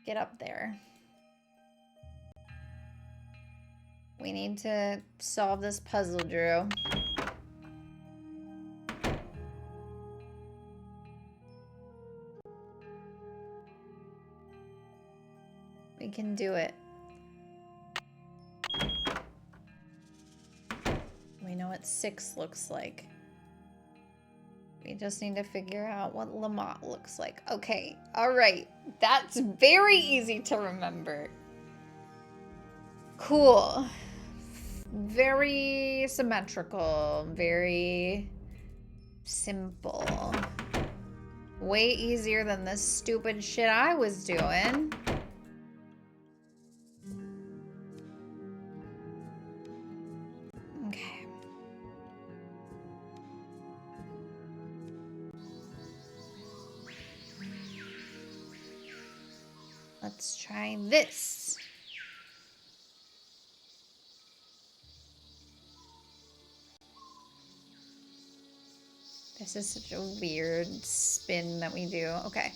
Get up there. We need to solve this puzzle, Drew. We can do it. We know what 6 looks like. We just need to figure out what Lamont looks like. Okay, alright. That's very easy to remember. Cool. Very symmetrical. Very simple. Way easier than this stupid shit I was doing. Okay. Let's try this. This is such a weird spin that we do. Okay.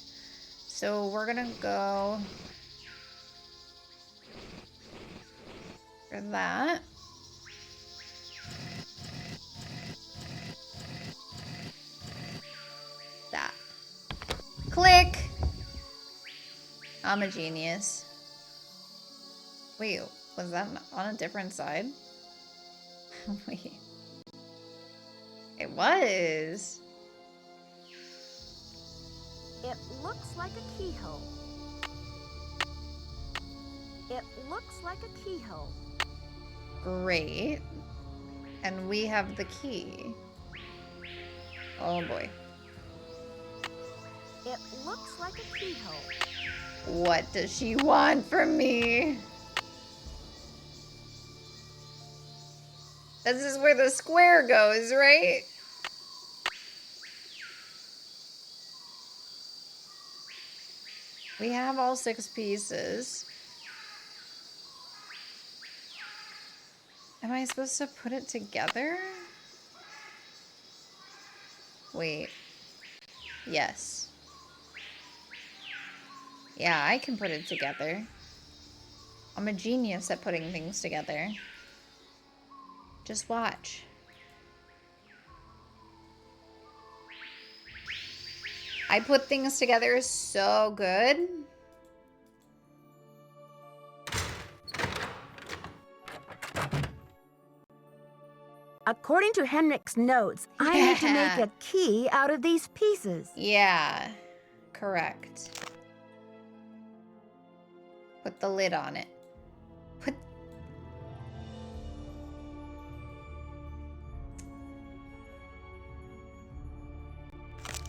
So we're gonna go for that. That. Click! I'm a genius. Wait, was that on a different side? Wait. It was.
It looks like a keyhole. It looks like a keyhole.
Great. And we have the key. Oh boy.
It looks like a keyhole.
What does she want from me? This is where the square goes, right? We have all 6 pieces. Am I supposed to put it together? Wait. Yes. Yeah, I can put it together. I'm a genius at putting things together. Just watch. I put things together so good.
According to Henrik's notes, I need to make a key out of these pieces.
Yeah, correct. Put the lid on it. Put...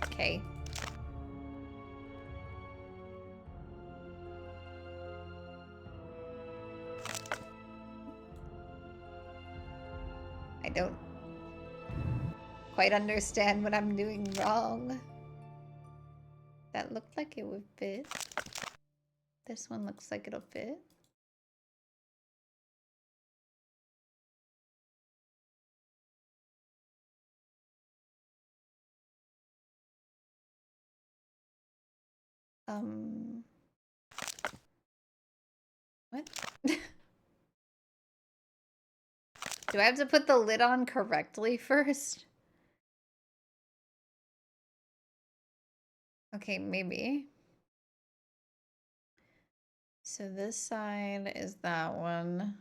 Okay. I don't quite understand what I'm doing wrong. That looked like it would fit. This one looks like it'll fit. What? Do I have to put the lid on correctly first? Okay, maybe. So this side is that one.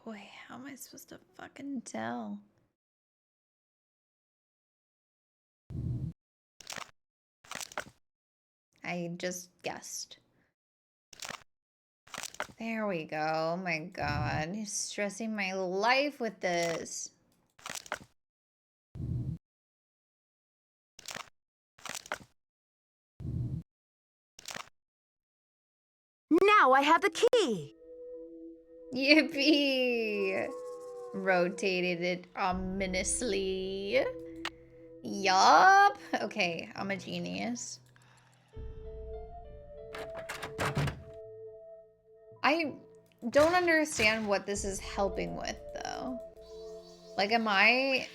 Boy, how am I supposed to fucking tell? I just guessed. There we go. Oh my god. He's stressing my life with this.
Now I have the key.
Yippee! Rotated it ominously. Yup. Okay, I'm a genius. I don't understand what this is helping with, though. Like, am I...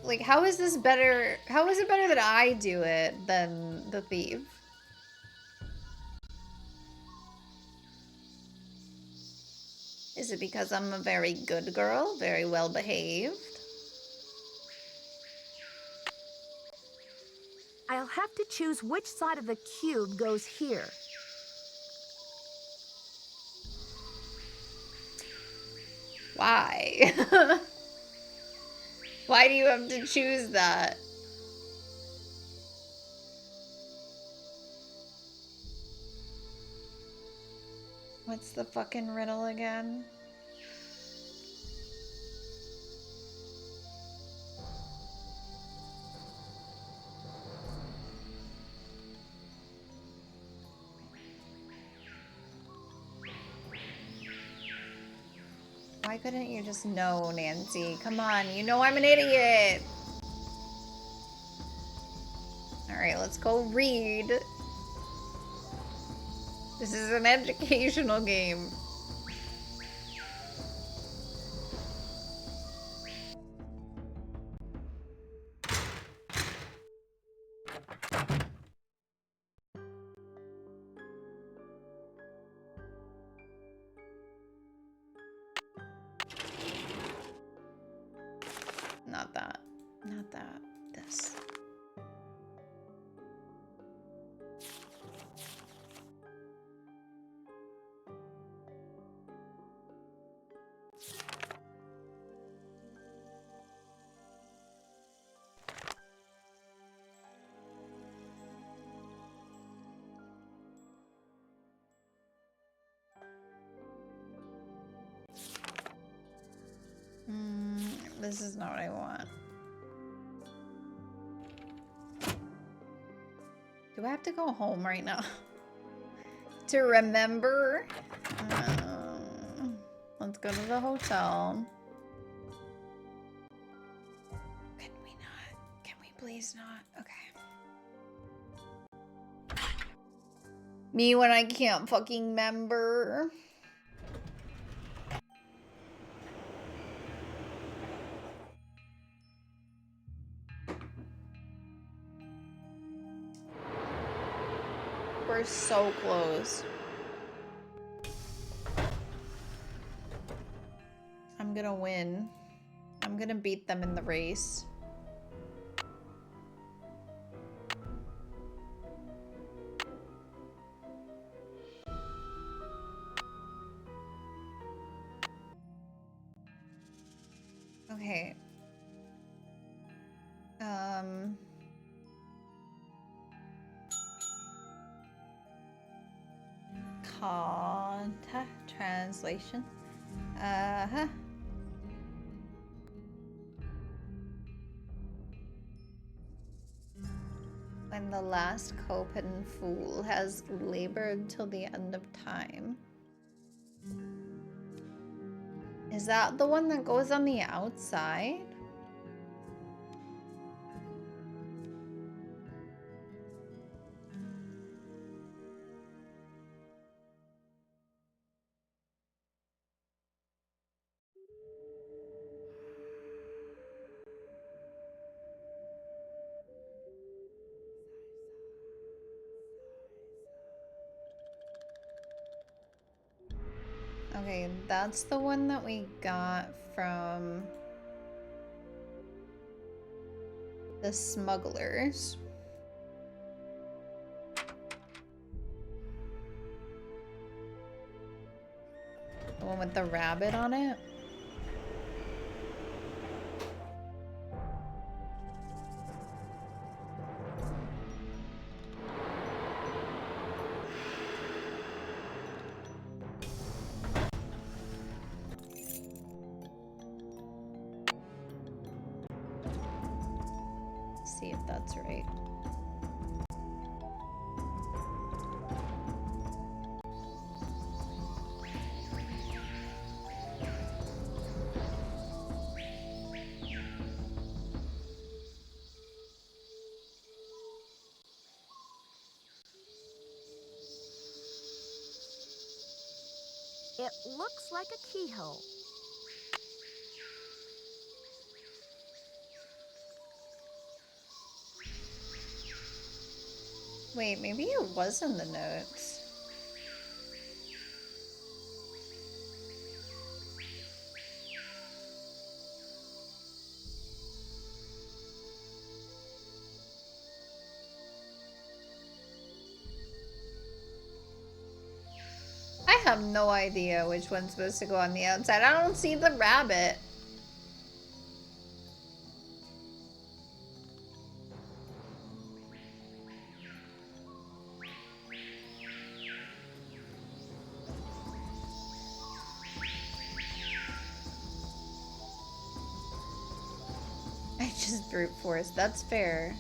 Like, how is this better? How is it better that I do it than the thief? Is it because I'm a very good girl? Very well behaved?
I'll have to choose which side of the cube goes here.
Why? Why do you have to choose that? What's the fucking riddle again? Why couldn't you just know, Nancy? Come on, you know I'm an idiot! Alright, let's go read. This is an educational game. Not that. Not that. This. This is not what I want. Do I have to go home right now? To remember? Let's go to the hotel. Can we not? Can we please not? Okay. Me when I can't fucking remember. We're so close. I'm gonna win. I'm gonna beat them in the race. Okay. Contact translation. When the last Copen fool has labored till the end of time. Is that the one that goes on the outside? Okay, that's the one that we got from the smugglers. The one with the rabbit on it. See if that's right.
It looks like a keyhole.
Wait, maybe it was in the notes. I have no idea which one's supposed to go on the outside. I don't see the rabbit. I just brute force. That's fair.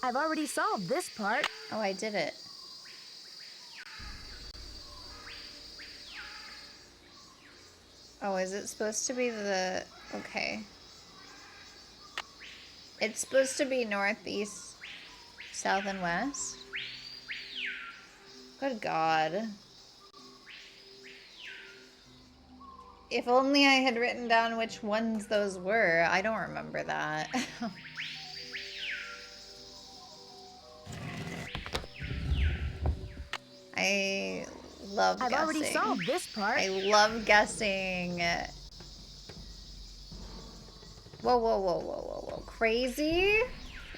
I've already solved this part.
Oh, I did it. Oh, is it supposed to be the... Okay. It's supposed to be northeast, south, and west? Good God. If only I had written down which ones those were. I don't remember that. I love guessing.
I've already solved this part.
I love guessing. Whoa, whoa, whoa, whoa, whoa, whoa. Crazy?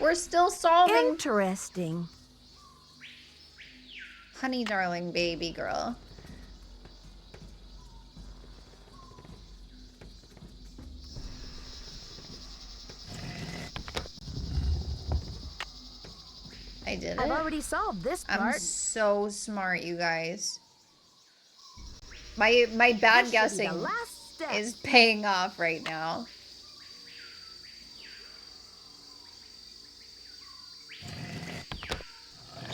We're still solving.
Interesting.
Honey, darling, baby girl. I did it.
I've already solved this part.
I'm so smart, you guys. My bad guessing is paying off right now.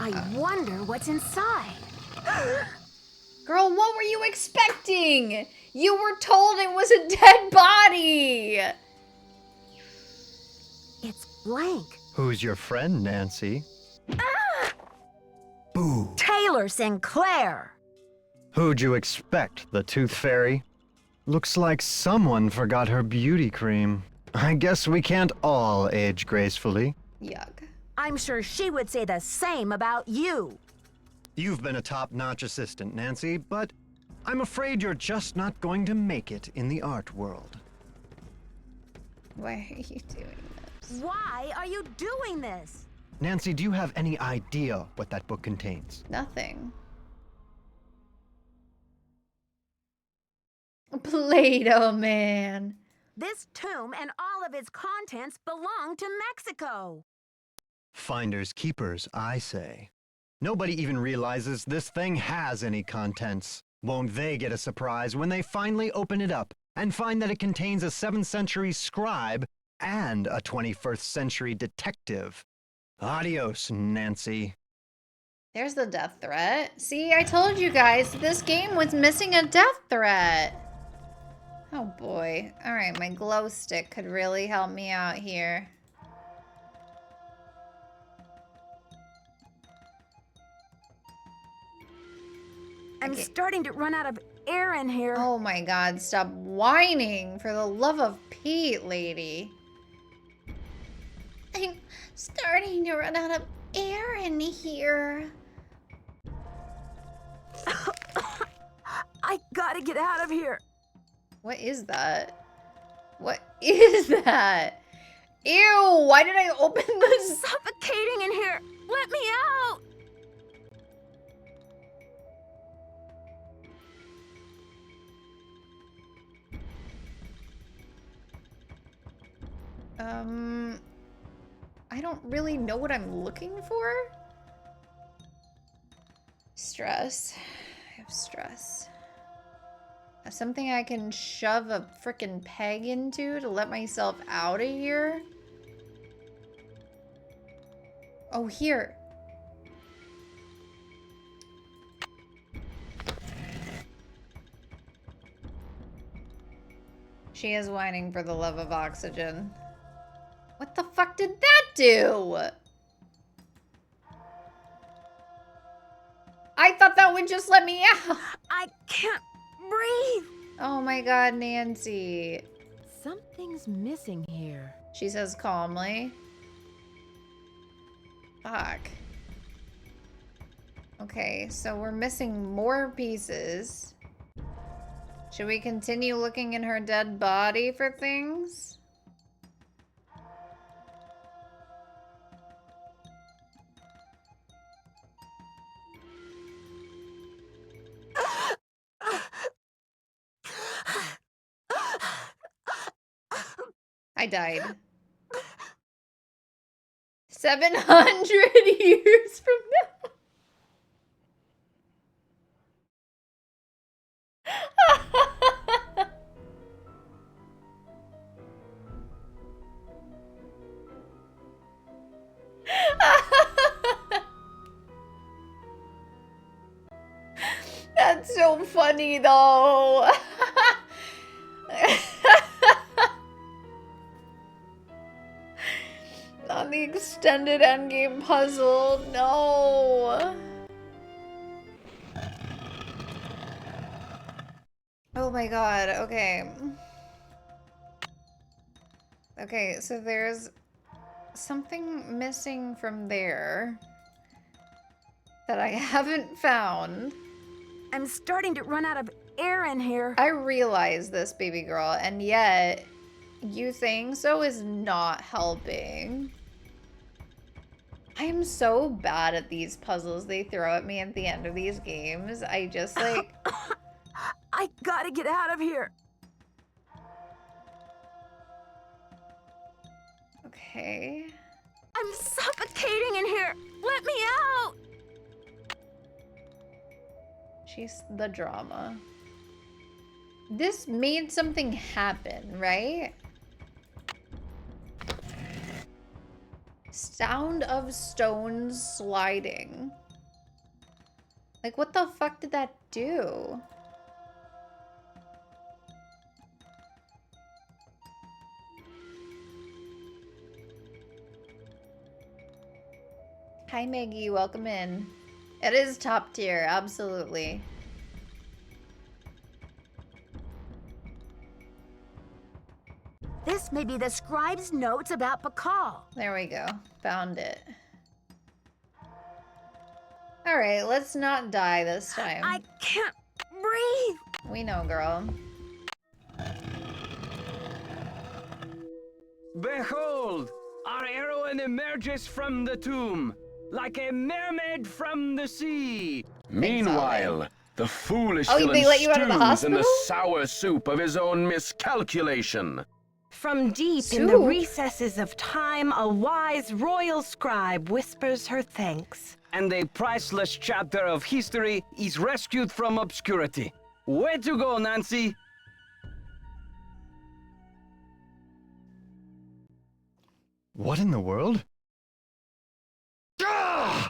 I wonder what's inside.
Girl, what were you expecting? You were told it was a dead body.
It's blank.
Who's your friend, Nancy?
Boo. Taylor Sinclair.
Who'd you expect, the Tooth Fairy? Looks like someone forgot her beauty cream. I guess we can't all age gracefully.
Yuck.
I'm sure she would say the same about you.
You've been a top-notch assistant, Nancy, but I'm afraid you're just not going to make it in the art world.
Why are you doing this?
Why are you doing this?
Nancy, do you have any idea what that book contains?
Nothing. Play-Doh Man.
This tomb and all of its contents belong to Mexico.
Finders keepers, I say. Nobody even realizes this thing has any contents. Won't they get a surprise when they finally open it up and find that it contains a 7th century scribe and a 21st century detective? Adios, Nancy.
There's the death threat. See, I told you guys, this game was missing a death threat. Oh boy. Alright, my glow stick could really help me out here.
I'm starting to run out of air in here.
Oh my god, stop whining, for the love of Pete, lady. I'm starting to run out of air in here.
I gotta get out of here.
What is that? What is that? Ew, why did I open this?
Suffocating in here. Let me out.
I don't really know what I'm looking for. Stress. I have stress. Something I can shove a frickin' peg into to let myself out of here. Oh, here. She is whining for the love of oxygen. What the fuck did that do? I thought that would just let me out.
I can't breathe.
Oh my god, Nancy.
Something's missing here.
She says calmly. Fuck. Okay, so we're missing more pieces. Should we continue looking in her dead body for things? I died. 700 years from now. That's so funny though. Not the extended endgame puzzle, no. Oh my god, okay. Okay, so there's something missing from there that I haven't found.
I'm starting to run out of air in here.
I realize this, baby girl, and yet you saying so is not helping. I am so bad at these puzzles they throw at me at the end of these games. I just like...
I gotta get out of here.
Okay.
I'm suffocating in here. Let me
She's the drama. This made something happen, right? Sound of stones sliding. Like, what the fuck did that do? Hi, Maggie. Welcome in. It is top tier, absolutely.
This may be the scribe's notes about Pakal.
There we go. Found it. Alright, let's not die this time.
I can't breathe.
We know, girl.
Behold! Our heroine emerges from the tomb, like a mermaid from the sea.
Meanwhile, the fool is
Oh,
still
they
in
let you out of the
stews in the
hospital?
sour soup of his own miscalculation.
From deep in the recesses of time, a wise royal scribe whispers her thanks.
And a priceless chapter of history is rescued from obscurity. Way to go, Nancy!
What in the world? Ah!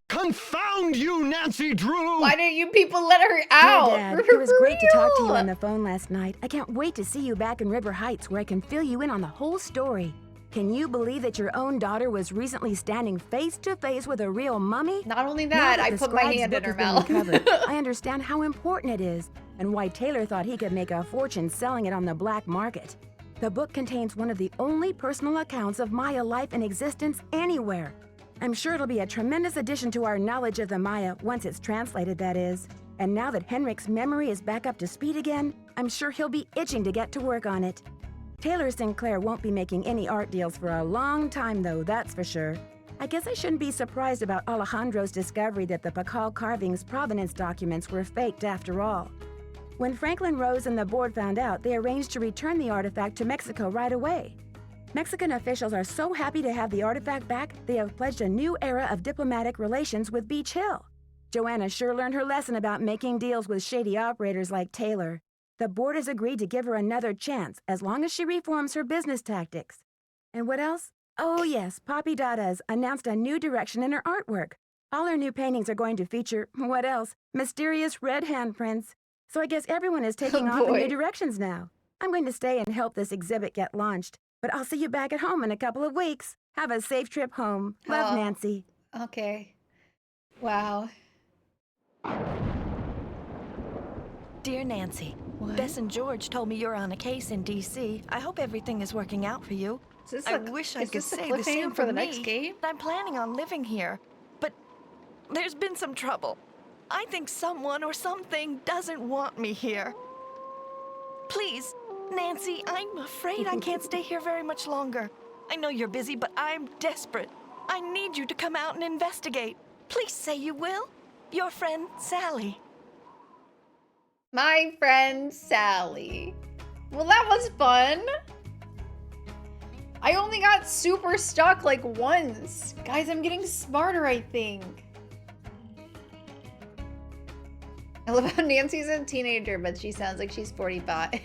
Confound you, Nancy Drew!
Why didn't you people let her out?
Dear Dad, it was great to talk to you on the phone last night. I can't wait to see you back in River Heights where I can fill you in on the whole story. Can you believe that your own daughter was recently standing face to face with a real mummy?
Not only
Now
that,
that
I
the
put my
scribe's
hand in
book
her
has been
mouth.
recovered, I understand how important it is and why Taylor thought he could make a fortune selling it on the black market. The book contains one of the only personal accounts of Maya life in existence anywhere. I'm sure it'll be a tremendous addition to our knowledge of the Maya once it's translated, that is. And now that Henrik's memory is back up to speed again, I'm sure he'll be itching to get to work on it. Taylor Sinclair won't be making any art deals for a long time, though, that's for sure. I guess I shouldn't be surprised about Alejandro's discovery that the Pakal carving's provenance documents were faked after all. When Franklin Rose and the board found out, they arranged to return the artifact to Mexico right away. Mexican officials are so happy to have the artifact back, they have pledged a new era of diplomatic relations with Beach Hill. Joanna sure learned her lesson about making deals with shady operators like Taylor. The board has agreed to give her another chance as long as she reforms her business tactics. And what else? Oh yes, Poppy Dada's announced a new direction in her artwork. All her new paintings are going to feature, what else? Mysterious red handprints. So I guess everyone is taking off in new directions now. I'm going to stay and help this exhibit get launched. But I'll see you back at home in a couple of weeks. Have a safe trip home. Love, Nancy.
Okay. Wow.
Dear Nancy, Bess and George told me you're on a case in D.C. I hope everything is working out for you. I wish I could say the same for
the
me.
next game?
I'm planning on living here, but there's been some trouble. I think someone or something doesn't want me here. Please, Nancy, I'm afraid I can't stay here very much longer. I know you're busy, but I'm desperate. I need you to come out and investigate. Please say you will. Your friend, Sally.
My friend Sally. Well, that was fun. I only got super stuck like once. Guys, I'm getting smarter, I think. I love how Nancy's a teenager, but she sounds like she's 45.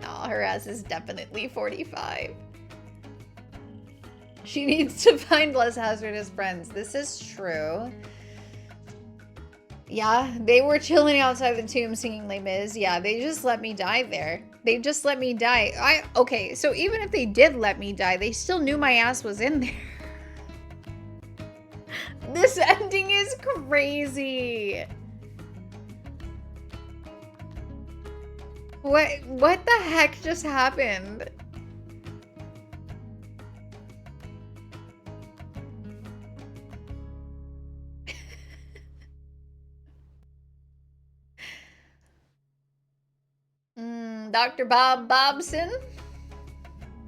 No, her ass is definitely 45. She needs to find less hazardous friends. This is true. Yeah, they were chilling outside the tomb singing Les Mis. Yeah, they just let me die there. They just let me die. Okay, so even if they did let me die, they still knew my ass was in there. This ending is crazy. What the heck just happened? Dr. Bob Bobson?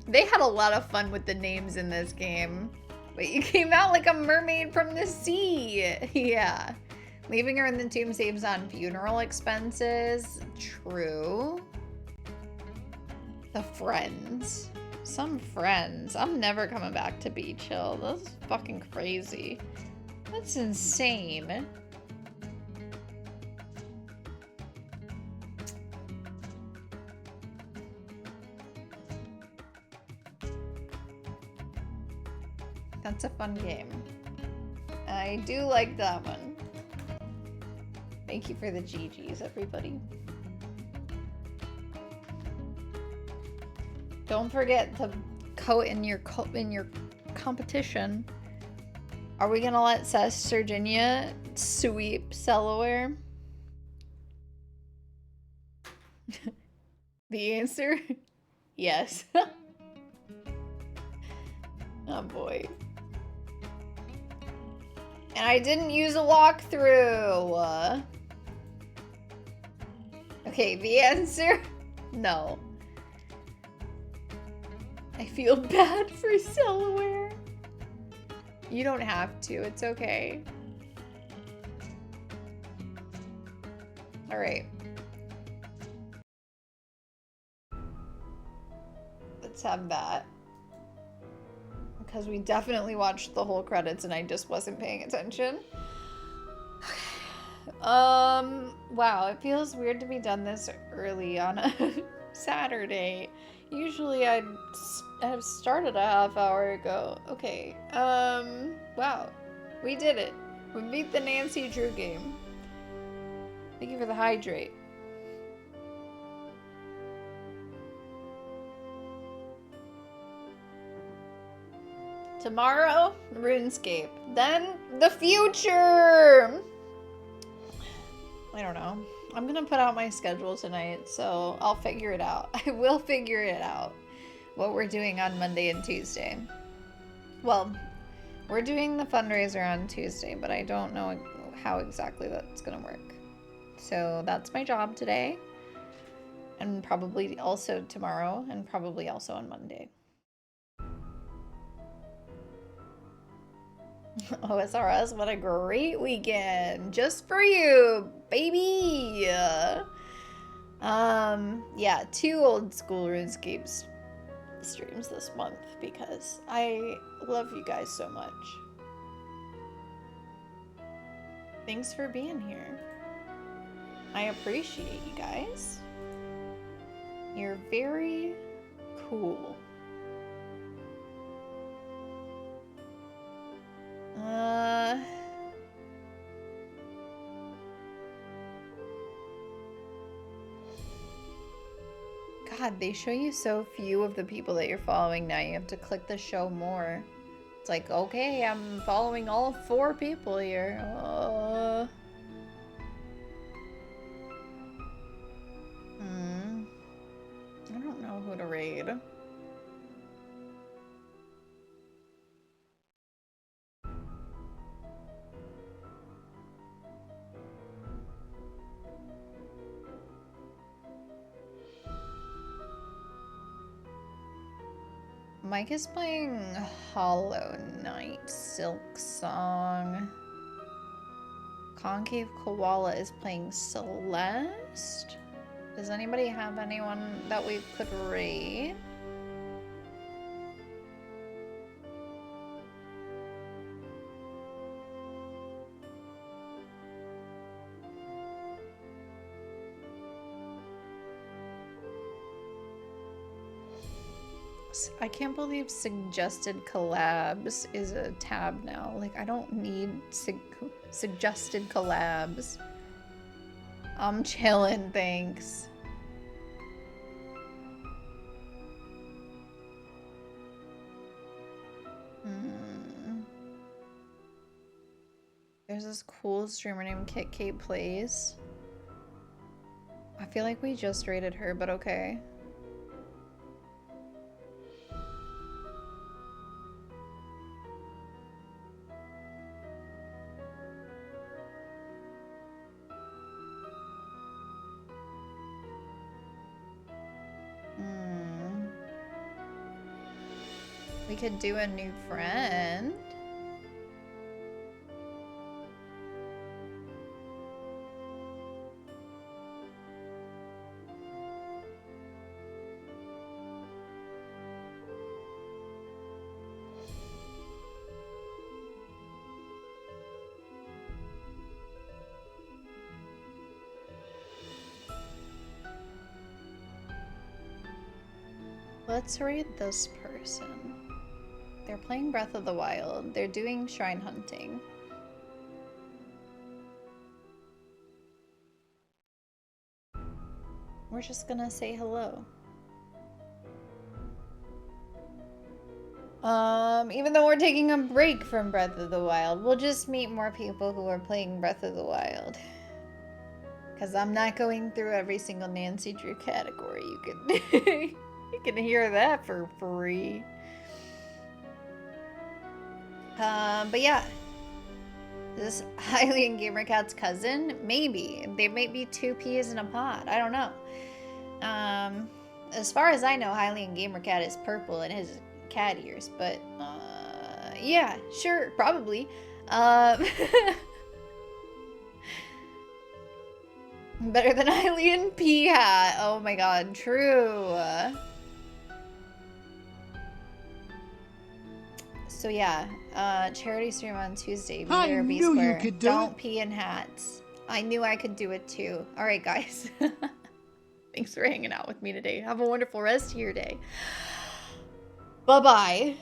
They had a lot of fun with the names in this game. But you came out like a mermaid from the sea. Yeah. Leaving her in the tomb saves on funeral expenses. True. The friends. Some friends. I'm never coming back to Beach Hill. That's fucking crazy. That's insane. It's a fun game. I do like that one. Thank you for the GGs, everybody. Don't forget to coat in your competition. Are we gonna let Virginia sweep Delaware? The answer? Yes. Oh boy. And I didn't use a walkthrough. Okay, the answer? No. I feel bad for Delaware. You don't have to, it's okay. Alright. Let's have that. Because we definitely watched the whole credits and I just wasn't paying attention. Wow, it feels weird to be done this early on a Saturday. Usually I'd have started a half hour ago. Okay, wow. We did it. We beat the Nancy Drew game. Thank you for the hydrate. Tomorrow, RuneScape. Then, the future! I don't know. I'm gonna put out my schedule tonight, so I'll figure it out. I will figure it out. What we're doing on Monday and Tuesday. Well, we're doing the fundraiser on Tuesday, but I don't know how exactly that's gonna work. So that's my job today. And probably also tomorrow, and probably also on Monday. OSRS, what a great weekend. Just for you, baby. Yeah, 2 old school RuneScape streams this month because I love you guys so much. Thanks for being here. I appreciate you guys. You're very cool. God, they show you so few of the people that you're following now. You have to click the show more. It's like, okay, I'm following all 4 people here. I don't know who to raid. Mike is playing Hollow Knight, Silk Song. Concave Koala is playing Celeste. Does anybody have anyone that we could raid? I can't believe suggested collabs is a tab now. Like, I don't need suggested collabs. I'm chillin', thanks. There's this cool streamer named Kit Kate Plays. I feel like we just rated her, but okay. We could do a new friend. Let's read this person. They're playing Breath of the Wild. They're doing shrine hunting. We're just gonna say hello. Even though we're taking a break from Breath of the Wild, we'll just meet more people who are playing Breath of the Wild. Because I'm not going through every single Nancy Drew category. You can you can hear that for free. But yeah. Is this Hylian Gamercat's cousin? Maybe. They might be two peas in a pod. I don't know. As far as I know, Hylian Gamercat is purple in his cat ears, but yeah, sure, probably. Better than Hylian P Hat. Oh my god, true. So yeah, charity stream on Tuesday. Be there, be square. You could Don't pee in hats. I knew I could do it too. All right, guys. Thanks for hanging out with me today. Have a wonderful rest of your day. Bye-bye.